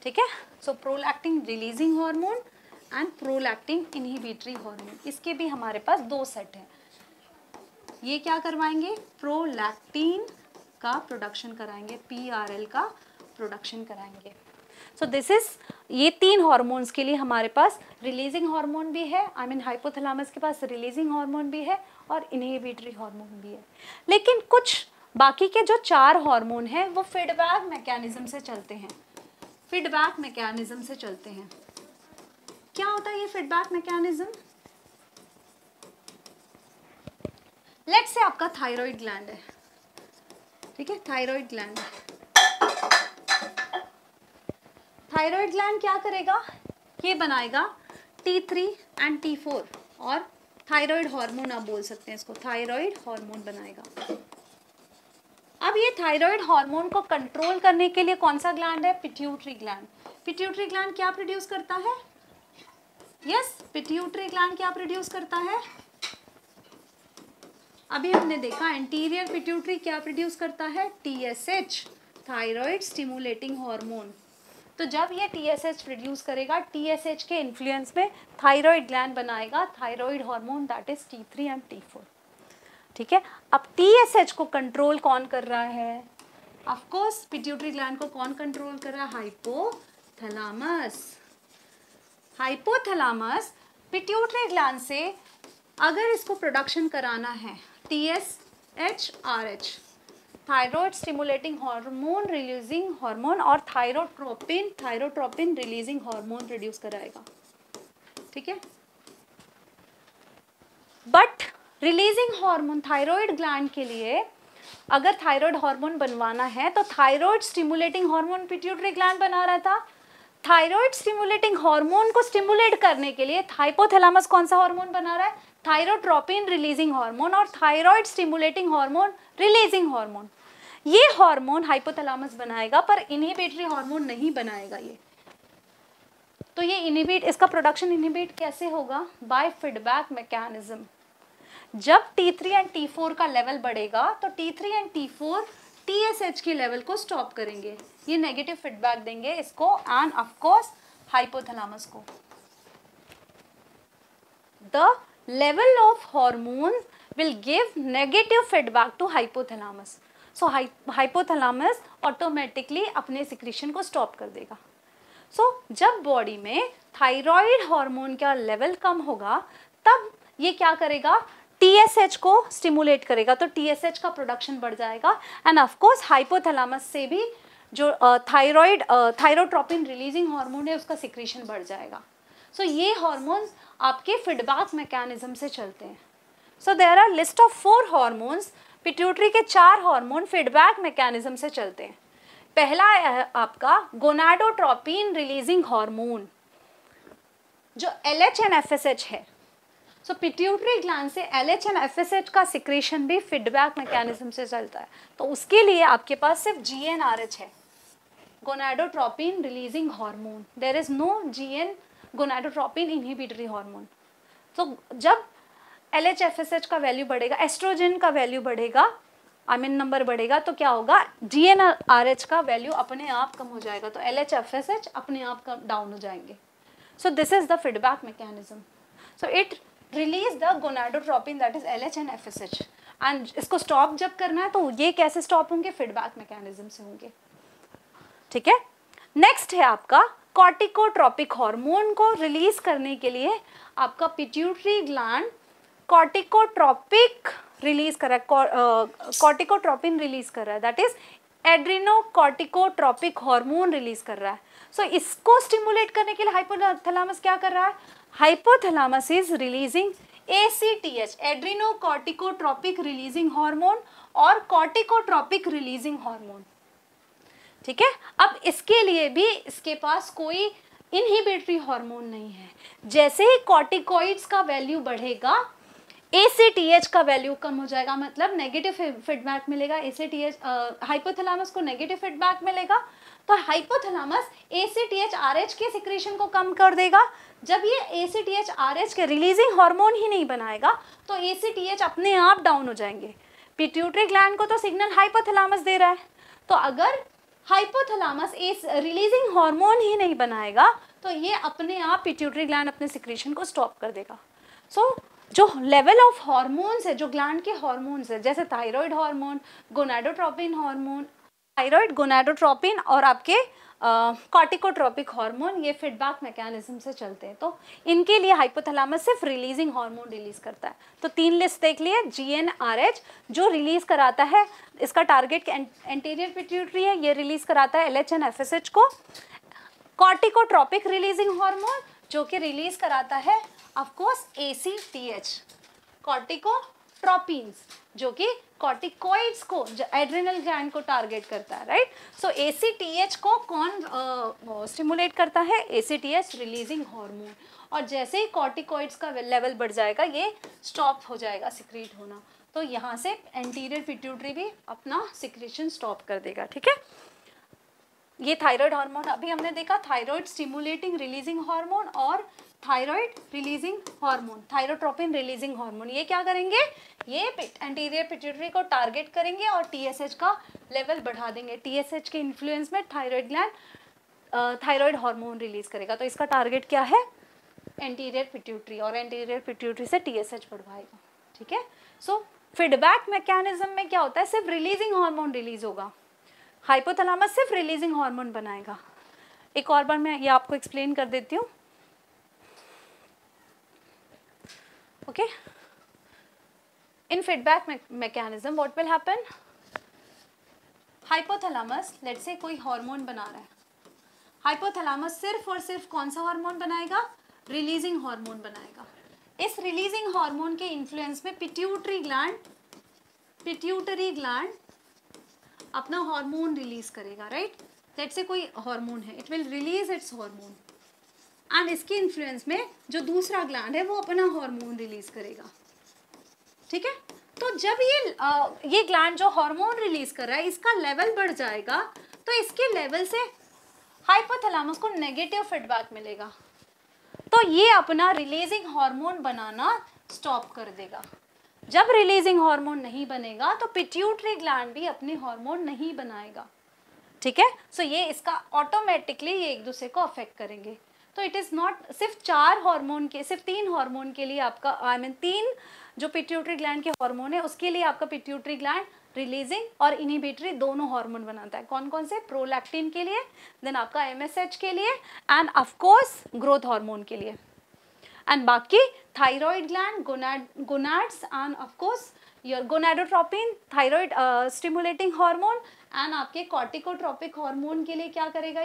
ठीक है, so prolactin releasing hormone and prolactin inhibitory hormone, इसके भी हमारे पास 2 सेट हैं। ये क्या करवाएंगे, प्रोलैक्टिन का प्रोडक्शन कराएंगे, PRL का प्रोडक्शन कराएंगे। सो दिस इज, ये 3 हार्मोन्स के लिए हमारे पास रिलीजिंग हार्मोन भी है, आई मीन हाइपोथैलेमस के पास रिलीजिंग हार्मोन भी है और इनहिबिटरी हार्मोन भी है। लेकिन कुछ बाकी के जो 4 हार्मोन हैं वो फीडबैक मैकेनिज्म से चलते हैं, फीडबैक मैकेनिज्म से चलते हैं। क्या होता है ये फीडबैक मैकेनिज्म? लेट्स से आपका थायराइड ग्लैंड है, ठीक है, थायराइड ग्लैंड। थायराइड ग्लैंड क्या करेगा, ये बनाएगा T3 एंड T4 और थायराइड हार्मोन आप बोल सकते हैं इसको, थायराइड हार्मोन बनाएगा। अब ये थायराइड हार्मोन को कंट्रोल करने के लिए कौन सा ग्लैंड है, पिट्यूटरी ग्लैंड। पिट्यूटरी ग्लैंड क्या प्रोड्यूस करता है, यस, पिट्यूटरी ग्लैंड क्या प्रोड्यूस करता है, अभी हमने देखा एंटीरियर पिट्यूटरी क्या प्रोड्यूस करता है, TSH थायराइड स्टिमुलेटिंग हार्मोन। तो जब ये TSH प्रोड्यूस करेगा, TSH के इन्फ्लुएंस में थायराइड ग्लैंड बनाएगा thyroid hormone, that is T3 and T4। ठीक है, अब TSH को कंट्रोल कौन कर रहा है, ऑफ कोर्स पिट्यूटरी ग्लैंड को कौन कंट्रोल कर रहा है, हाइपोथैलेमस। हाइपोथैलेमस पिट्यूटरी ग्लैंड से अगर इसको प्रोडक्शन कराना है TSH/RH thyroid stimulating hormone, releasing hormone और थायरोट्रोपिन रिलीजिंग हार्मोन प्रोड्यूस कराएगा। ठीक है, but releasing hormone thyroid gland के लिए अगर थायराइड हार्मोन बनवाना है तो thyroid stimulating hormone pituitary gland बना रहा था। थायराइड स्टिमुलेटिंग हार्मोन को स्टिमुलेट करने के लिए हाइपोथैलेमस कौन सा हार्मोन बना रहा है, थायरोट्रोपिन रिलीजिंग हार्मोन और thyroid stimulating hormone releasing hormone. ये हार्मोन हाइपोथैलेमस बनाएगा पर इनहिबिटरी हार्मोन नहीं बनाएगा ये। तो ये इनहिबिट, इसका प्रोडक्शन इनहिबिट कैसे होगा? By feedback mechanism. जब T3 एंड T4 का लेवल बढ़ेगा तो T3 एंड T4 TSH की लेवल को स्टॉप करेंगे, ये नेगेटिव फीडबैक देंगे इसको एंड ऑफ कोर्स हाइपोथैलेमस को। The level of hormone will give negative feedback to hypothalamus, so hypothalamus automatically अपने सिक्रीशन को स्टॉप कर देगा। जब बॉडी में थायराइड हार्मोन का लेवल कम होगा तब ये क्या करेगा? TSH को स्टिमुलेट करेगा, तो TSH का प्रोडक्शन बढ़ जाएगा एंड ऑफ कोर्स हाइपोथैलेमस से भी जो थायरोट्रोपिन रिलीजिंग हार्मोन है उसका सिक्रीशन बढ़ जाएगा। ये हार्मोन्स आपके फीडबैक मैकेनिज्म से चलते हैं। There are list of 4 hormones, pituitary के 4 हार्मोन फीडबैक मैकेनिज्म से चलते हैं। पहला है आपका गोनाडोट्रोपिन रिलीजिंग हार्मोन जो LH एंड FSH है। पिट्यूटरी ग्लैंड से LH एंड FSH का सिक्रेशन भी फीडबैक मैकेनिज्म से चलता है, तो उसके लिए आपके पास सिर्फ GnRH है, gonadotropin releasing hormone. There is no GN gonadotropin inhibitory hormone. तो जब LH FSH का वैल्यू बढ़ेगा, एस्ट्रोजन का वैल्यू बढ़ेगा, आमिन नंबर बढ़ेगा, तो क्या होगा? GnRH का वैल्यू अपने आप कम हो जाएगा, तो LH FSH अपने आप डाउन हो जाएंगे। This is the feedback mechanism. It release the gonadotropin that is LH and FSH and इसको स्टॉप जब करना है तो ये कैसे स्टॉप होंगे? फीडबैक मैकेनिज्म से होंगे। ठीक है, नेक्स्ट है आपका कॉर्टिकोट्रोपिक हार्मोन को रिलीज करने के लिए आपका पिट्यूटरी ग्लैंड कॉर्टिकोट्रोपिक रिलीज कर रहा है, कॉर्टिकोट्रोपिन रिलीज कर रहा है, दैट इज एड्रिनोकॉर्टिकोट्रोपिक हार्मोन रिलीज कर रहा है। इसको स्टिमुलेट करने के लिए हाइपोथैलेमस क्या कर रहा है? Hypothalamus is releasing ACTH, adrenocorticotropic releasing hormone और कॉर्टिकोट्रोपिक रिलीजिंग हार्मोन। ठीक है, अब इसके लिए भी इसके पास कोई इनहिबिटरी हार्मोन नहीं है। जैसे ही कॉर्टिकॉइड्स का वैल्यू बढ़ेगा ACTH का वैल्यू कम हो जाएगा, मतलब नेगेटिव फीडबैक मिलेगा। ACTH हाइपोथैलेमस को नेगेटिव फीडबैक मिलेगा, तो हाइपोथैलेमस ACTH RH के सिक्रीशन को कम कर देगा। जब ये ACTH RH के रिलीजिंग हार्मोन ही नहीं बनाएगा तो ACTH अपने आप डाउन हो जाएंगे। पिट्यूटरी ग्लैंड को तो सिग्नल हाइपोथैलेमस दे रहा है, तो अगर हाइपोथैलेमस रिलीजिंग हार्मोन ही नहीं बनाएगा तो ये अपने आप पिट्यूटरी ग्लैंड अपने सिक्रीशन को स्टॉप कर देगा। जो लेवल ऑफ हार्मोन्स है, जो ग्लैंड के हार्मोन्स है, जैसे thyroid hormone, gonadotropin hormone, thyroid, gonadotropin और आपके कॉर्टिकोट्रोपिक हार्मोन, ये फीडबैक मैकेनिज्म से चलते हैं। तो इनके लिए हाइपोथैलेमस सिर्फ रिलीजिंग हार्मोन रिलीज करता है। तो 3 लिस्ट देख लिए। GnRH जो रिलीज कराता है, इसका टारगेट एंटीरियर पिट्यूटरी है, ये रिलीज कराता है LH एंड FSH को। कॉर्टिकोट्रोपिक रिलीजिंग हार्मोन जो कि रिलीज कराता है ऑफ कोर्स ACTH, कॉर्टिकोट्रोपिन्स जो कि कॉर्टिकॉइड्स को, जो एड्रिनल ग्लैंड को टारगेट करता है, राइट। ACTH को कौन स्टिमुलेट करता है? ACTH releasing hormone. और जैसे ही कॉर्टिकॉइड्स का लेवल बढ़ जाएगा ये स्टॉप हो जाएगा सिक्रीट होना, तो यहाँ से एंटीरियर पिट्यूटरी भी अपना सिक्रीशन स्टॉप कर देगा। ठीक है, ये थायराइड हार्मोन अभी हमने देखा, थायराइड स्टिमुलेटिंग रिलीजिंग हार्मोन और thyroid releasing hormone, thyrotropin releasing hormone, ये क्या करेंगे? ये एंटीरियर पिट्यूटरी को टारगेट करेंगे और TSH का लेवल बढ़ा देंगे। TSH के इन्फ्लुएंस में thyroid gland thyroid hormone release करेगा, तो इसका टारगेट क्या है? एंटीरियर पिट्यूटरी, और एंटीरियर पिट्यूटरी से TSH बढ़वाएगा। ठीक है, फीडबैक मैकेनिज्म में क्या होता है? सिर्फ रिलीजिंग हार्मोन रिलीज होगा, हाइपोथैलेमस सिर्फ रिलीजिंग हार्मोन बनाएगा। एक और बार मैं ये आपको एक्सप्लेन कर देती हूँ। Okay, in feedback mechanism what will happen? Hypothalamus, let's say कोई हार्मोन बना रहा है, हाइपोथैलेमस सिर्फ और सिर्फ कौन सा हार्मोन बनाएगा? रिलीजिंग हार्मोन बनाएगा। इस रिलीजिंग हार्मोन के इन्फ्लुएंस में पिट्यूटरी ग्लैंड अपना हार्मोन रिलीज करेगा, राइट। लेट्स से कोई हार्मोन है, it will release it's hormone and इसके इन्फ्लुएंस में जो दूसरा ग्लैंड है वो अपना हार्मोन रिलीज करेगा। ठीक है, तो जब ये ग्लैंड जो हार्मोन रिलीज कर रहा है इसका लेवल बढ़ जाएगा, तो इसके लेवल से हाइपोथैलेमस को नेगेटिव फीडबैक मिलेगा। तो ये अपना रिलीजिंग हार्मोन बनाना स्टॉप कर देगा। जब रिलीजिंग हार्मोन नहीं बनेगा तो पिट्यूटरी ग्लैंड भी अपने हार्मोन नहीं बनाएगा, ठीक है। सो ये इसका ऑटोमेटिकली ये एक दूसरे को अफेक्ट करेंगे। तो इट इज़ नॉट सिर्फ 4 हार्मोन के, सिर्फ 3 हार्मोन के लिए आपका आई मीन 3 जो पिट्यूटरी ग्लैंड के हार्मोन है उसके लिए आपका पिट्यूटरी ग्लैंड रिलीजिंग और इनहिबिटरी दोनों हार्मोन बनाता है। कौन कौन से? प्रोलैक्टिन के लिए, देन आपका MSH के लिए, and of course growth hormone के लिए। एंड बाकी thyroid gland, gonads and of course your gonadotropin, thyroid stimulating hormone and आपके कॉर्टिकोट्रोपिक हार्मोन के लिए क्या करेगा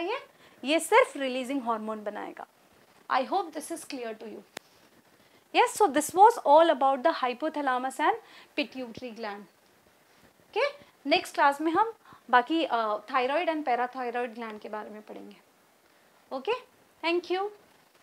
ये सिर्फ रिलीजिंग हार्मोन बनाएगा। I hope this is clear to you. Yes, so this was all about the hypothalamus and pituitary gland. Okay, next class में हम बाकी thyroid and parathyroid gland के बारे में पढ़ेंगे. Okay, thank you.